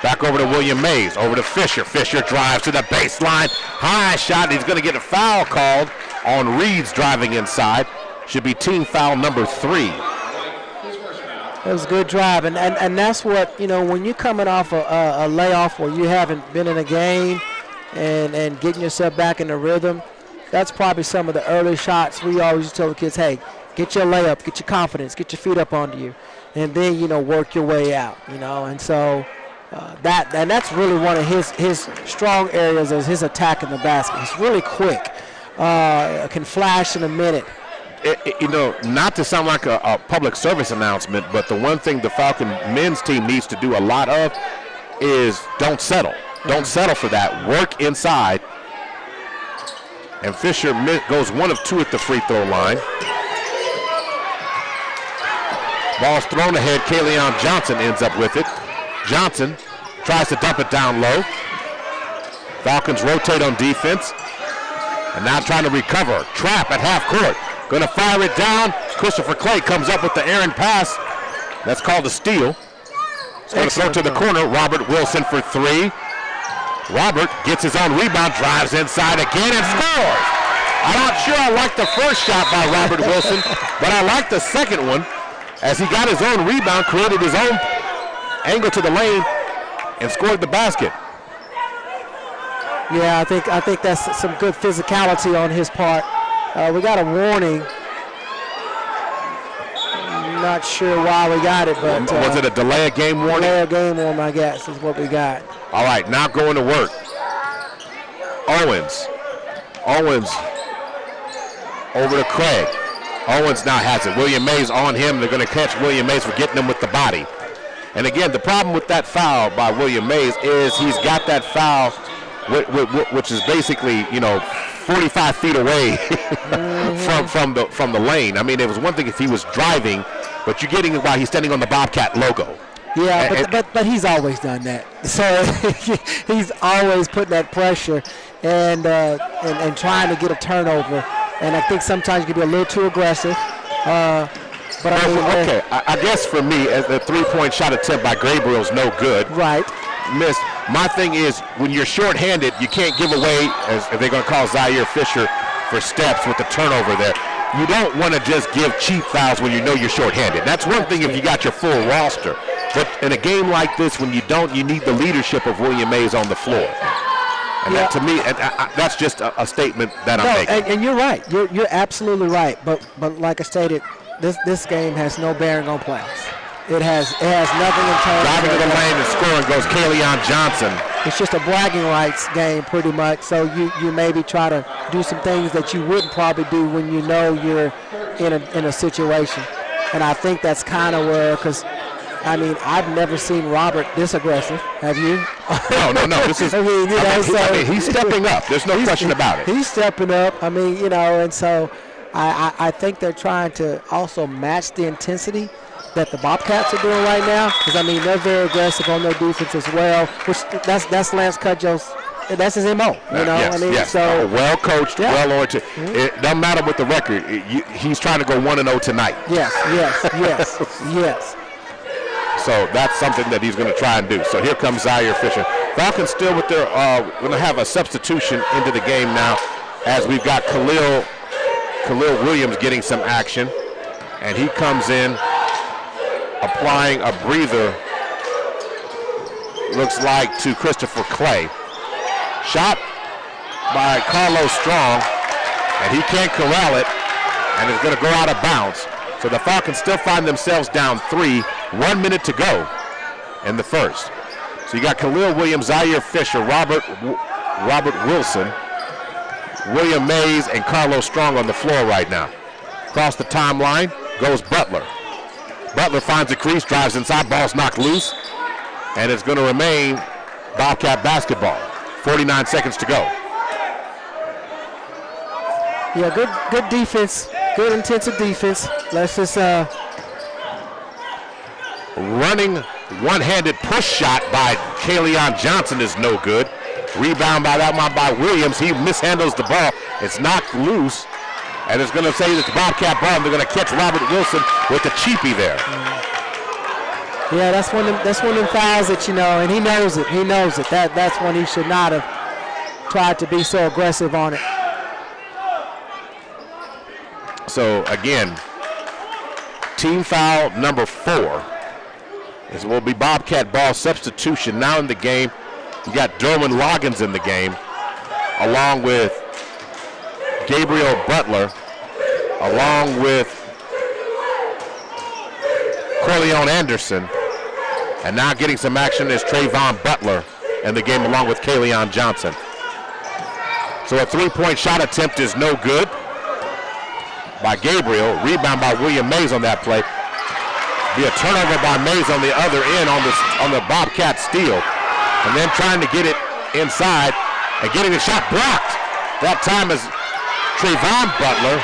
Back over to William Mays. Over to Fisher. Fisher drives to the baseline. High shot. He's going to get a foul called on Reeds driving inside. Should be team foul number 3. It was a good drive, and that's what, when you're coming off a layoff where you haven't been in a game and getting yourself back in the rhythm, that's probably some of the early shots. We always used to tell the kids, hey, get your layup, get your confidence, get your feet up under you, and then, work your way out, And so that's really one of his strong areas is his attack in the basket. He's really quick, can flash in a minute. Not to sound like a public service announcement, but the one thing the Falcon men's team needs to do a lot of is don't settle. Don't settle for that. Work inside. And Fisher goes 1 of 2 at the free throw line. Ball's thrown ahead. Kaleon Johnson ends up with it. Johnson tries to dump it down low. Falcons rotate on defense. And now trying to recover. Trap at half court. Going to fire it down. Christopher Clay comes up with the errant pass. That's called a steal. It's going to throw to the corner. Robert Wilson for 3. Robert gets his own rebound, drives inside again and scores. I'm not sure I like the first shot by Robert Wilson, but I like the second one as he got his own rebound, created his own angle to the lane, and scored the basket. Yeah, I think that's some good physicality on his part. We got a warning. I'm not sure why we got it, but was it a delay of game warning? Delay of game warning, I guess, is what we got. All right, now going to work. Owens over to Craig. Owens now has it. William Mays on him. They're going to catch William Mays for getting him with the body. And again, the problem with that foul by William Mays is he's got that foul, which is basically 45 feet away from the lane. I mean, it was one thing if he was driving, but you're getting it while he's standing on the Bobcat logo. Yeah, but he's always done that. So he's always putting that pressure and trying to get a turnover. And I think sometimes you can be a little too aggressive. I guess for me, the three-point shot attempt by Gabriel's no good. Right. Missed. My thing is, when you're shorthanded, you can't give away, as they're going to call Zaire Fisher for steps with the turnover there. You don't want to just give cheap fouls when you know you're shorthanded. That's one thing if you got your full roster. But in a game like this, when you don't, you need the leadership of William Mays on the floor. And that, to me, that's just a statement that I'm making. And you're right. You're absolutely right. But like I stated, this game has no bearing on playoffs. It has nothing in terms driving to the lane and scoring goes Kaleon Johnson. It's just a bragging rights game pretty much. So you maybe try to do some things that you wouldn't probably do when you know you're in a situation. And I think that's kind of where, because I mean, I've never seen Robert this aggressive. Have you? No. This is. He's stepping up. There's no question about it. He's stepping up. I mean, and so I think they're trying to also match the intensity that the Bobcats are doing right now, because I mean they're very aggressive on their defense as well. Which that's Lance Cudjoe's. That's his MO. Yes. So well coached, well oriented. It doesn't matter with the record. He's trying to go 1-0 tonight. Yes. So that's something that he's going to try and do. So here comes Zaire Fisher. Falcons still with their going to have a substitution into the game now, as we've got Khalil Williams getting some action, and he comes in applying a breather, looks like, to Christopher Clay. Shot by Carlos Strong, and he can't corral it, and it's going to go out of bounds. So the Falcons still find themselves down 3, 1 minute to go in the first. So you got Khalil Williams, Zaire Fisher, Robert Wilson, William Mays, and Carlos Strong on the floor right now. Across the timeline goes Butler. Butler finds a crease, drives inside, ball's knocked loose, and it's going to remain Bobcat basketball. 49 seconds to go. Yeah, good defense, good intensive defense. Let's just running one-handed push shot by Kaleon Johnson is no good. Rebound by that one by Williams. He mishandles the ball. It's knocked loose, and it's going to say it's Bobcat ball. They're going to catch Robert Wilson with the cheapie there. Yeah, that's one of them fouls that and he knows it. He knows it. That's when he should not have tried to be so aggressive on it. So again, team foul number 4. This will be Bobcat ball substitution now in the game. You got Derwin Loggins in the game, along with Gabriel Butler, along with Corleone Anderson. And now getting some action is Trayvon Butler in the game along with Kaleon Johnson. So a three-point shot attempt is no good by Gabriel. Rebound by William Mays on that play. Be a turnover by Mays on the other end on the Bobcat steal. And then trying to get it inside and getting the shot blocked. That time is Trayvon Butler.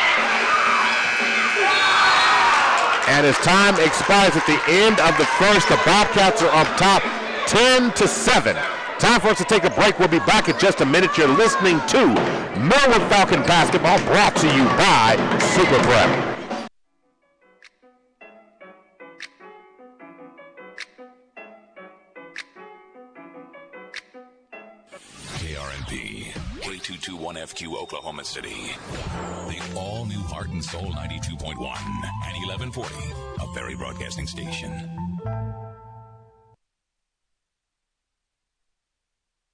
And as time expires at the end of the first, the Bobcats are up top 10-7. Time for us to take a break. We'll be back in just a minute. You're listening to Millwood Falcon Basketball, brought to you by Super Prep. KRNP, K221FQ, Oklahoma City. The all-new Heart and Soul 92.1 and 1140, a Ferry Broadcasting Station.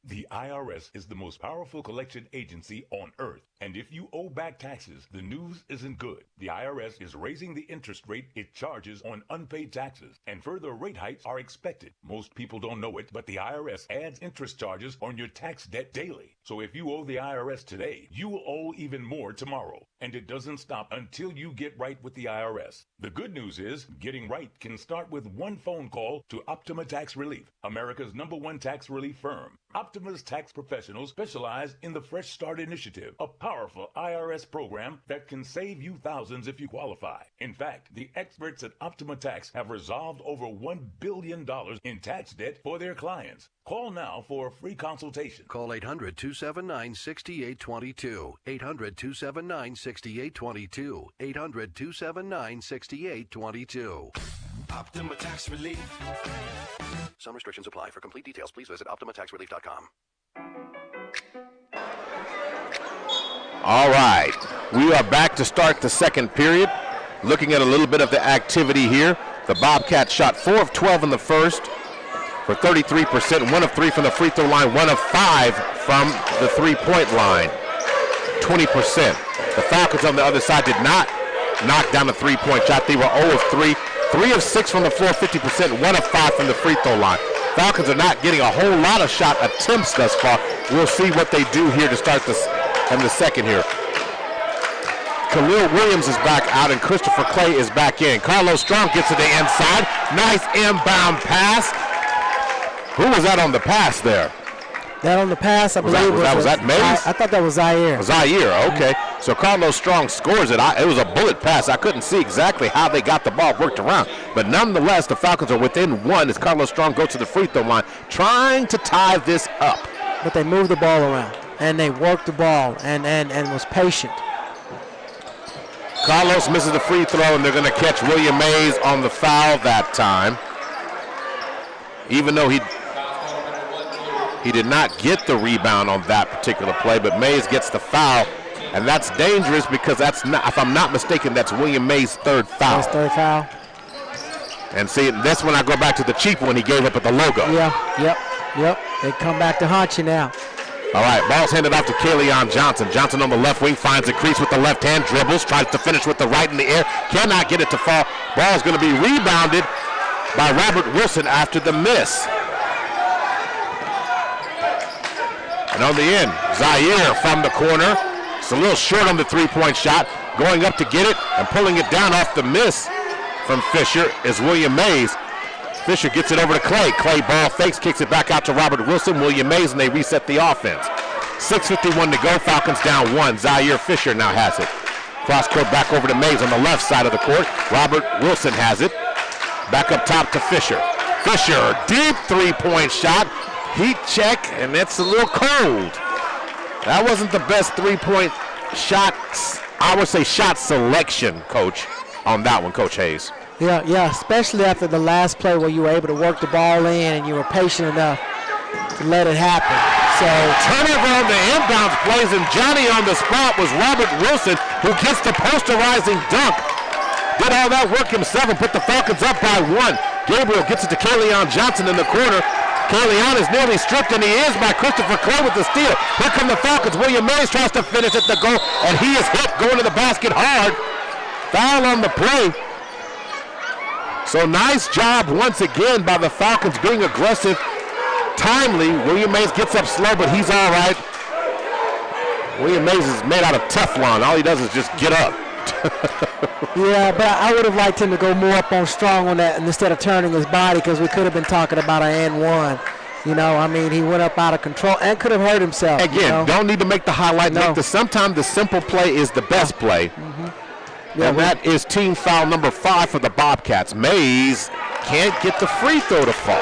The IRS is the most powerful collection agency on earth. And if you owe back taxes, the news isn't good. The IRS is raising the interest rate it charges on unpaid taxes, and further rate hikes are expected. Most people don't know it, but the IRS adds interest charges on your tax debt daily. So if you owe the IRS today, you will owe even more tomorrow. And it doesn't stop until you get right with the IRS. The good news is, getting right can start with one phone call to Optima Tax Relief, America's #1 tax relief firm. Optima's tax professionals specialize in the Fresh Start Initiative, a powerful IRS program that can save you thousands if you qualify. In fact, the experts at Optima Tax have resolved over $1 billion in tax debt for their clients. Call now for a free consultation. Call 800-279-6822. 800-279-6822. 800-279-6822. Optima Tax Relief. Some restrictions apply. For complete details, please visit OptimaTaxRelief.com. All right, we are back to start the second period. Looking at a little bit of the activity here. The Bobcats shot 4 of 12 in the first for 33%, 1 of 3 from the free throw line, 1 of 5 from the three-point line, 20%. The Falcons on the other side did not knock down the three-point shot. They were 0 of 3, 3 of 6 from the floor, 50%, 1 of 5 from the free throw line. Falcons are not getting a whole lot of shot attempts thus far. We'll see what they do here to start this in the second here. Khalil Williams is back out and Christopher Clay is back in. Carlos Strong gets to the inside. Nice inbound pass. Who was that on the pass there? That on the pass, I believe. Was that Mays? I thought that was Zaire. Zaire, okay. So Carlos Strong scores it. It was a bullet pass. I couldn't see exactly how they got the ball worked around. But nonetheless, the Falcons are within 1 as Carlos Strong goes to the free throw line, trying to tie this up. But they moved the ball around, and they worked the ball and was patient. Carlos misses the free throw, and they're going to catch William Mays on the foul that time. Even though he did not get the rebound on that particular play, but Mays gets the foul, and that's dangerous because that's not, if I'm not mistaken, that's William Mays' third foul. His third foul. And see, that's when I go back to the cheap one he gave up at the logo. Yeah, yep. They come back to haunt you now. All right, ball's handed off to Kaleon Johnson. Johnson on the left wing finds the crease with the left hand, dribbles, tries to finish with the right in the air, cannot get it to fall. Ball's going to be rebounded by Robert Wilson after the miss. And on the end, Zaire from the corner. It's a little short on the three-point shot. Going up to get it and pulling it down off the miss from Fisher is William Mays. Fisher gets it over to Clay. Clay ball fakes, kicks it back out to Robert Wilson, William Mays, and they reset the offense. 6:51 to go, Falcons down 1. Zaire Fisher now has it. Cross court back over to Mays on the left side of the court. Robert Wilson has it. Back up top to Fisher. Fisher, deep three-point shot. Heat check, and it's a little cold. That wasn't the best three-point shot, I would say shot selection, Coach, on that one, Coach Hayes. Yeah, especially after the last play where you were able to work the ball in and you were patient enough to let it happen. So turnover on the inbounds plays, and Johnny on the spot was Robert Wilson, who gets the posterizing dunk. Did all that work himself and put the Falcons up by 1. Gabriel gets it to Kaleon Johnson in the corner. Leon is nearly stripped, and he is by Christopher Clay with the steal. Here come the Falcons. William Mays tries to finish at the goal, and he is hit going to the basket hard. Foul on the play. So nice job once again by the Falcons being aggressive, timely. William Mays gets up slow, but he's all right. William Mays is made out of Teflon. All he does is just get up. Yeah, but I would have liked him to go more up on strong on that instead of turning his body, because we could have been talking about an and one. You know, I mean, he went up out of control and could have hurt himself. Again, don't need to make the highlight. No. Sometimes the simple play is the best play. Yeah, and that is team foul number 5 for the Bobcats. Mays can't get the free throw to fall.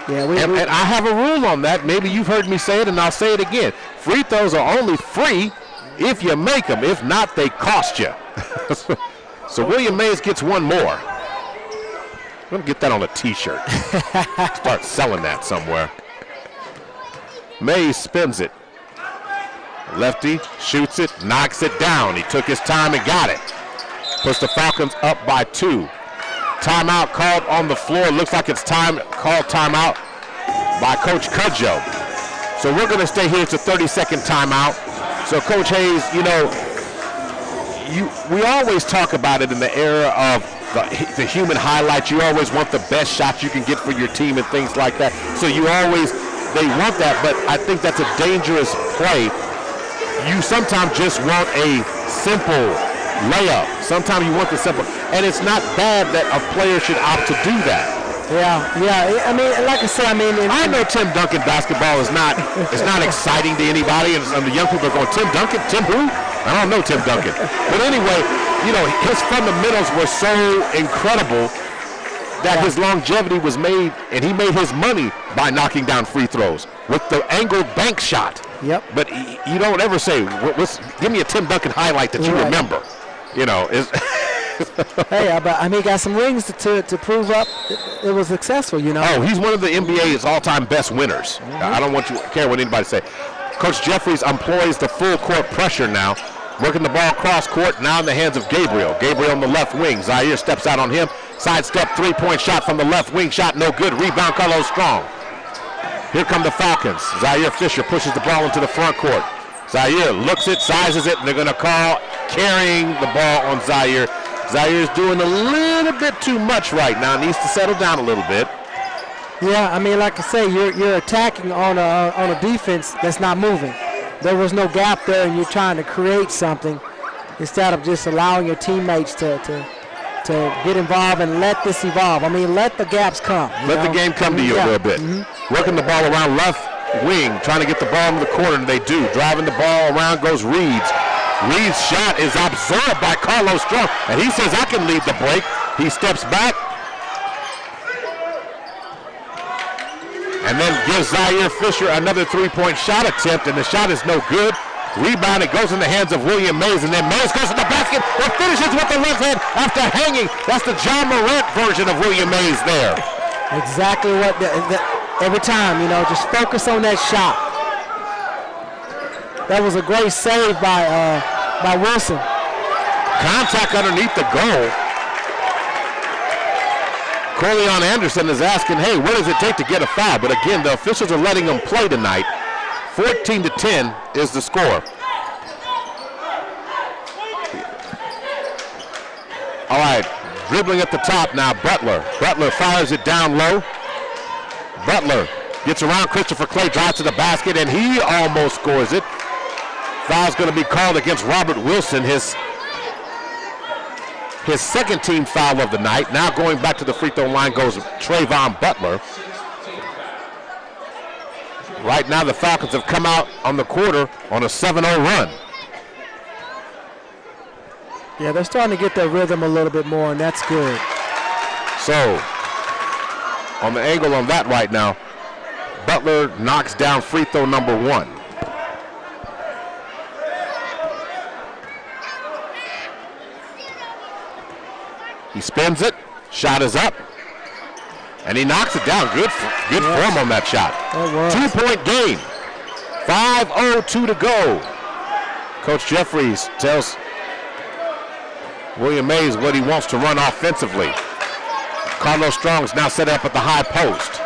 Yeah, and I have a rule on that. Maybe you've heard me say it, and I'll say it again. Free throws are only free if you make them. If not, they cost you. So William Mays gets one more. I'm going to get that on a T-shirt. Start selling that somewhere. Mays spins it. Lefty shoots it, knocks it down. He took his time and got it. Puts the Falcons up by 2. Timeout called on the floor. Looks like it's called timeout by Coach Cudjoe. So we're going to stay here. It's a 30-second timeout. So Coach Hayes, you know, we always talk about it in the era of the human highlights. You always want the best shot you can get for your team and things like that. So they want that, but I think that's a dangerous play. You sometimes just want a simple layup. Sometimes you want the simple, and it's not bad that a player should opt to do that. Yeah. I mean, like I said, I know Tim Duncan basketball is not exciting to anybody, and the young people are going, Tim Duncan? Tim who? I don't know Tim Duncan. But anyway, you know, his fundamentals were so incredible that his longevity was made, and he made his money by knocking down free throws with the angled bank shot. Yep. But you don't ever say, give me a Tim Duncan highlight that you remember. You know, hey, but I mean, he got some rings to prove up it was successful, you know. Oh, he's one of the NBA's all-time best winners. I don't want you to care what anybody say. Coach Jeffries employs the full court pressure now, working the ball cross court, now in the hands of Gabriel. Gabriel on the left wing. Zaire steps out on him. Sidestep three-point shot from the left wing. Shot no good. Rebound Carlos Strong. Here come the Falcons. Zaire Fisher pushes the ball into the front court. Zaire looks it, sizes it, and they're going to call carrying the ball on Zaire. Zaire's doing a little bit too much right now. Needs to settle down a little bit. Yeah, I mean, like I say, you're attacking on a defense that's not moving. There was no gap there, and you're trying to create something instead of just allowing your teammates to get involved and let this evolve. I mean, let the gaps come. Let the game come to you a little bit. Working the ball around left wing, trying to get the ball in the corner, and they do. Driving the ball around goes Reeds. Reeds' shot is absorbed by Carlos Strong, and he says, I can lead the break. He steps back and then gives Zaire Fisher another three-point shot attempt, and the shot is no good. Rebound, it goes in the hands of William Mays, and then Mays goes to the basket and finishes with the left hand after hanging. That's the John Morant version of William Mays there. Exactly what, every time, you know, just focus on that shot. That was a great save by Wilson. Contact underneath the goal. Corleon Anderson is asking, hey, what does it take to get a foul? But again, the officials are letting them play tonight. 14-10 is the score. All right, dribbling at the top now, Butler. Butler fires it down low. Butler gets around Christopher Clay, drives to the basket, and he almost scores it. Foul's going to be called against Robert Wilson, his second team foul of the night. Now going back to the free throw line goes Trayvon Butler. Right now the Falcons have come out on the quarter on a 7-0 run. Yeah, they're starting to get their rhythm a little bit more, and that's good. So, on the angle on that right now, Butler knocks down free throw number 1. He spins it, shot is up, and he knocks it down. Good form on that shot. 2-point game, 5:02 to go. Coach Jeffries tells William Mays what he wants to run offensively. Carlos Strong is now set up at the high post.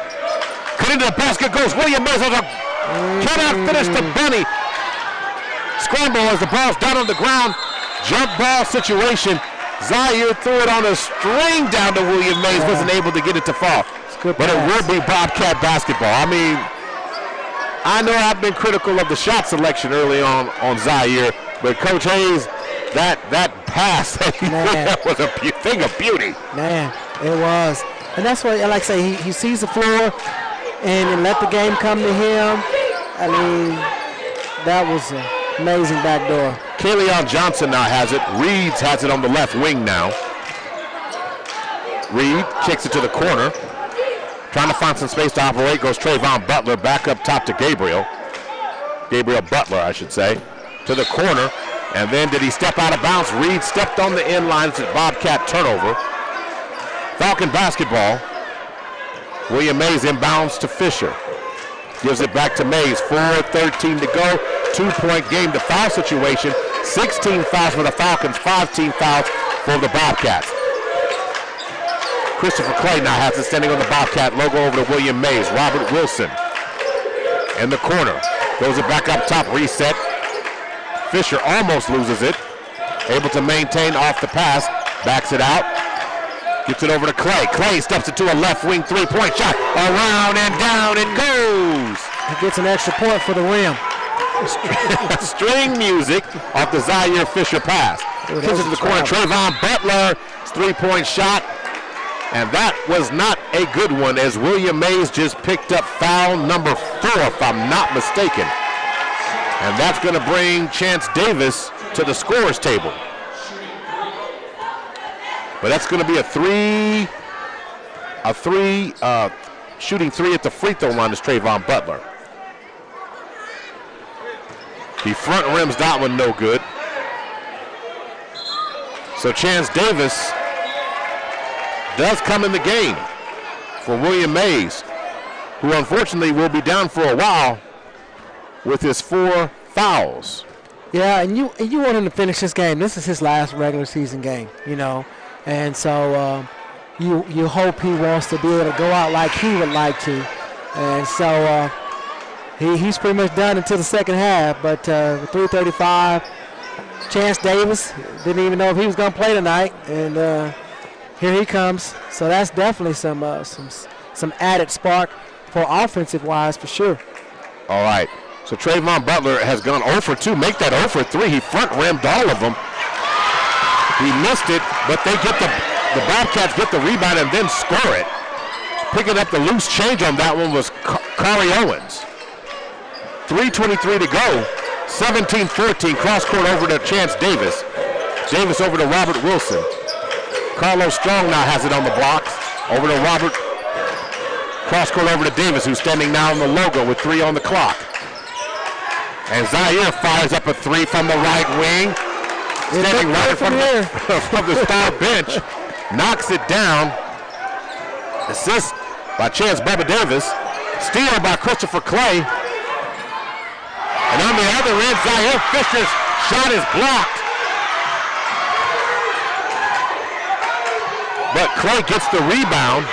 Cut into the basket goes William Mays. Cannot finish the bunny. Scramble as the ball's down on the ground. Jump ball situation. Zaire threw it on a string down to William Mays. Wasn't able to get it to fall. But it will be Bobcat basketball. I mean, I know I've been critical of the shot selection early on Zaire, but Coach Hayes, that pass, that was a thing of beauty. Man, it was. And that's why, like I say, he sees the floor and let the game come to him. I mean, that was an amazing backdoor. Kaleon Johnson now has it. Reeds has it on the left wing now. Reed kicks it to the corner. Trying to find some space to operate goes Trayvon Butler back up top to Gabriel. Gabriel Butler, I should say, to the corner. And then did he step out of bounds? Reed stepped on the inline. It's a Bobcat turnover. Falcon basketball. William Mays inbounds to Fisher. Gives it back to Mays. 4:13 to go. 2-point game. The foul situation. 16 fouls for the Falcons. 5 team fouls for the Bobcats. Christopher Clay now has it standing on the Bobcat logo over to William Mays. Robert Wilson in the corner. Throws it back up top. Reset. Fisher almost loses it. Able to maintain off the pass. Backs it out. Gets it over to Clay. Clay steps it to a left wing 3-point shot. Around and down it goes. He gets an extra point for the rim. String music off the Zaire Fisher pass. Kicks it to the corner. Trayvon Butler. 3-point shot. And that was not a good one, as William Mays just picked up foul number 4, if I'm not mistaken. And that's going to bring Chance Davis to the scorer's table. But that's going to be shooting three at the free throw line is Trayvon Butler. He front rims that one no good. So Chance Davis does come in the game for William Mays, who unfortunately will be down for a while with his 4 fouls. Yeah, and you want him to finish this game. This is his last regular season game, you know, and so you hope he wants to be able to go out like he would like to, and so he's pretty much done until the second half. But 3:35, Chance Davis didn't even know if he was going to play tonight, and here he comes. So that's definitely some added spark for offensive wise for sure. All right. So Trayvon Butler has gone 0 for 2. Make that 0 for 3. He front rimmed all of them. He missed it, but they get the Bobcats get the rebound and then score it. Picking up the loose change on that one was Kari Owens. 3:23 to go. 17-14. Cross court over to Chance Davis. Davis over to Robert Wilson. Carlos Strong now has it on the blocks. Over to Robert. Cross court over to Davis, who's standing now on the logo with 3 on the clock. And Zaire fires up a 3 from the right wing. Standing right in front of the star bench. Knocks it down. Assist by Chance Bubba Davis. Steal by Christopher Clay. And on the other end, Zaire Fisher's shot is blocked. But Clay gets the rebound.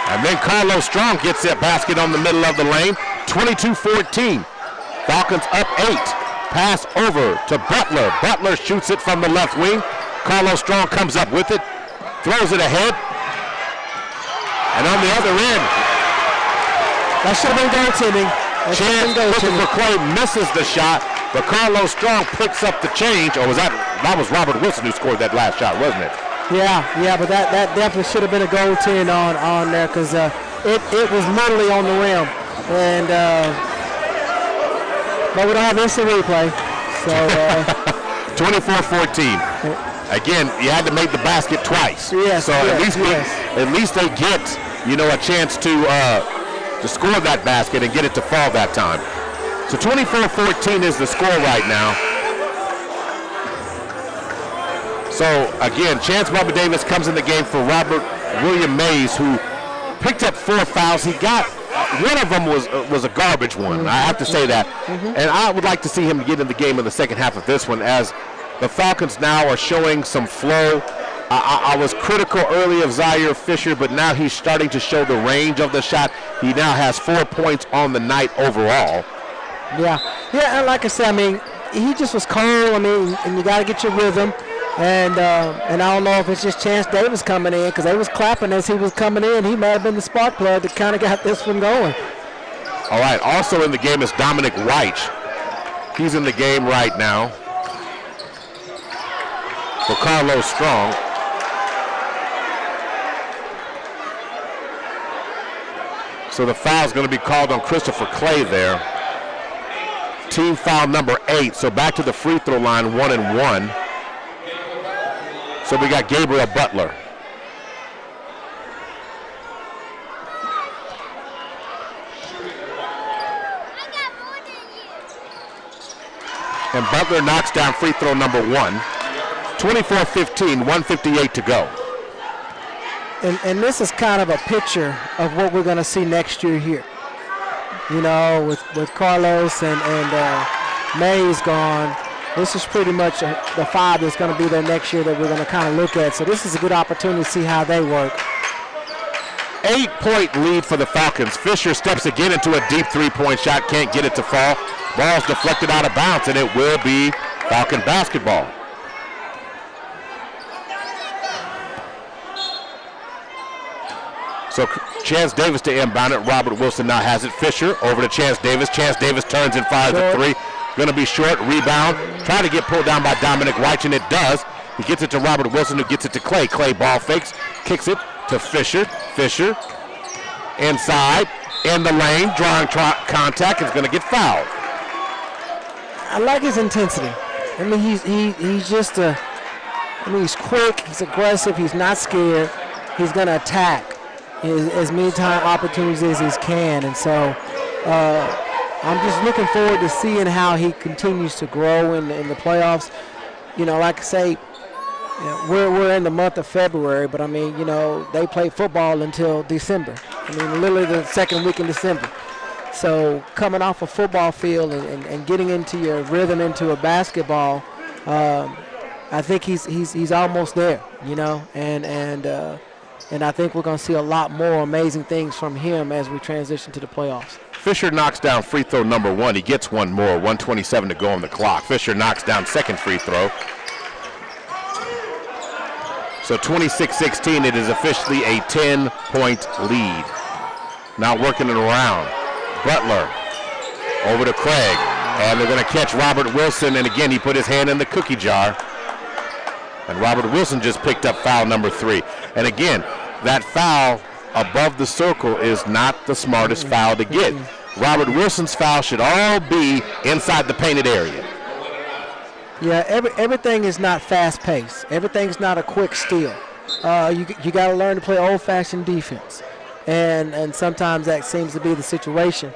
And then Carlos Strong gets that basket on the middle of the lane. 22-14. Falcons up 8. Pass over to Butler. Butler shoots it from the left wing. Carlos Strong comes up with it. Throws it ahead. And on the other end, that should have been goaltending. Christopher Clay misses the shot, but Carlos Strong picks up the change. Or that was Robert Wilson who scored that last shot, wasn't it? Yeah, but that definitely should have been a goaltend on there, because it was literally on the rim, and but we don't have instant replay, so 24-14. Again, you had to make the basket twice. Yes. So at least they get a chance to score that basket and get it to fall that time. So 24-14 is the score right now. So, again, Chance Bubba Davis comes in the game for Robert William Mays, who picked up 4 fouls. He got, one of them was a garbage one, I have to say that. And I would like to see him get in the game in the second half of this one, as the Falcons now are showing some flow. I was critical early of Zaire Fisher, but now he's starting to show the range of the shot. He now has 4 points on the night overall. Yeah, and like I said, I mean, he just was cold. I mean, and you got to get your rhythm. And I don't know if it's just Chance Davis coming in, because they was clapping as he was coming in. He might have been the spark plug that kind of got this one going. All right, also in the game is Dominic White. He's in the game right now for Carlos Strong. So the foul is going to be called on Christopher Clay there. Team foul number 8, so back to the free throw line, 1-1. So we got Gabriel Butler. And Butler knocks down free throw number 1. 24-15, 1:58 to go. And this is kind of a picture of what we're going to see next year here. You know, with Carlos and Mays gone, this is pretty much the 5 that's going to be there next year that we're going to kind of look at. So this is a good opportunity to see how they work. 8-point lead for the Falcons. Fisher steps again into a deep 3-point shot, can't get it to fall. Ball's deflected out of bounds, and it will be Falcon basketball. So Chance Davis to inbound it. Robert Wilson now has it. Fisher over to Chance Davis. Chance Davis turns and fires a 3. Going to be short. Rebound. Trying to get pulled down by Dominic White, and it does. He gets it to Robert Wilson, who gets it to Clay. Clay ball fakes. Kicks it to Fisher. Fisher inside. In the lane. Drawing contact. Is going to get fouled. I like his intensity. I mean, he's just he's quick. He's aggressive. He's not scared. He's going to attack as many opportunities as he can, and so I'm just looking forward to seeing how he continues to grow in the playoffs. You know, like I say, you know, we're in the month of February, but I mean, you know, they play football until December. I mean, literally the second week in December. So coming off a football field and getting into your rhythm into a basketball, I think he's almost there. You know, and I think we're going to see a lot more amazing things from him as we transition to the playoffs. Fisher knocks down free throw number 1. He gets one more. 1:27 to go on the clock. Fisher knocks down second free throw. So 26-16, it is officially a 10-point lead. Now working it around. Butler over to Craig. And they're going to catch Robert Wilson. And again, he put his hand in the cookie jar. And Robert Wilson just picked up foul number 3. And again, that foul above the circle is not the smartest foul to get. Robert Wilson's foul should all be inside the painted area. Yeah, everything is not fast-paced. Everything's not a quick steal. You got to learn to play old-fashioned defense. And sometimes that seems to be the situation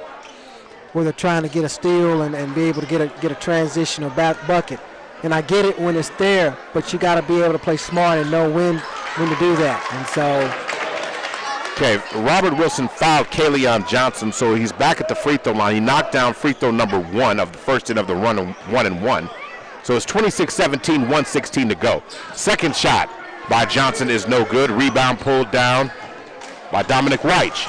where they're trying to get a steal and be able to get a transition or bucket. And I get it when it's there, but you got to be able to play smart and know when to do that. And so, okay, Robert Wilson fouled Kaleon Johnson, so he's back at the free throw line. He knocked down free throw number 1 of the first end of the run, 1-1. So it's 26-17, 1:16 to go. Second shot by Johnson is no good. Rebound pulled down by Dominic White.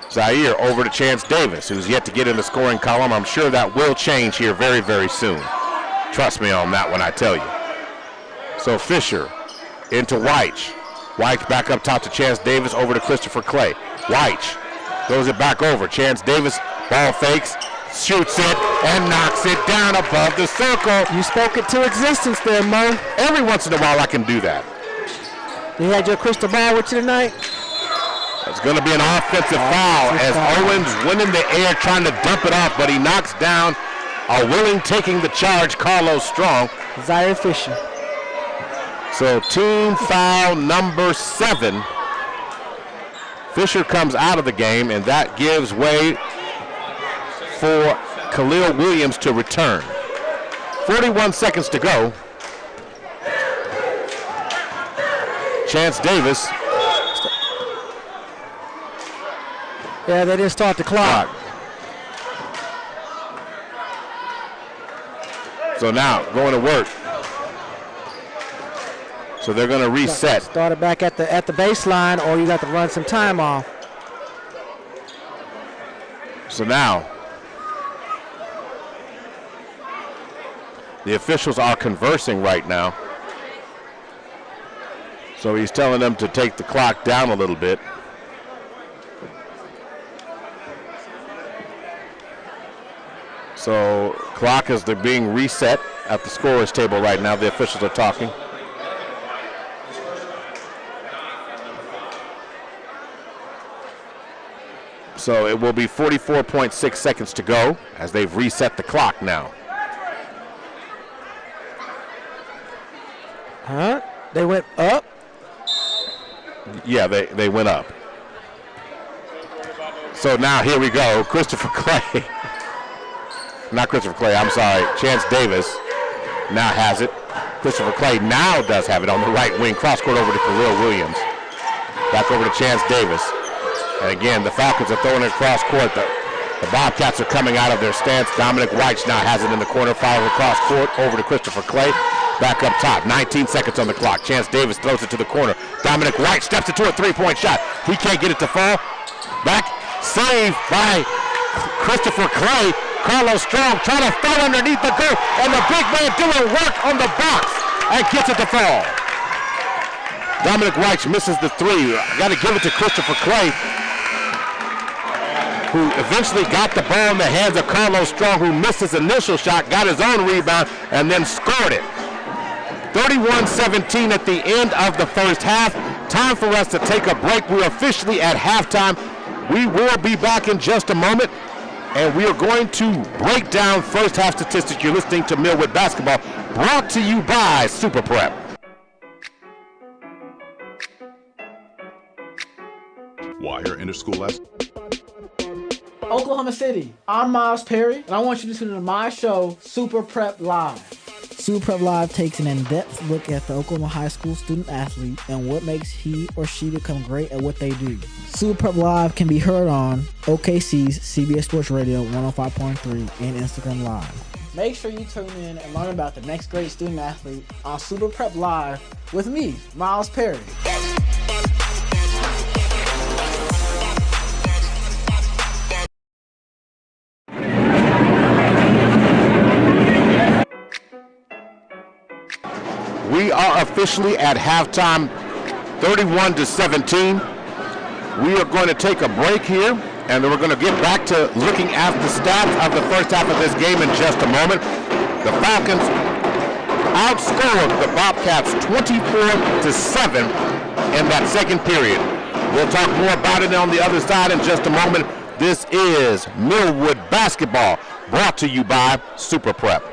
Zaire over to Chance Davis, who's yet to get in the scoring column. I'm sure that will change here very, very soon. Trust me on that one, I tell you. So Fisher into White. White back up top to Chance Davis, over to Christopher Clay. White throws it back over. Chance Davis, ball fakes, shoots it, and knocks it down above the circle. You spoke it to existence there, Mo. Every once in a while I can do that. You had your crystal ball with you tonight? It's going to be an offensive foul as Owens went in the air trying to dump it off, but he knocks down a willing taking the charge, Carlos Strong. Zaire Fisher. So team foul number 7. Fisher comes out of the game, and that gives way for Khalil Williams to return. 41 seconds to go. Chance Davis. Yeah, they didn't start the clock. So now going to work. So they're going to reset. Start it back at the baseline, or you got to run some time off. So now the officials are conversing right now. So he's telling them to take the clock down a little bit. So clock is being reset at the scorer's table right now. The officials are talking. So it will be 44.6 seconds to go as they've reset the clock now. Huh? They went up? Yeah, they went up. So now here we go. Christopher Clay. Not Christopher Clay, I'm sorry. Chance Davis now has it. Christopher Clay now does have it on the right wing. Cross court over to Khalil Williams. Back over to Chance Davis. And again, the Falcons are throwing it across court. The Bobcats are coming out of their stance. Dominic White now has it in the corner. Follows across court over to Christopher Clay. Back up top. 19 seconds on the clock. Chance Davis throws it to the corner. Dominic White steps into a three-point shot. He can't get it to fall. Back. Saved by Christopher Clay. Carlos Strong trying to fall underneath the goal. And the big man doing work on the box and gets it to fall. Dominic White misses the three. Got to give it to Christopher Clay, who eventually got the ball in the hands of Carlos Strong, who missed his initial shot, got his own rebound, and then scored it. 31-17 at the end of the first half. Time for us to take a break. We're officially at halftime. We will be back in just a moment, and we are going to break down first half statistics. You're listening to Millwood Basketball, brought to you by Super Prep. Wire Interschool Lesson. Oklahoma City, I'm Miles Perry, and I want you to tune into my show, Super Prep Live. Super Prep Live takes an in-depth look at the Oklahoma high school student athlete and what makes he or she become great at what they do. Super Prep Live can be heard on OKC's CBS Sports Radio 105.3 and Instagram Live. Make sure you tune in and learn about the next great student athlete on Super Prep Live with me, Miles Perry. We are officially at halftime, 31-17. We are going to take a break here, and then we're going to get back to looking at the stats of the first half of this game in just a moment. The Falcons outscored the Bobcats 24-7 in that second period. We'll talk more about it on the other side in just a moment. This is Millwood Basketball, brought to you by Super Prep.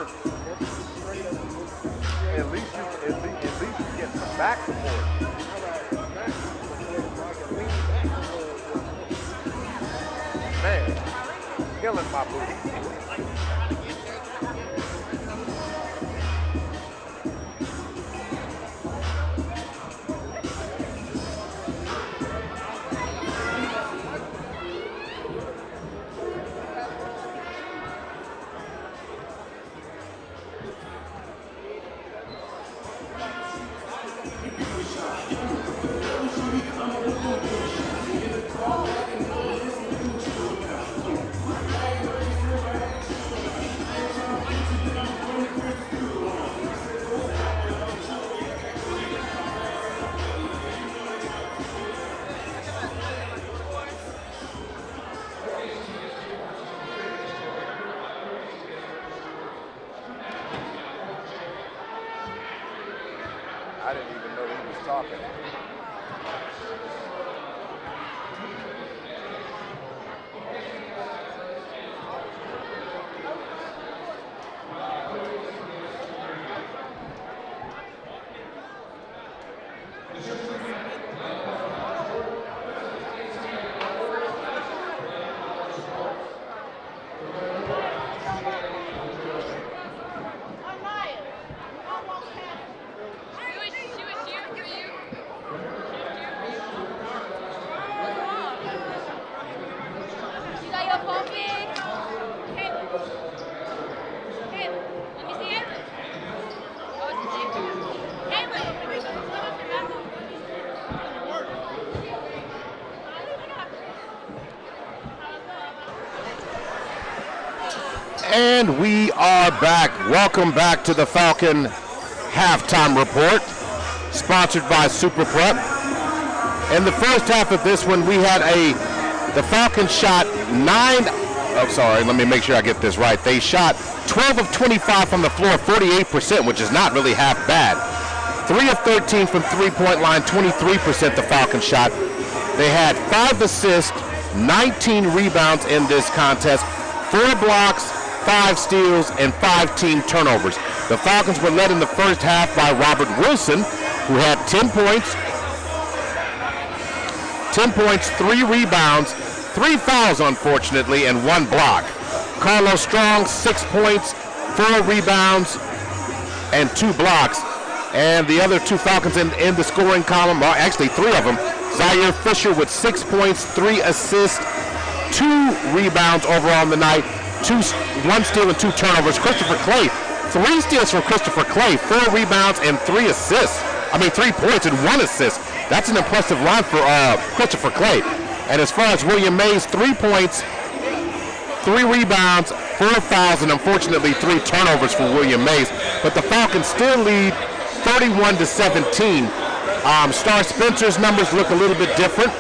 work. At least you get some back support. Man, killing my booty. I didn't even know he was talking. And we are back. Welcome back to the Falcon Halftime Report, sponsored by Super Prep. In the first half of this one, we had the Falcons shot let me make sure I get this right. They shot 12 of 25 from the floor, 48%, which is not really half bad. 3 of 13 from three-point line, 23% the Falcons shot. They had 5 assists, 19 rebounds in this contest, 4 blocks, 5 steals, and 5 team turnovers. The Falcons were led in the first half by Robert Wilson, who had 10 points, 3 rebounds, 3 fouls, unfortunately, and 1 block. Carlos Strong, 6 points, 4 rebounds, and 2 blocks. And the other 2 Falcons in the scoring column, actually 3 of them, Zaire Fisher with 6 points, 3 assists, 2 rebounds overall in the night, 1 steal and 2 turnovers. Christopher Clay, 3 steals from Christopher Clay, 4 rebounds and 3 assists. 3 points and 1 assist. That's an impressive line for Christopher Clay. And as far as William Mays, 3 points, 3 rebounds, 4 fouls, and unfortunately 3 turnovers for William Mays. But the Falcons still lead 31-17. Star Spencer's numbers look a little bit different.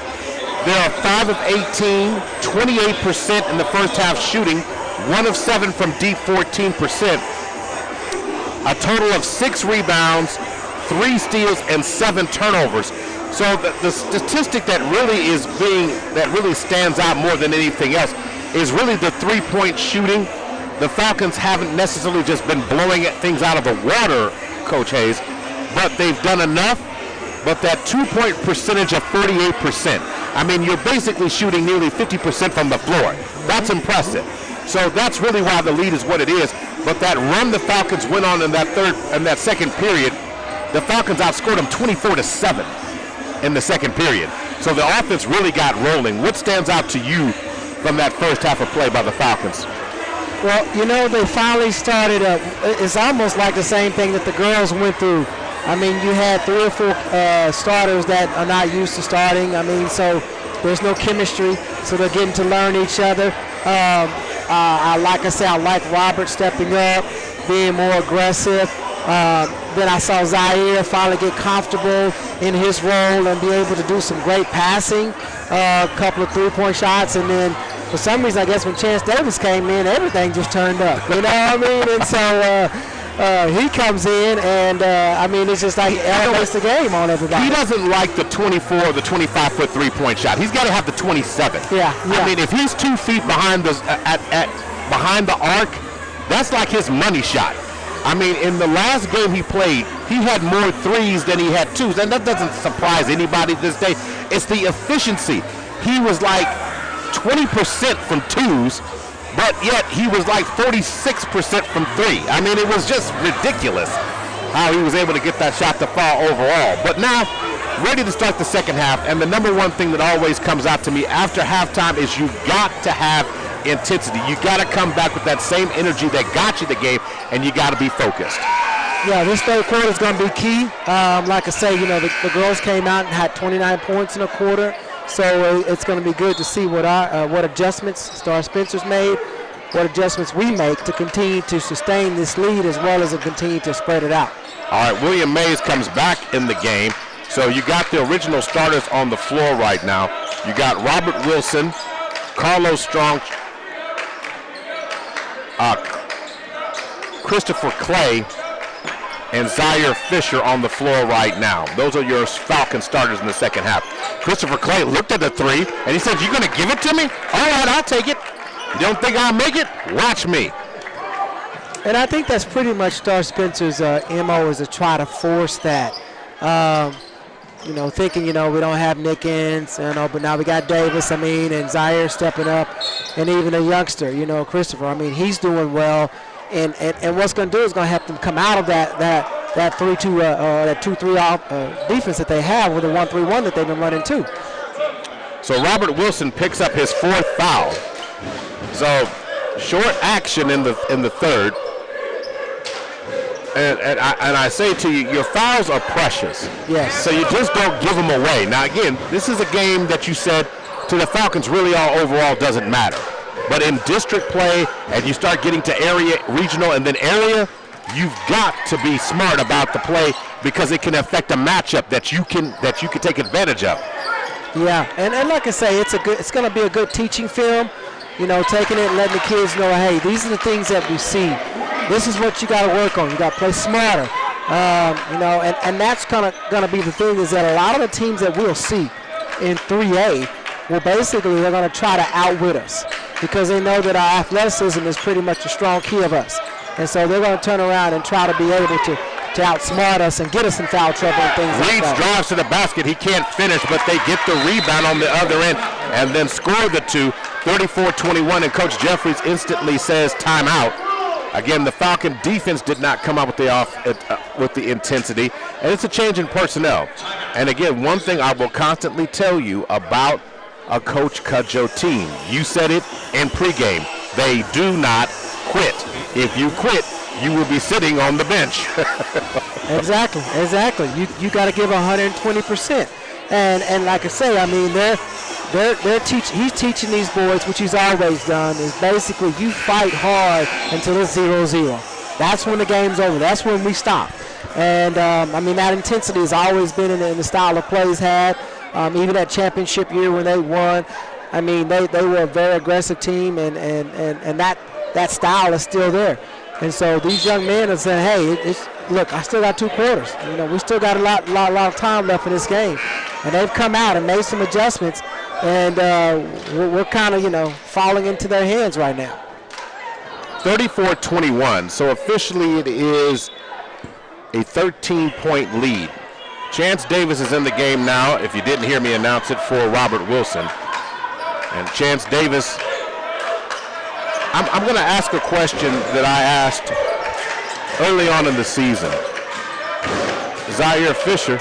They are 5 of 18, 28% in the first half shooting, 1 of 7 from deep, 14%. A total of 6 rebounds, 3 steals, and 7 turnovers. So the statistic that really stands out more than anything else is really the 3-point shooting. The Falcons haven't necessarily just been blowing things out of the water, Coach Hayes, but they've done enough. But that 2-point percentage of 48%, you're basically shooting nearly 50% from the floor. That's impressive. So that's really why the lead is what it is. But that run the Falcons went on in that second period, the Falcons outscored them 24-7 in the second period. So the offense really got rolling. What stands out to you from that first half of play by the Falcons? Well, they finally started up. It's almost like the same thing that the girls went through. You had 3 or 4 starters that are not used to starting. So there's no chemistry, so they're getting to learn each other. I like Robert stepping up, being more aggressive. Then I saw Zaire finally get comfortable in his role and be able to do some great passing, a couple of 3-point shots, and then for some reason, I guess when Chance Davis came in, everything just turned up. You know what I mean? And so he comes in, and it's just like he elevates the game on everybody. He doesn't like the 24 or the 25-foot 3-point shot. He's got to have the 27. Yeah. If he's 2 feet behind behind the arc, That's like his money shot. I mean, in the last game he played, he had more threes than he had twos, and that doesn't surprise anybody this day. It's the efficiency. He was like 20% from twos, but yet he was like 46% from three. I mean, it was just ridiculous how he was able to get that shot to fall overall. But now, ready to start the second half, and the number one thing that always comes out to me after halftime is you got to have intensity. You got to come back with that same energy that got you the game, and you got to be focused. Yeah, this third quarter is going to be key. Like I say, the girls came out and had 29 points in a quarter, so it's going to be good to see what adjustments Star Spencer's made, what adjustments we make to continue to sustain this lead as well as to continue to spread it out. All right, William Mays comes back in the game. So you got the original starters on the floor right now. You got Robert Wilson, Carlos Strong, Christopher Clay, and Zaire Fisher on the floor right now. Those are your Falcon starters in the second half. Christopher Clay looked at the three, and he said, "You're going to give it to me? All right, I'll take it. You don't think I'll make it? Watch me." And I think that's pretty much Star Spencer's MO, is to try to force that. Thinking, we don't have Nick Inns, but now we got Davis, and Zaire stepping up, and even a youngster, Christopher. I mean, he's doing well, and what's going to do is going to help them come out of that 3-2, that 2-3 defense that they have with the 1-3-1 that they've been running too. So Robert Wilson picks up his fourth foul. So short action in the third. And I say to you, your fouls are precious. Yes. So you just don't give them away. Now, again, this is a game that you said to the Falcons really all overall doesn't matter. But in district play, and you start getting to area, regional, and then area, you've got to be smart about the play because it can affect a matchup that you can take advantage of. Yeah, and like I say, it's going to be a good teaching film. Taking it and letting the kids know, hey, these are the things that we see. This is what you got to work on. You got to play smarter. And that's going to be the thing, is that a lot of the teams that we'll see in 3A will basically, they're going to try to outwit us because they know that our athleticism is pretty much a strong key of us. And so they're going to turn around and try to be able to outsmart us and get us in foul trouble and things like that. Reeds drives to the basket. He can't finish, but they get the rebound on the other end and then score the two, 34-21, and Coach Jeffries instantly says timeout. Again, the Falcon defense did not come up with the intensity, and it's a change in personnel. And again, one thing I will constantly tell you about a Coach Cudjoe team, you said it in pregame, they do not quit. If you quit, you will be sitting on the bench. Exactly. You got to give 120%. And like I say, I mean, he's teaching these boys, which he's always done, is basically you fight hard until it's 0-0. That's when the game's over. That's when we stop. And, that intensity has always been in the style of play he's had. Even that championship year when they won, they were a very aggressive team, and that style is still there. And so these young men are saying, hey, look, I still got 2 quarters. We still got a lot of time left in this game. And they've come out and made some adjustments, and we're kind of, falling into their hands right now. 34-21, so officially it is a 13-point lead. Chance Davis is in the game now, if you didn't hear me announce it, for Robert Wilson. And Chance Davis, I'm going to ask a question that I asked early on in the season. Zaire Fisher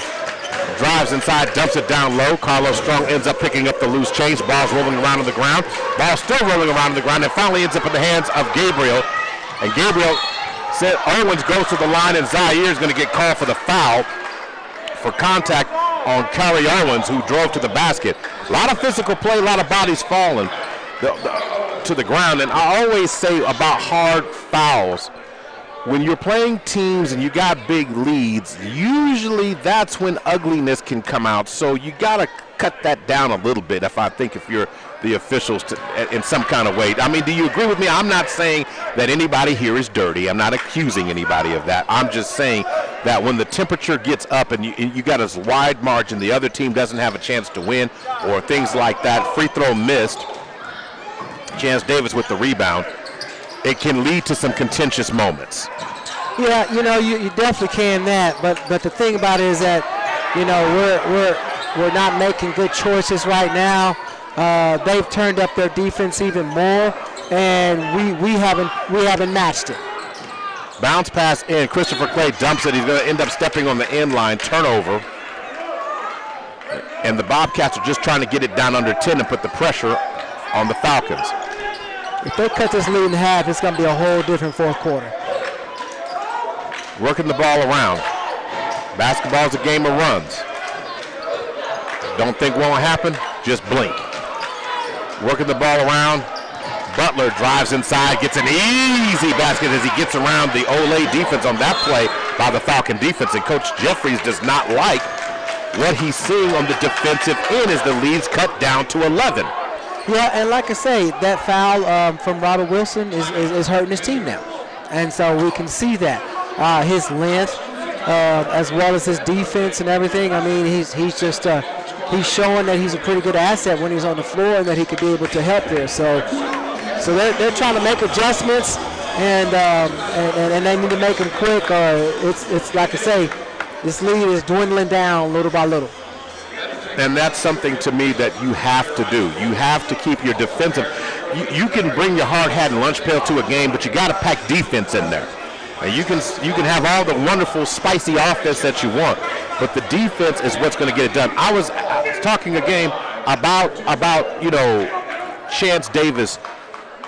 drives inside, dumps it down low. Carlos Strong ends up picking up the loose change. Ball's rolling around on the ground. Ball still rolling around on the ground, and finally ends up in the hands of Gabriel. And Gabriel said Owens goes to the line, and Zaire is going to get called for the foul for contact on Kyrie Owens, who drove to the basket. A lot of physical play, a lot of bodies falling to the ground. And I always say about hard fouls, when you're playing teams and you got big leads, usually that's when ugliness can come out. So you got to cut that down a little bit, if you're the officials in some kind of way. Do you agree with me? I'm not saying that anybody here is dirty. I'm not accusing anybody of that. I'm just saying that when the temperature gets up and you got a wide margin, the other team doesn't have a chance to win or things like that. Free throw missed. Chance Davis with the rebound. it can lead to some contentious moments. Yeah, you definitely can that. But the thing about it is that, we're not making good choices right now. They've turned up their defense even more, and we haven't matched it. Bounce pass in. Christopher Clay dumps it. He's going to end up stepping on the end line. Turnover. And the Bobcats are just trying to get it down under 10 and put the pressure on the Falcons. If they cut this lead in half, it's going to be a whole different fourth quarter. Working the ball around. Basketball is a game of runs. Don't think won't happen, just blink. Working the ball around. Butler drives inside, gets an easy basket as he gets around the Olay defense on that play by the Falcon defense. And Coach Jeffries does not like what he's seeing on the defensive end as the lead's cut down to 11. Yeah, and like I say, that foul from Robert Wilson is hurting his team now. And so we can see that. His length, as well as his defense and everything. I mean, he's just he's showing that he's a pretty good asset when he's on the floor and that he could be able to help there. So they're trying to make adjustments, and they need to make them quick, or it's like I say, this lead is dwindling down little by little. And that's something to me that you have to do. You have to keep your defensive. You can bring your hard hat and lunch pail to a game, but you got to pack defense in there. And you can have all the wonderful, spicy offense that you want, but the defense is what's going to get it done. I was talking a game about Chance Davis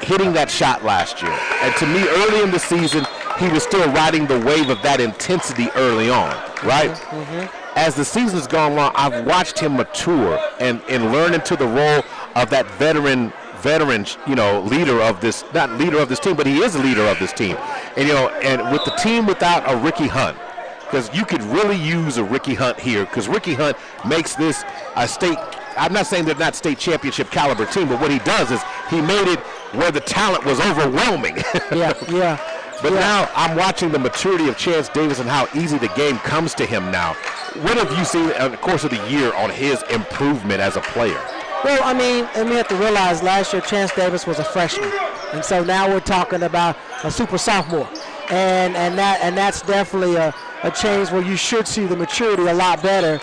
hitting that shot last year. And to me, early in the season, he was still riding the wave of that intensity early on, right? Mm-hmm. As the season's gone on, I've watched him mature and learn into the role of that veteran, leader of this, not leader of this team, but he is a leader of this team. And, and with the team without a Ricky Hunt, because you could really use a Ricky Hunt here, because Ricky Hunt makes this a state, I'm not saying they're not state championship caliber team, but what he does is he made it where the talent was overwhelming. Yeah. But now I'm watching the maturity of Chance Davis and how easy the game comes to him now. What have you seen in the course of the year on his improvement as a player? Well, I mean, and we have to realize last year Chance Davis was a freshman, and so now we're talking about a super sophomore, and that's definitely a change where you should see the maturity a lot better,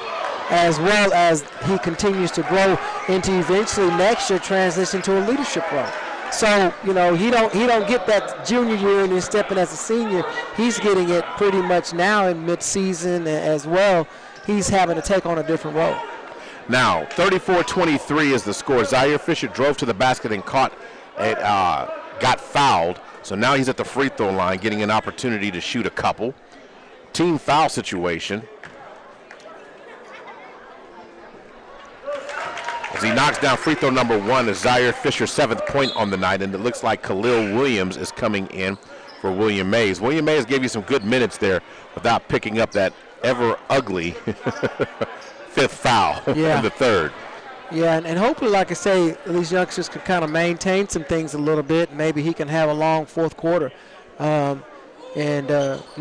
as well as he continues to grow into eventually next year transition to a leadership role. So he don't get that junior year and then stepping as a senior. He's getting it pretty much now in mid-season as well. He's having to take on a different role. Now, 34-23 is the score. Zaire Fisher drove to the basket and got fouled. So now he's at the free throw line getting an opportunity to shoot a couple. Team foul situation. As he knocks down free throw number one, is Zaire Fisher's 7th point on the night, and it looks like Khalil Williams is coming in for William Mays. William Mays gave you some good minutes there without picking up that ever ugly 5th foul in the third. Yeah, and hopefully, like I say, these youngsters can kind of maintain some things a little bit. Maybe he can have a long fourth quarter, and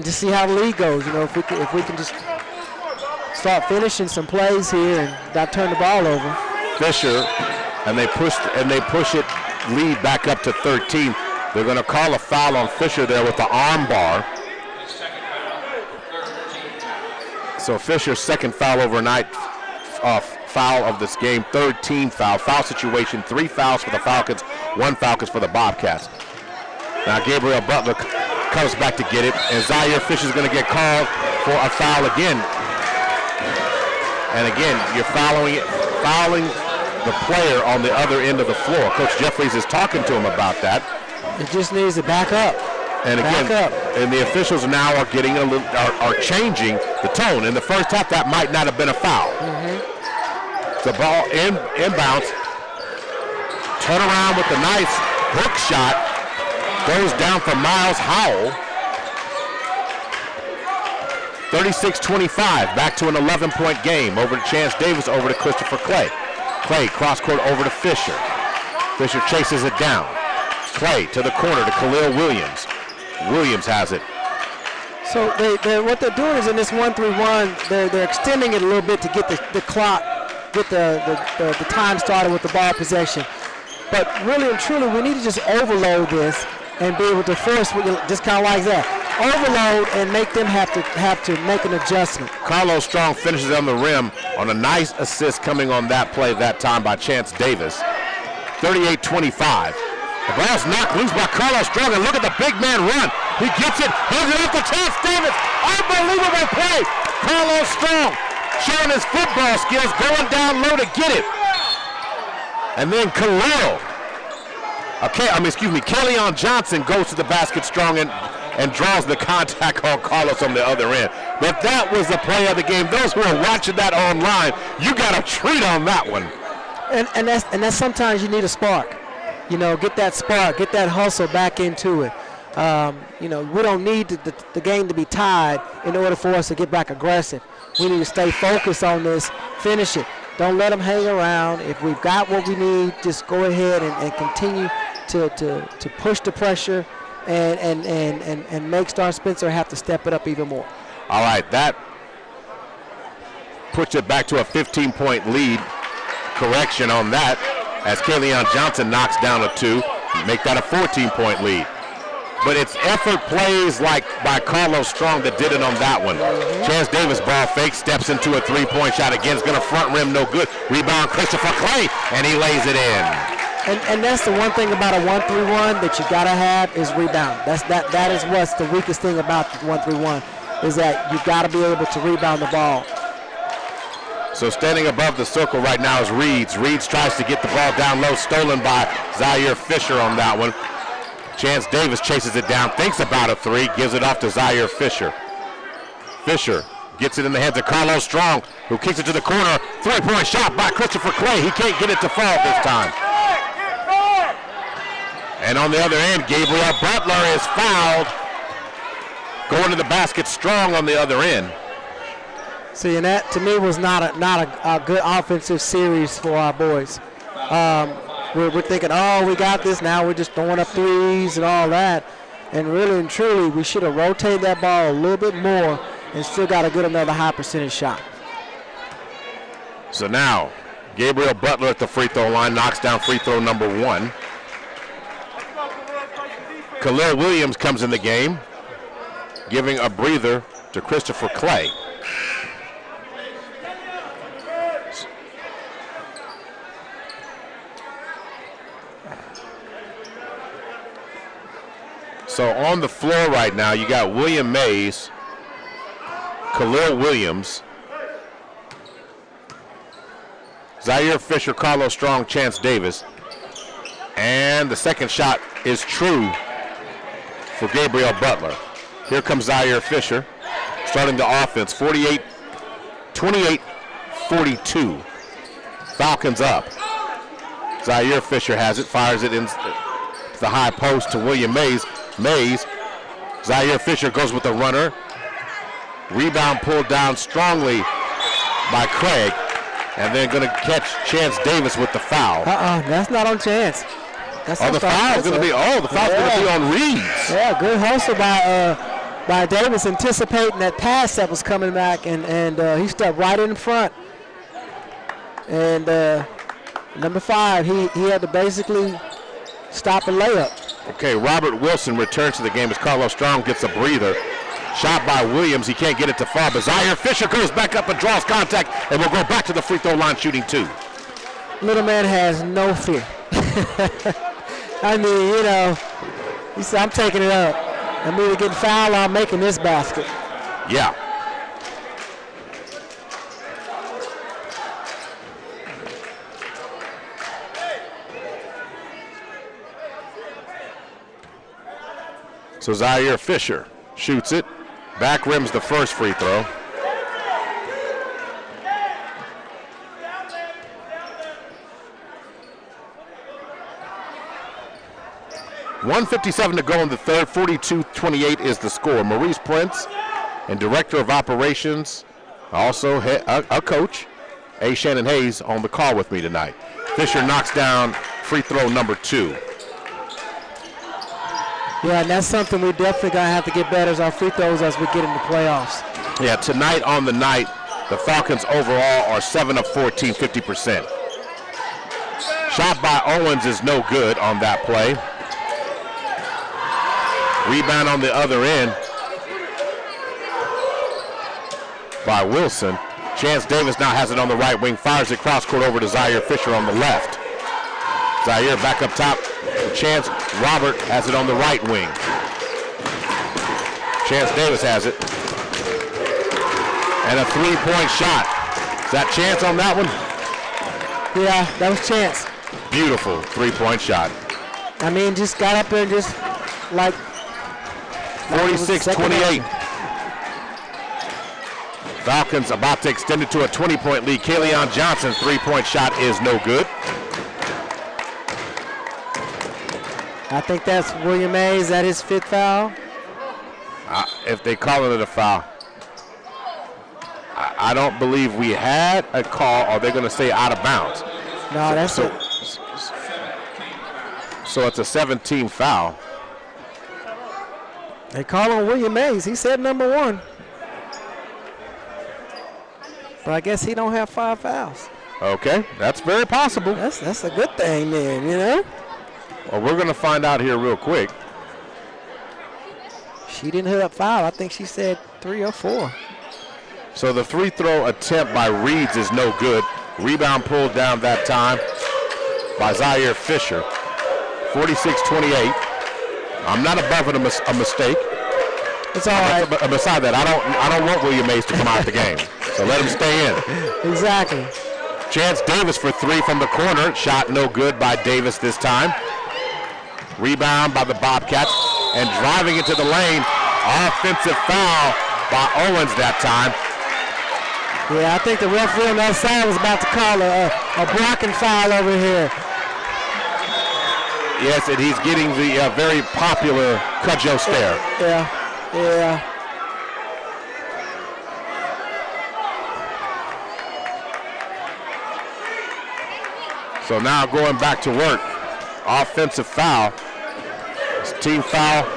just see how the league goes. If we can just start finishing some plays here and not turn the ball over. Fisher, and they push it lead back up to 13. They're going to call a foul on Fisher there with the arm bar. So Fisher's 2nd foul overnight, foul of this game, 3rd team foul. Foul situation, 3 fouls for the Falcons, 1 Falcons for the Bobcats. Now Gabriel Butler comes back to get it, and Zaire Fisher's going to get called for a foul again. And again, you're fouling the player on the other end of the floor. Coach Jeffries is talking to him about that. It just needs to back up. And again, and the officials now are getting are changing the tone. In the first half, that might not have been a foul. Mm-hmm. The ball inbounds. Turn around with a nice hook shot. Goes down for Miles Howell. 36-25. Back to an 11-point game. Over to Chance Davis. Over to Christopher Clay. Clay cross court over to Fisher. Fisher chases it down. Clay to the corner to Khalil Williams. Williams has it. So what they're doing is in this 1-3-1, they're extending it a little bit to get the clock, get the time started with the ball possession. But really and truly, we need to just overload this and be able to force just kind of like that. Overload and make them have to make an adjustment. Carlos Strong finishes on the rim on a nice assist coming on that play that time by Chance Davis. 38-25. The ball's knocked loose by Carlos Strong, and look at the big man run. He gets it, hands it up to Chance Davis. Unbelievable play. Carlos Strong showing his football skills, going down low to get it. And then Kellyon Johnson goes to the basket strong and draws the contact on Carlos on the other end. But that was the play of the game. Those who are watching that online, you got a treat on that one. And that's sometimes you need a spark. Get that spark, get that hustle back into it. We don't need the game to be tied in order for us to get back aggressive. We need to stay focused on this, finish it. Don't let them hang around. If we've got what we need, just go ahead and continue to push the pressure and make Star Spencer have to step it up even more. All right, that puts it back to a 15-point lead. Correction on that as Kellyon Johnson knocks down a 2, make that a 14-point lead. But it's effort plays like by Carlos Strong that did it on that one. Chance Davis ball fake, steps into a 3-point shot again. It's going to front rim, no good. Rebound Christopher Clay, and he lays it in. And that's the one thing about a 1-3-1 that you got to have is rebound. That is what's the weakest thing about the 1-3-1 is that you got to be able to rebound the ball. So standing above the circle right now is Reeds. Reeds tries to get the ball down low, stolen by Zaire Fisher on that one. Chance Davis chases it down, thinks about a 3, gives it off to Zaire Fisher. Fisher gets it in the hands of Carlos Strong, who kicks it to the corner. 3-point shot by Christopher Clay. He can't get it to fall this time. And on the other end, Gabriel Butler is fouled. Going to the basket Strong on the other end. See, and that to me was not a good offensive series for our boys. We're thinking, oh, we got this. Now we're just throwing up threes and all that. And really and truly, we should have rotated that ball a little bit more and still got to get another high percentage shot. So now, Gabriel Butler at the free throw line knocks down free throw number 1. Khalil Williams comes in the game, giving a breather to Christopher Clay. So on the floor right now, you got William Mays, Khalil Williams, Zaire Fisher, Carlos Strong, Chance Davis. And the second shot is true for Gabriel Butler. Here comes Zaire Fisher, starting the offense, 28-42. Falcons up. Zaire Fisher has it, fires it in the high post to William Mays. Zaire Fisher goes with the runner. Rebound pulled down strongly by Craig, and then going to catch Chance Davis with the foul. That's not on Chance. The foul's going to be on Reeds. Yeah, good hustle by Davis, anticipating that pass that was coming back, and he stepped right in front. And number 5, he had to basically stop a layup. Okay, Robert Wilson returns to the game as Carlos Strong gets a breather. Shot by Williams, he can't get it to fall, but Zaire Fisher goes back up and draws contact, and will go back to the free throw line shooting 2. Little man has no fear. I mean, he said, I'm taking it up. I'm either getting fouled or I'm making this basket. Yeah. So Zaire Fisher shoots it. Back rims the first free throw. .157 to go in the third. 42-28 is the score. Maurice Prince and Director of Operations, also a coach, A. Shannon Hayes, on the call with me tonight. Fisher knocks down free throw number 2. Yeah, and that's something we definitely going to have to get better as our free throws as we get into playoffs. Yeah, tonight on the night, the Falcons overall are 7 of 14, 50%. Shot by Owens is no good on that play. Rebound on the other end by Wilson. Chance Davis now has it on the right wing, fires it cross court over to Zaire Fisher on the left. Zaire back up top. Chance Robert has it on the right wing. Chance Davis has it. And a three-point shot. Is that Chance on that one? Yeah, that was Chance. Beautiful three-point shot. I mean, just got up there and just like 46-28. Falcons about to extend it to a 20-point lead. Kaleon Johnson's three-point shot is no good. I think that's William Mays. Is that his fifth foul? If they call it a foul. I don't believe we had a call, or they're going to say out of bounds. No, that's it. So it's a 17 foul. They call on William Mays. He said number 1. But I guess he don't have 5 fouls. Okay, that's very possible. That's a good thing then, you know? Well, we're going to find out here real quick. She didn't hit up foul. I think she said 3 or 4. So the free throw attempt by Reeds is no good. Rebound pulled down that time by Zaire Fisher. 46-28. I'm not above it a mistake. It's all right. But beside that, I don't want William Mays to come out the game. So let him stay in. Exactly. Chance Davis for 3 from the corner. Shot no good by Davis this time. Rebound by the Bobcats. And driving into the lane. Offensive foul by Owens that time. Yeah, I think the referee on that side was about to call a blocking foul over here. Yes, and he's getting the very popular Cudjoe stare. Yeah. So now going back to work. Offensive foul. It's team foul.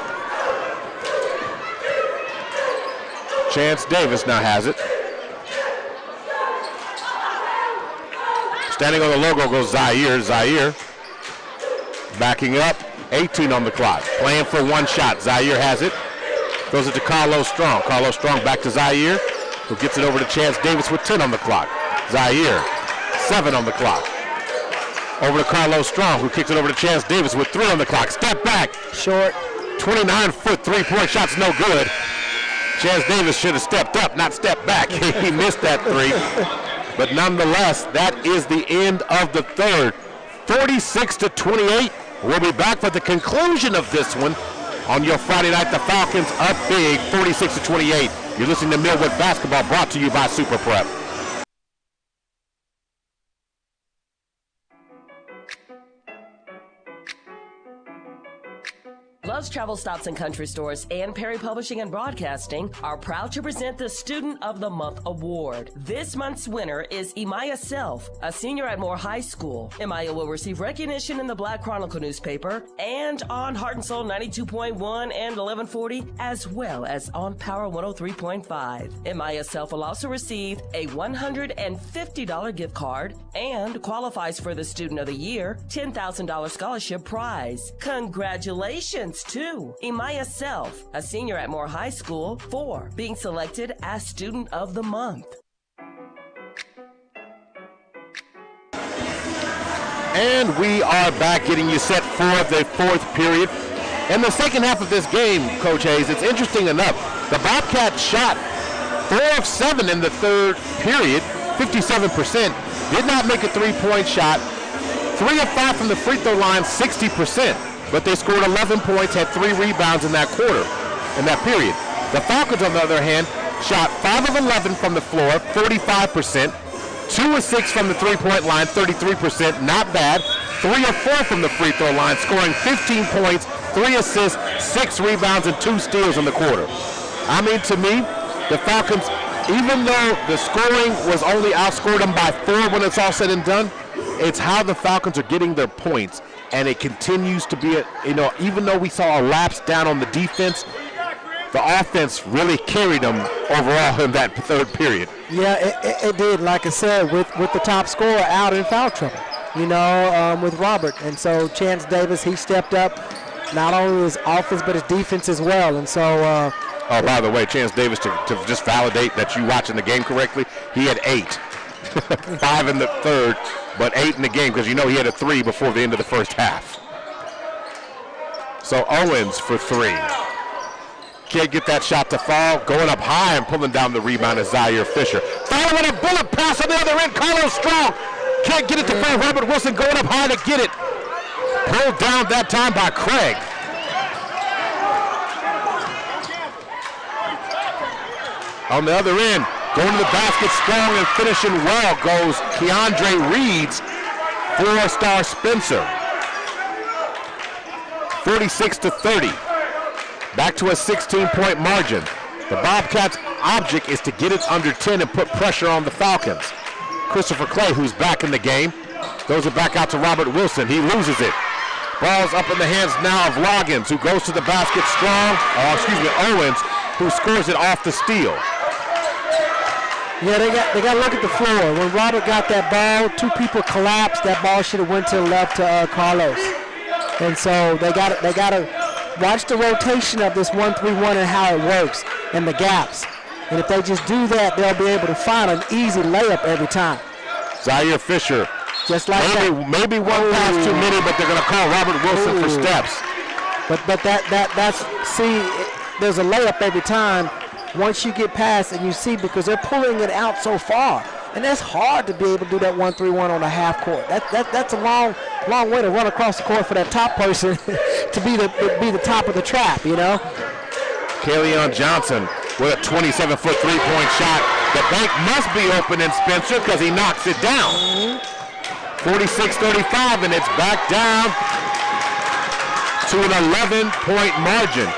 Chance Davis now has it. Standing on the logo goes Zaire. Zaire backing up. 18 on the clock. Playing for 1 shot. Zaire has it. Goes it to Carlos Strong. Carlos Strong back to Zaire, who gets it over to Chance Davis with 10 on the clock. Zaire, 7 on the clock. Over to Carlos Strong, who kicks it over to Chance Davis with 3 on the clock. Step back. Short. 29-foot three-point shot's no good. Chance Davis should have stepped up, not stepped back. He missed that 3. But nonetheless, that is the end of the third. 46-28. We'll be back for the conclusion of this one on your Friday night. The Falcons up big, 46-28. You're listening to Millwood Basketball, brought to you by Super Prep. Love's Travel Stops and Country Stores and Perry Publishing and Broadcasting are proud to present the Student of the Month Award. This month's winner is Imaya Self, a senior at Moore High School. Imaya will receive recognition in the Black Chronicle newspaper and on Heart and Soul 92.1 and 1140, as well as on Power 103.5. Imaya Self will also receive a $150 gift card and qualifies for the Student of the Year $10,000 scholarship prize. Congratulations to Imaya Self, a senior at Moore High School, for being selected as Student of the Month. And we are back getting you set for the 4th period. In the second half of this game, Coach Hayes, it's interesting enough. The Bobcats shot 4 of 7 in the 3rd period, 57%. Did not make a 3-point shot. 3 of 5 from the free throw line, 60%. But they scored 11 points, had 3 rebounds in that quarter, in that period. The Falcons, on the other hand, shot 5 of 11 from the floor, 45%. 2 of 6 from the 3-point line, 33%, not bad. 3 of 4 from the free throw line, scoring 15 points, 3 assists, 6 rebounds, and 2 steals in the quarter. I mean, to me, the Falcons, even though the scoring was only outscored them by 4 when it's all said and done, it's how the Falcons are getting their points. And it continues to be, even though we saw a lapse down on the defense, the offense really carried them overall in that 3rd period. Yeah, it did. Like I said, with the top scorer out in foul trouble, with Robert. And so Chance Davis, he stepped up, not only his offense but his defense as well. And so. Oh, by the way, Chance Davis, to just validate that you watching the game correctly, he had 8. 5 in the third, but 8 in the game because you know he had a 3 before the end of the first half. So Owens for 3. Can't get that shot to fall. Going up high and pulling down the rebound is Zaire Fisher. Following a bullet pass on the other end, Carlos Strong. Can't get it to fall. Robert Wilson going up high to get it. Pulled down that time by Craig. On the other end, going to the basket strong and finishing well goes Keandre Reed's 4-star Spencer. 46-30. Back to a 16-point margin. The Bobcats' object is to get it under 10 and put pressure on the Falcons. Christopher Clay, who's back in the game, throws it back out to Robert Wilson. He loses it. Ball's up in the hands now of Loggins, who goes to the basket strong. Owens, who scores it off the steal. Yeah, they got to look at the floor. When Robert got that ball, 2 people collapsed. That ball should have went to the left to Carlos. And so they got to watch the rotation of this 1-3-1 and how it works and the gaps. And if they just do that, they'll be able to find an easy layup every time. Zaire Fisher. Just like maybe one pass too many, but they're going to call Robert Wilson for steps. But that's there's a layup every time. Once you get past and you see, because they're pulling it out so far, and that's hard to be able to do that 1-3-1 on a half court. That's a long way to run across the court for that top person to be the top of the trap, you know. Kaleon Johnson with a 27-foot three-point shot. The bank must be open in Spencer because he knocks it down. 46-35, and it's back down to an 11-point margin.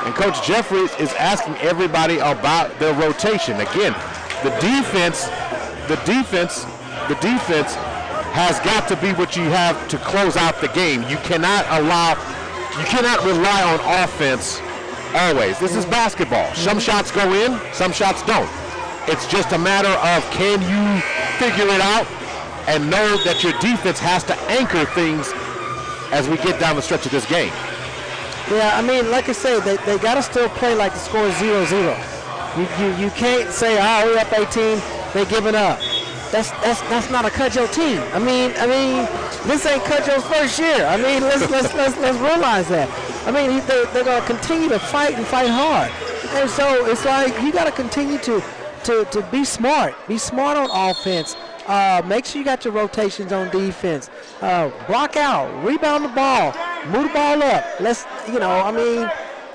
And Coach Jeffries is asking everybody about their rotation. Again, the defense has got to be what you have to close out the game. You cannot rely on offense always. This is basketball. Some shots go in, some shots don't. It's just a matter of, can you figure it out and know that your defense has to anchor things as we get down the stretch of this game. Yeah, I mean, like I say, they got to still play like the score is 0-0. You can't say, oh, we're up 18, they're giving up. That's not a Cudjoe team. I mean, this ain't Cudjoe's first year. I mean, let's realize that. I mean, they're going to continue to fight and fight hard. And so it's like you got to continue to be smart. Be smart on offense. Make sure you got your rotations on defense. Block out, rebound the ball, move the ball up.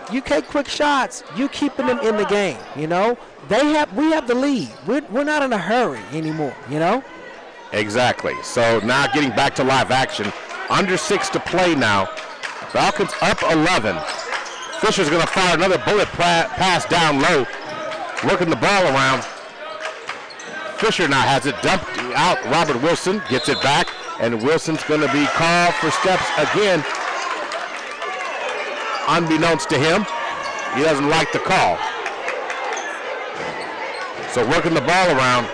You take quick shots, you keeping them in the game, you know. We have the lead. We're not in a hurry anymore, you know. Exactly. So now getting back to live action, under 6 to play now. Falcons up 11. Fisher's going to fire another bullet pass down low, working the ball around. Fisher now has it dumped out. Robert Wilson gets it back, and Wilson's going to be called for steps again. Unbeknownst to him, he doesn't like the call. So working the ball around.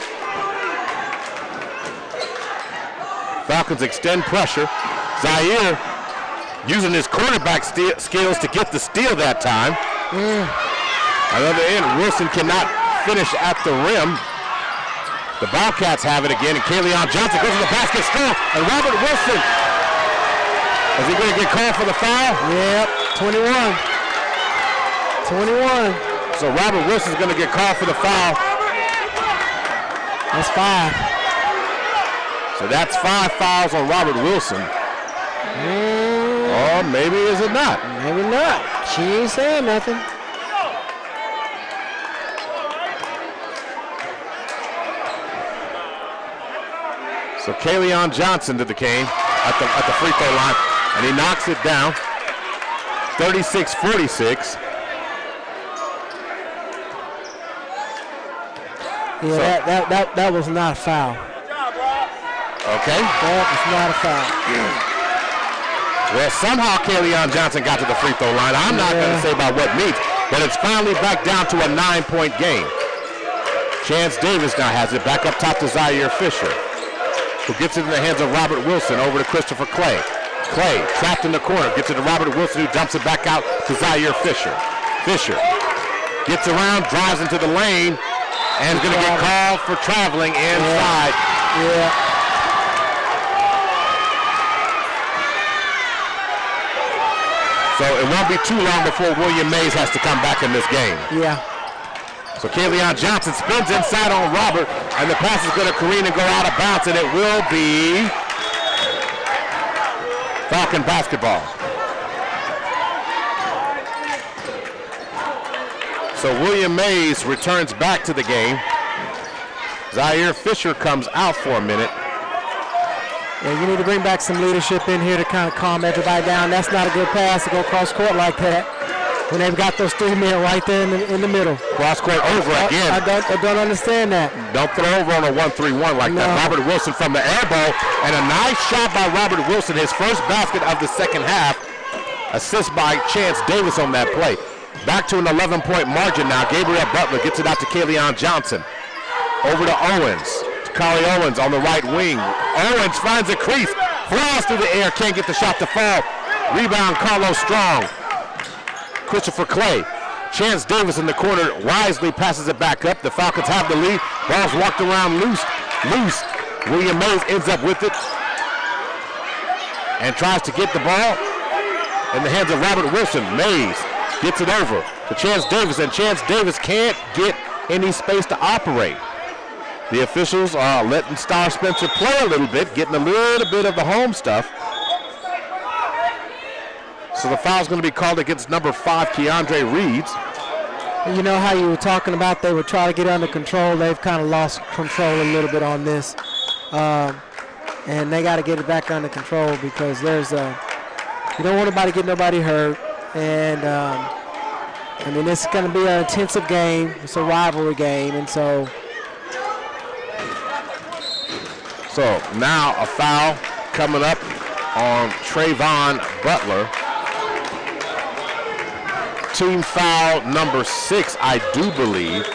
Falcons extend pressure. Zaire using his quarterback skills to get the steal that time. On the other end, Wilson cannot finish at the rim. The Bobcats have it again, and Kaleon Johnson goes to the basket strong, and Robert Wilson, is he going to get called for the foul? Yep, 21. So Robert Wilson's going to get called for the foul. That's 5. So that's 5 fouls on Robert Wilson. Or maybe is it not? Maybe not. She ain't saying nothing. So Kaleon Johnson to the game at the free throw line, and he knocks it down. 36-46. Yeah, that was not a foul. Okay. That was not a foul. Well, somehow Kaleon Johnson got to the free throw line. I'm not going to say by what means, but it's finally back down to a 9-point game. Chance Davis now has it back up top to Zaire Fisher, who gets it in the hands of Robert Wilson over to Christopher Clay. Clay trapped in the corner, gets it to Robert Wilson, who dumps it back out to Zaire Fisher. Fisher gets around, drives into the lane, and is going to get called for traveling inside. Yeah. So it won't be too long before William Mays has to come back in this game. Yeah. So Kayleon Johnson spins inside on Robert, and the pass is going to careen and go out of bounds, and it will be Falcon basketball. So William Mays returns back to the game. Zaire Fisher comes out for a minute. Yeah, you need to bring back some leadership in here to kind of calm everybody down. That's not a good pass to go cross court like that when they've got those 3 men right there in the middle. Cross court over again. I don't understand that. Don't throw over on a 1-3-1 like that. Robert Wilson from the elbow, and a nice shot by Robert Wilson, his first basket of the second half. Assist by Chance Davis on that play. Back to an 11-point margin now. Gabriel Butler gets it out to Kayleon Johnson. Over to Owens. Kari Owens on the right wing. Owens finds a crease, flies through the air, can't get the shot to fall. Rebound, Carlos Strong. Christopher Clay. Chance Davis in the corner wisely passes it back up. The Falcons have the lead. Ball's walked around loose. William Mays ends up with it and tries to get the ball in the hands of Robert Wilson. Mays gets it over to Chance Davis, and Chance Davis can't get any space to operate. The officials are letting Star Spencer play a little bit, getting a little bit of the home stuff. So the foul's going to be called against number 5, Keandre Reeds. You know how you were talking about they were trying to get under control. They've kind of lost control a little bit on this. And they got to get it back under control because you don't want anybody to get nobody hurt. And, I mean, this is going to be an intensive game. It's a rivalry game, and so now a foul coming up on Trayvon Butler. Team foul number 6, I do believe.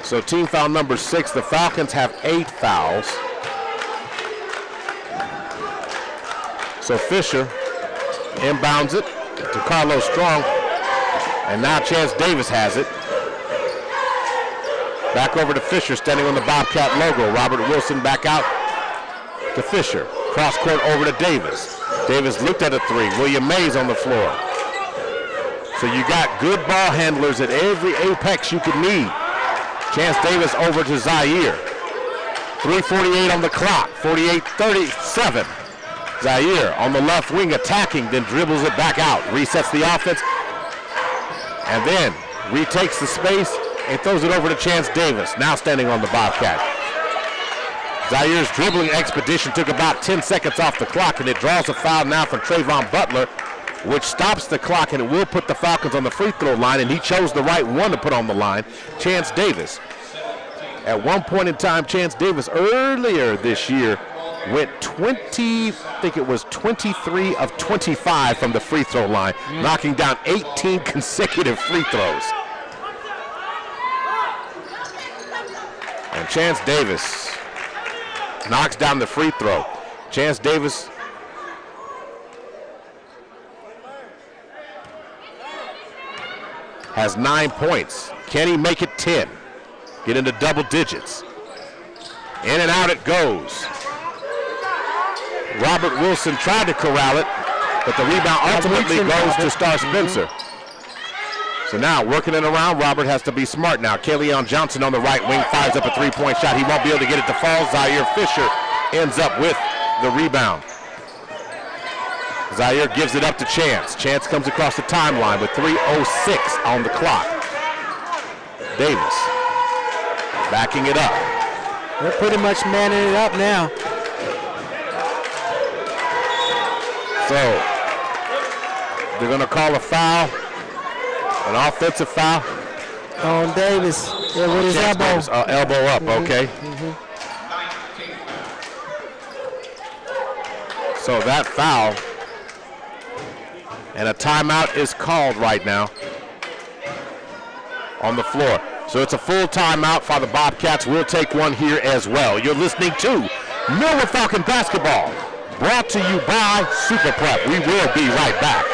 So team foul number 6, the Falcons have 8 fouls. So Fisher inbounds it to Carlos Strong, and now Chance Davis has it. Back over to Fisher, standing on the Bobcat logo. Robert Wilson back out to Fisher. Cross court over to Davis. Davis looked at a 3. William Mays on the floor. So you got good ball handlers at every apex you could need. Chance Davis over to Zaire. 3:48 on the clock. 48-37. Zaire on the left wing attacking, then dribbles it back out. Resets the offense, and then retakes the space and throws it over to Chance Davis, now standing on the Bobcat. Zaire's dribbling expedition took about 10 seconds off the clock, and it draws a foul now from Trayvon Butler, which stops the clock, and it will put the Falcons on the free throw line, and he chose the right one to put on the line, Chance Davis. At one point in time, Chance Davis earlier this year went 23 of 25 from the free throw line, knocking down 18 consecutive free throws. And Chance Davis knocks down the free throw. Chance Davis has 9 points. Can he make it 10? Get into double digits. In and out it goes. Robert Wilson tried to corral it, but the rebound ultimately goes to Star Spencer. So now, working it around, Robert has to be smart now. Kayleon Johnson on the right wing fires up a three-point shot. He won't be able to get it to fall. Zaire Fisher ends up with the rebound. Zaire gives it up to Chance. Chance comes across the timeline with 3:06 on the clock. Davis backing it up. They're pretty much manning it up now. So they're going to call a foul, an offensive foul. On Davis, yeah, with his elbow. Davis, elbow up, okay. So that foul, and a timeout is called right now on the floor. So it's a full timeout for the Bobcats. We'll take one here as well. You're listening to Millwood Falcon Basketball brought to you by Super Prep. We will be right back.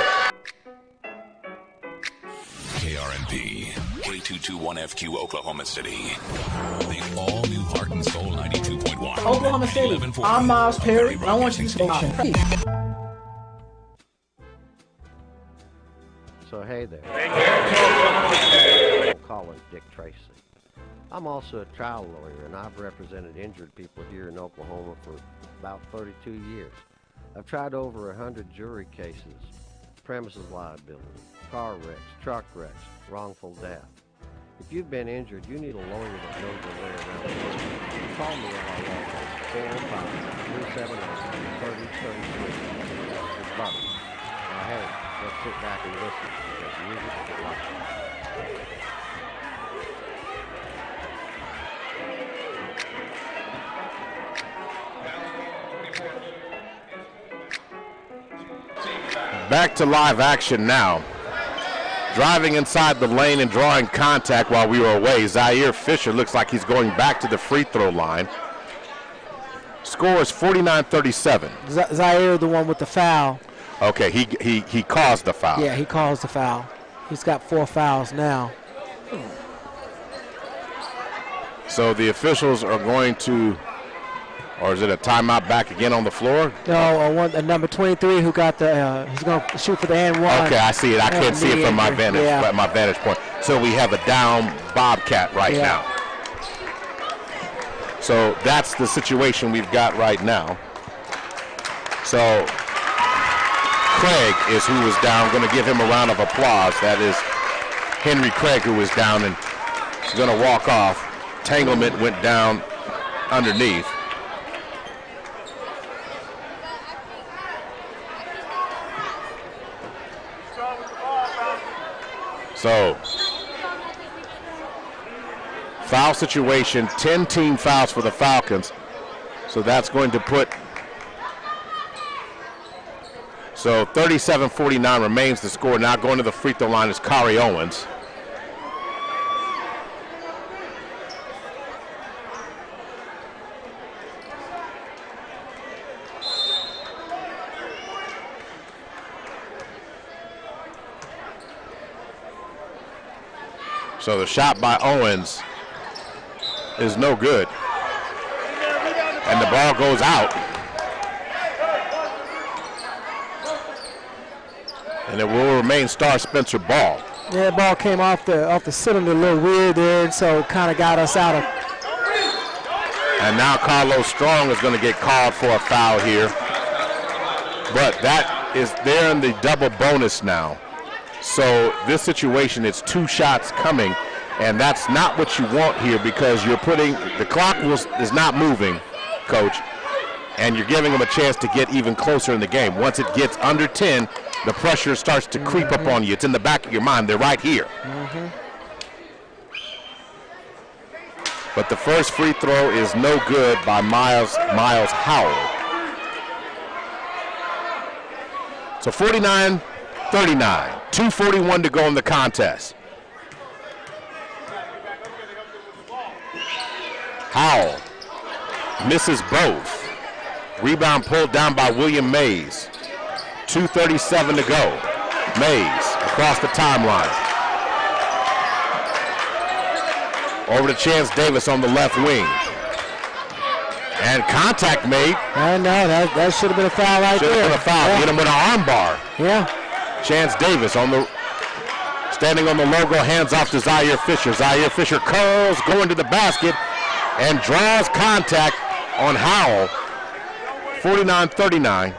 KRMP, K221FQ, Oklahoma City. The all-new Heart and Soul 92.1. Oklahoma City. I'm Miles Perry, and I want you to station. So hey there. I'm calling Dick Tracy. I'm also a trial lawyer, and I've represented injured people here in Oklahoma for about 32 years. I've tried over 100 jury cases, premises liability, car wrecks, truck wrecks, wrongful death. If you've been injured, you need a lawyer that knows their way around the law. Call me at our law office, 405-378-3033. It's Buck. Now hey, let's sit back and listen, because music is life. Back to live action now. Driving inside the lane and drawing contact while we were away. Zaire Fisher looks like he's going back to the free throw line. Score is 49-37. Zaire, the one with the foul. Okay, he caused the foul. Yeah, he caused the foul. He's got 4 fouls now. So the officials are going to, or is it a timeout back again on the floor? No, number 23 who got the, he's going to shoot for the and one. Okay, I see it. I can't see it from my vantage point. So we have a down Bobcat right now. So that's the situation we've got right now. So Craig is who is down. Going to give him a round of applause. That is Henry Craig who is down and he's going to walk off. Tanglement went down underneath. So, foul situation, 10 team fouls for the Falcons. So that's going to put, so 37-49 remains the score. Now going to the free throw line is Kari Owens. So the shot by Owens is no good. And the ball goes out. And it will remain Star Spencer ball. Yeah, the ball came off the cylinder a little weird there, so it kind of got us out of. And now Carlos Strong is going to get called for a foul here. But that is there in the double bonus now. So this situation, it's 2 shots coming, and that's not what you want here because you're putting, the clock is not moving, Coach, and you're giving them a chance to get even closer in the game. Once it gets under 10, the pressure starts to creep up on you. It's in the back of your mind. They're right here. But the first free throw is no good by Miles Howell. So 49-39, 2:41 to go in the contest. Howell misses both. Rebound pulled down by William Mays. 2:37 to go. Mays across the timeline. Over to Chance Davis on the left wing. And contact made. I know, that should have been a foul right there. Should have been a foul. Yeah. Hit him with an arm bar. Yeah. Chance Davis standing on the logo, hands off to Zaire Fisher. Zaire Fisher curls, going to the basket, and draws contact on Howell. 49-39.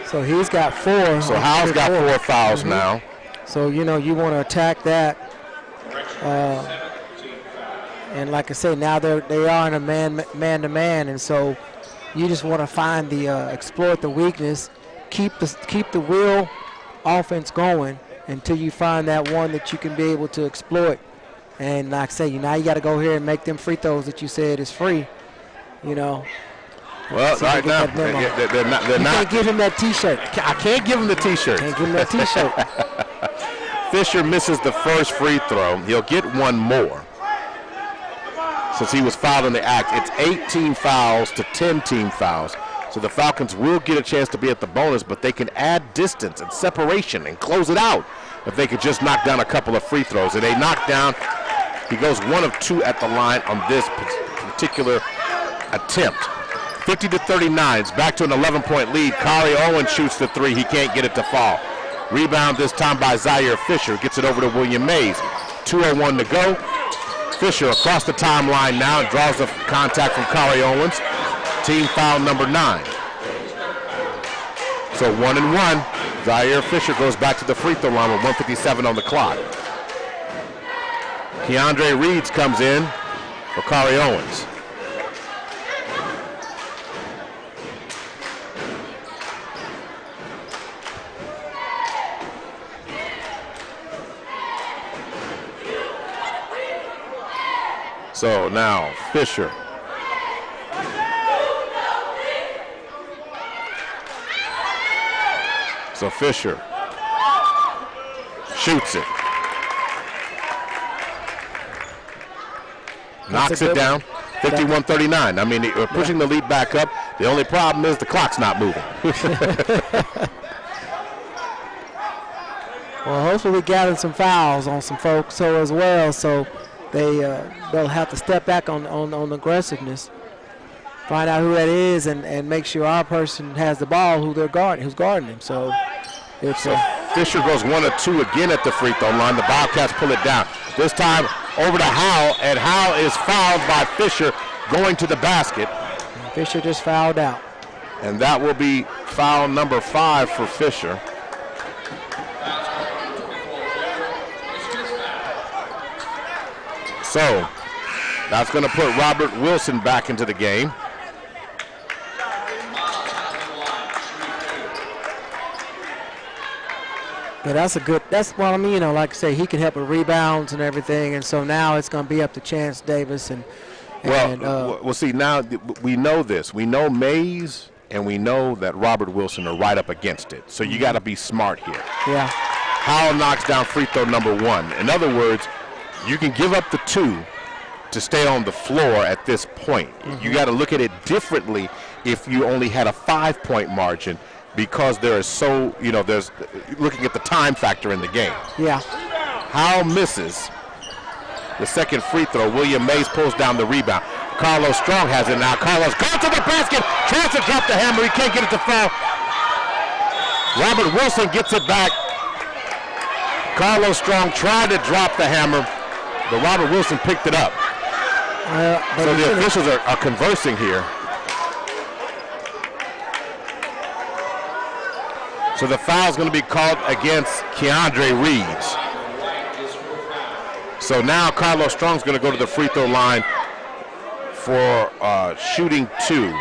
So he's got 4. So Howell's got 4 fouls now. So, you know, you want to attack that. And like I say, now they are in a man-to-man, and so you just want to find the exploit the weakness, keep the real offense going until you find that one that you can be able to exploit. And like I say, now you got to go here and make them free throws that you said is free. You know. Well, right now they're not. You can't give him that T-shirt. I can't give him the T-shirt. Can't give him that T-shirt. Fisher misses the first free throw. He'll get one more. since he was fouled in the act. It's 18 fouls to 10 team fouls. So the Falcons will get a chance to be at the bonus, but they can add distance and separation and close it out if they could just knock down a couple of free throws. And they knock down, he goes 1 of 2 at the line on this particular attempt. 50-39, it's back to an 11-point lead. Kari Owens shoots the 3, he can't get it to fall. Rebound this time by Zaire Fisher, gets it over to William Mays. 2:01 to go. Fisher across the timeline now and draws the contact from Kari Owens. Team foul number 9. So 1-1. Zaire Fisher goes back to the free throw line with 1:57 on the clock. Keandre Reeds comes in for Kari Owens. So now Fisher. So Fisher shoots it. Knocks it down. 51-39. I mean, they're pushing the lead back up. The only problem is the clock's not moving. Well, hopefully we gathered some fouls on some folks so as well, so they'll have to step back on aggressiveness, find out who that is, and make sure our person has the ball who's guarding him. So it's Fisher goes 1 of 2 again at the free throw line. The Bobcats pull it down. This time over to Howell, and Howell is fouled by Fisher going to the basket. Fisher just fouled out. And that will be foul number 5 for Fisher. So that's going to put Robert Wilson back into the game. Yeah, that's what I mean, like I say, he can help with rebounds and everything, and so now it's going to be up to Chance Davis and well, see, now we know this. We know Mays and we know that Robert Wilson are right up against it. So you got to be smart here. Yeah. Howell knocks down free throw number 1. In other words, you can give up the 2 to stay on the floor at this point. You got to look at it differently if you only had a 5-point margin, because there is there's looking at the time factor in the game. Yeah. Howell misses the second free throw. William Mays pulls down the rebound. Carlos Strong has it now. Carlos goes to the basket, tries to drop the hammer. He can't get it to fall. Robert Wilson gets it back. Carlos Strong tried to drop the hammer, but Robert Wilson picked it up. So the officials are conversing here. So the foul is going to be called against Keandre Reeds. So now Carlos Strong's going to go to the free throw line for shooting 2.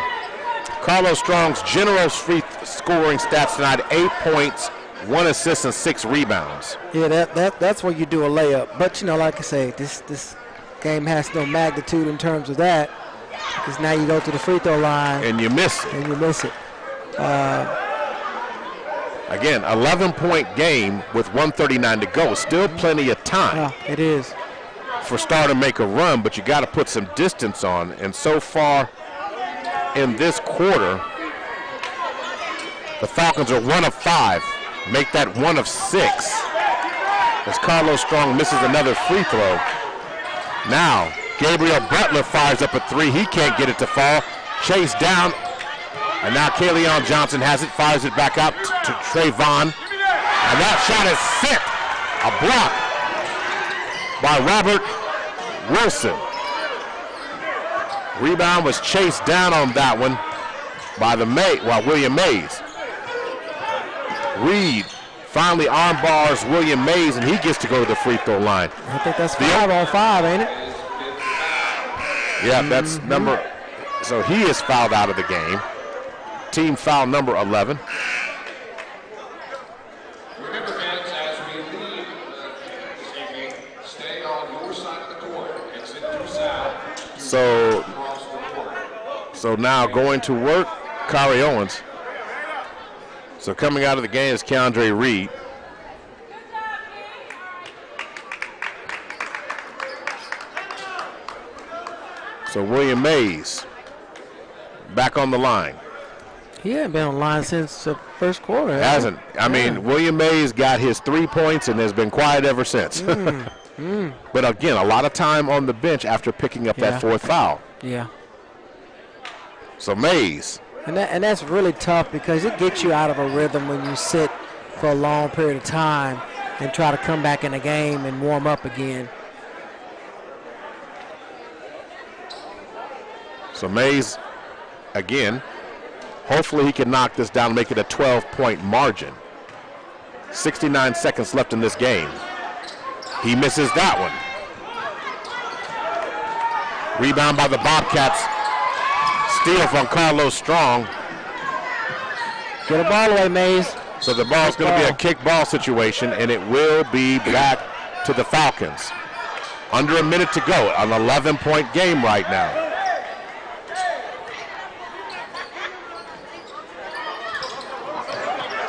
Carlos Strong's general free scoring stats tonight: 8 points, 1 assist, and 6 rebounds. Yeah, that's where you do a layup. But like I say, this game has no magnitude in terms of that, because now you go to the free throw line and you miss it. Again, 11-point game with 1:39 to go. Still plenty of time. Yeah, it is. For Star to make a run, but you got to put some distance on. And so far in this quarter, the Falcons are 1 of 5. Make that 1 of 6. As Carlos Strong misses another free throw. Now, Gabriel Butler fires up a 3. He can't get it to fall. Chased down. And now Kaleon Johnson has it, fires it back out to Trayvon. And that shot is sent. A block by Robert Wilson. Rebound was chased down on that one by William Mays. Reed finally arm bars William Mays, and he gets to go to the free throw line. I think that's 5 on 5, ain't it? Yeah, that's number. So he is fouled out of the game. Team foul number 11. Remember, fans, as we leave this evening, stay on your side of the court. Exit due south. So now going to work, Kari Owens. So coming out of the game is Keandre Reed. So William Mays back on the line. He hasn't been on the line since the first quarter. Hasn't. I mean, William Mays got his 3 points and has been quiet ever since. But again, a lot of time on the bench after picking up that fourth foul. Yeah. So Mays. And that's really tough because it gets you out of a rhythm when you sit for a long period of time and try to come back in the game and warm up again. So Mays, again, hopefully he can knock this down and make it a 12-point margin. 69 seconds left in this game. He misses that one. Rebound by the Bobcats. Steal from Carlos Strong. Get a ball away, Mays. So the ball's going to be a kick ball situation, and it will be back to the Falcons. Under a minute to go, an 11-point game right now.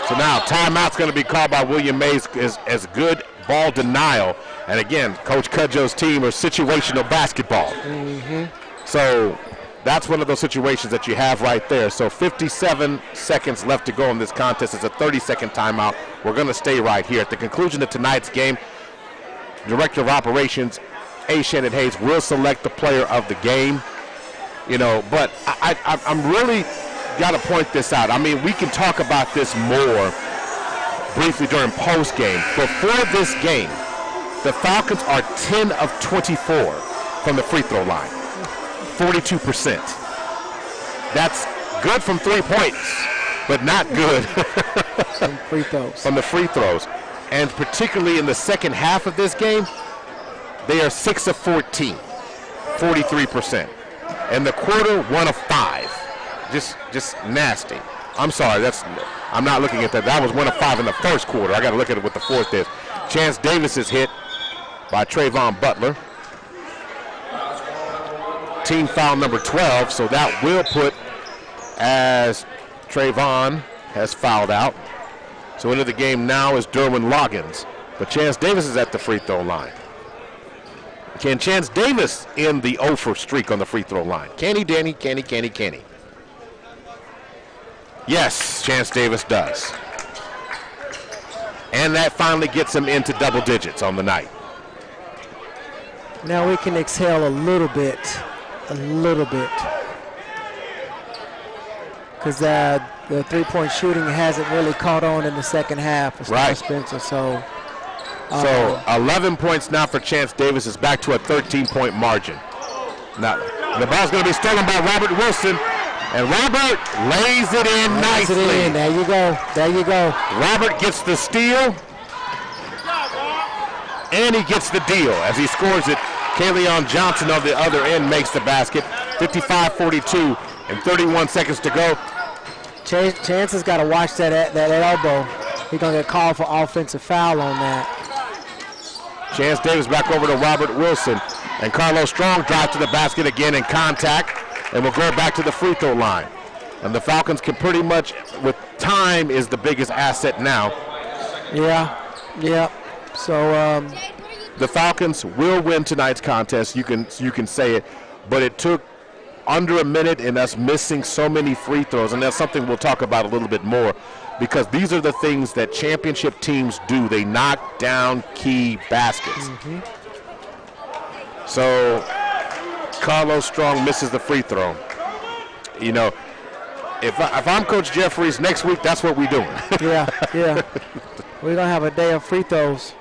So now timeout's going to be called by William Mays as good ball denial. And again, Coach Cudjoe's team are situational basketball. So that's one of those situations that you have right there. So 57 seconds left to go in this contest. It's a 30-second timeout. We're going to stay right here. At the conclusion of tonight's game, Director of Operations A. Shannon Hayes will select the player of the game. You know, but I'm really got to point this out. I mean, we can talk about this more briefly during post game. Before this game, the Falcons are 10 of 24 from the free throw line, 42%. That's good from 3 points, but not good from free throws. From the free throws. And particularly in the second half of this game, they are 6 of 14, 43%. And the quarter, 1 of 5. Just nasty. I'm sorry, I'm not looking at that. That was 1 of 5 in the first quarter. I got to look at it what the fourth is. Chance Davis is hit by Trayvon Butler. Team foul number 12, so that will put as Trayvon has fouled out. So into the game now is Derwin Loggins, but Chance Davis is at the free throw line. Can Chance Davis end the 0 streak on the free throw line? Can he, Danny? Can he? Yes, Chance Davis does. And that finally gets him into double digits on the night. Now we can exhale a little bit. Because the three-point shooting hasn't really caught on in the second half for Spencer. So 11 points now for Chance Davis. Is back to a 13-point margin. Now the ball's going to be stolen by Robert Wilson. And Robert lays it in nicely. There you go. Robert gets the steal. And he gets the deal as he scores it. Kaleon Johnson on the other end makes the basket. 55-42 and 31 seconds to go. Chance has got to watch that elbow. He's going to get called for offensive foul on that. Chance Davis back over to Robert Wilson. And Carlos Strong drives to the basket again in contact. And we'll go back to the free throw line. And the Falcons can pretty much, with time, is the biggest asset now. Yeah. So the Falcons will win tonight's contest. You can say it, but it took under a minute and us missing so many free throws, and that's something we'll talk about a little bit more, because these are the things that championship teams do. They knock down key baskets. So Carlos Strong misses the free throw. You know, if I'm Coach Jeffries, next week that's what we're doing. Yeah. We're gonna have a day of free throws.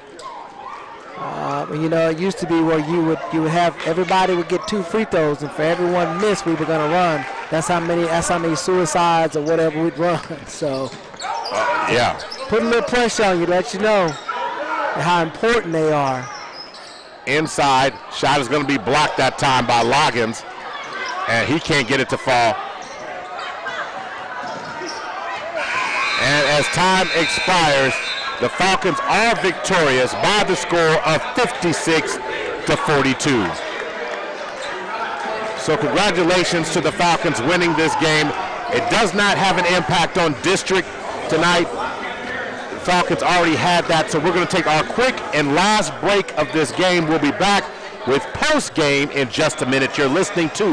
You know, it used to be where you would have everybody would get 2 free throws, and for every one miss, we were gonna run. That's how many suicides or whatever we'd run. So put a little pressure on you, let you know how important they are. Inside, shot is going to be blocked that time by Loggins, and he can't get it to fall. And as time expires, the Falcons are victorious by the score of 56-42. So congratulations to the Falcons winning this game. It does not have an impact on district tonight. The Falcons already had that, so we're going to take our quick and last break of this game. We'll be back with post-game in just a minute. You're listening to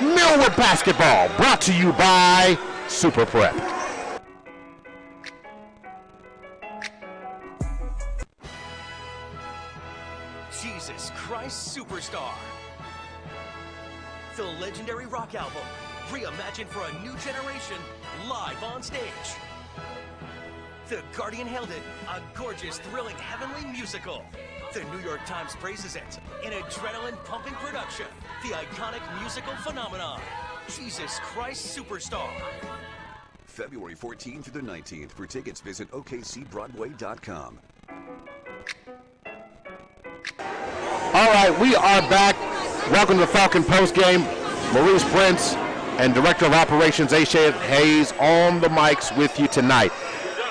Millwood Basketball, brought to you by Super Prep. Jesus Christ Superstar. The legendary rock album, reimagined for a new generation, live on stage. The Guardian hailed it a gorgeous, thrilling, heavenly musical. The New York Times praises it an adrenaline-pumping production. The iconic musical phenomenon, Jesus Christ Superstar. February 14th through the 19th. For tickets, visit OKCBroadway.com. All right, we are back. Welcome to the Falcon postgame. Maurice Prince and Director of Operations Aisha Hayes on the mics with you tonight.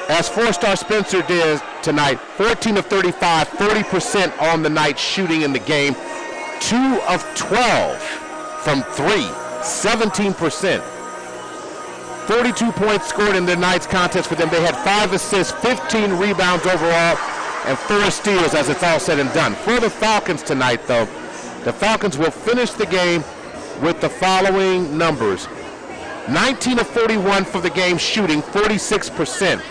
As four-star Spencer did tonight, 14 of 35, 40% on the night shooting in the game. 2 of 12 from 3, 17%. 42 points scored in the night's contest for them. They had 5 assists, 15 rebounds overall, and 4 steals as it's all said and done. For the Falcons tonight, though, the Falcons will finish the game with the following numbers. 19 of 41 for the game shooting, 46%.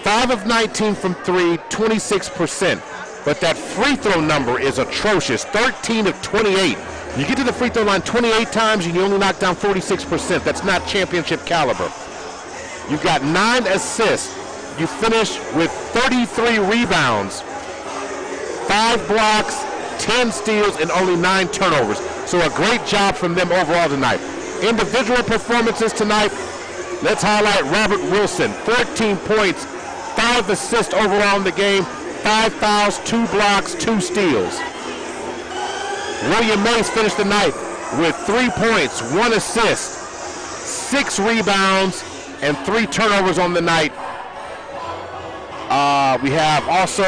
5 of 19 from 3, 26%. But that free throw number is atrocious, 13 of 28. You get to the free throw line 28 times and you only knock down 46%. That's not championship caliber. You've got 9 assists. You finish with 33 rebounds, 5 blocks, 10 steals, and only 9 turnovers. So a great job from them overall tonight. Individual performances tonight, let's highlight Robert Wilson, 14 points, 5 assists overall in the game, 5 fouls, 2 blocks, 2 steals. William Mays finished the night with 3 points, 1 assist, 6 rebounds, and 3 turnovers on the night. We have also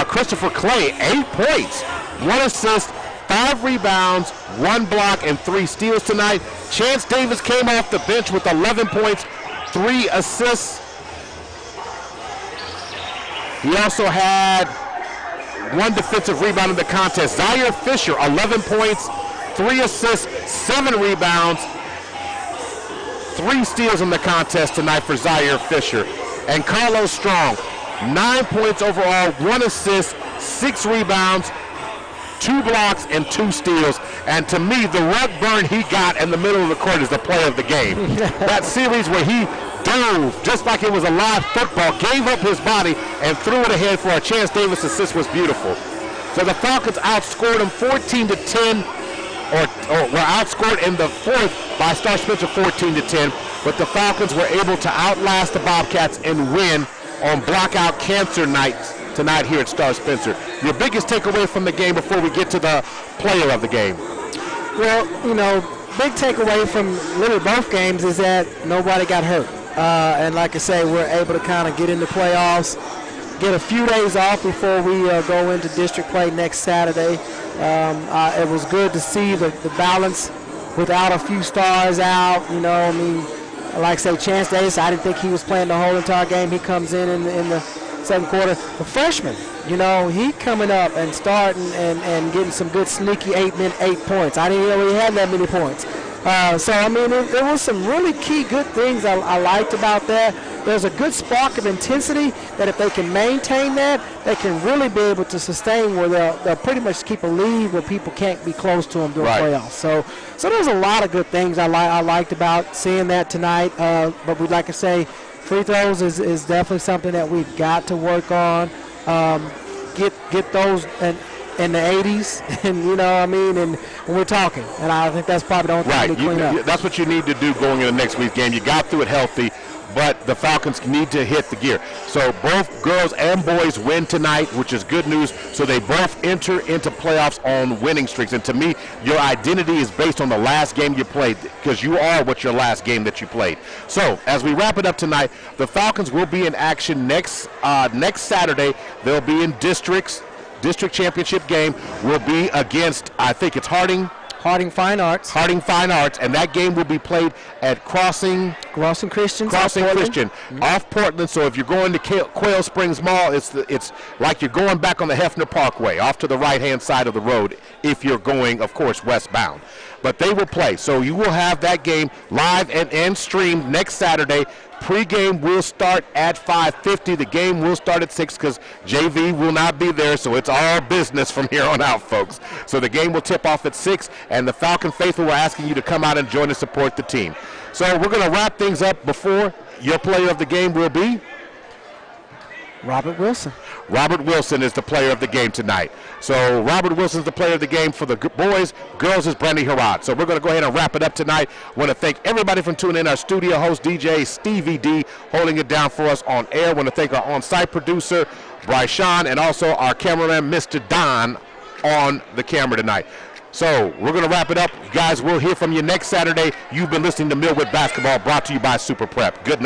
Christopher Clay, 8 points, 1 assist, 5 rebounds, 1 block, and 3 steals tonight. Chance Davis came off the bench with 11 points, 3 assists. He also had 1 defensive rebound in the contest. Zaire Fisher, 11 points, 3 assists, 7 rebounds, 3 steals in the contest tonight for Zaire Fisher. And Carlos Strong, 9 points overall, 1 assist, 6 rebounds, 2 blocks, and 2 steals. And to me, the rug burn he got in the middle of the court is the play of the game. That series where he dove just like it was a live football, gave up his body, and threw it ahead for a Chance Davis assist was beautiful. So the Falcons outscored them 14-10, or were outscored in the fourth by Star Spencer 14-10, but the Falcons were able to outlast the Bobcats and win on Blackout Cancer Night tonight here at Star Spencer. Your biggest takeaway from the game before we get to the player of the game? Well, you know, big takeaway from literally both games is that nobody got hurt. And like I say, we're able to kind of get into playoffs, get a few days off before we go into district play next Saturday. It was good to see the balance without a few stars out. You know, I mean, like I say, Chance Davis, I didn't think he was playing the whole entire game. He comes in the second quarter. The freshman, you know, he coming up and starting and getting some good sneaky 8 points. I didn't know he had that many points. So, I mean, there was some really key good things I liked about that. There's a good spark of intensity that if they can maintain that, they can really be able to sustain where they'll pretty much keep a lead where people can't be close to them during playoffs. So there's a lot of good things I liked about seeing that tonight. But we'd like to say free throws is definitely something that we've got to work on. Get those in the 80s, and you know what I mean, and we're talking, and I think that's probably the only thing to clean up. That's what you need to do going into next week's game. You got through it healthy, but the Falcons need to hit the gear. So both girls and boys win tonight, which is good news. So they both enter into playoffs on winning streaks. And to me, your identity is based on the last game you played, because you are what your last game that you played. So as we wrap it up tonight, the Falcons will be in action next Saturday. They'll be in district championship game will be against, I think it's Harding Harding Fine Arts. Harding Fine Arts, and that game will be played at Crossing Christian. Off Portland. So if you're going to Quail Springs Mall, it's like you're going back on the Hefner Parkway, off to the right-hand side of the road if you're going, of course, westbound. But they will play. So you will have that game live and streamed next Saturday. Pregame will start at 5:50. The game will start at 6 because JV will not be there, so it's all business from here on out, folks. So the game will tip off at 6, and the Falcon Faithful are asking you to come out and join and support the team. So we're going to wrap things up before your player of the game will be? Robert Wilson. Robert Wilson is the player of the game tonight. So Robert Wilson is the player of the game for the boys. Girls is Brandy Harrod. So we're going to go ahead and wrap it up tonight. I want to thank everybody for tuning in. Our studio host, DJ Stevie D, holding it down for us on air. I want to thank our on-site producer, Bryce Sean, and also our cameraman, Mr. Don, on the camera tonight. So we're going to wrap it up. Guys, we'll hear from you next Saturday. You've been listening to Millwood Basketball, brought to you by Super Prep. Good night.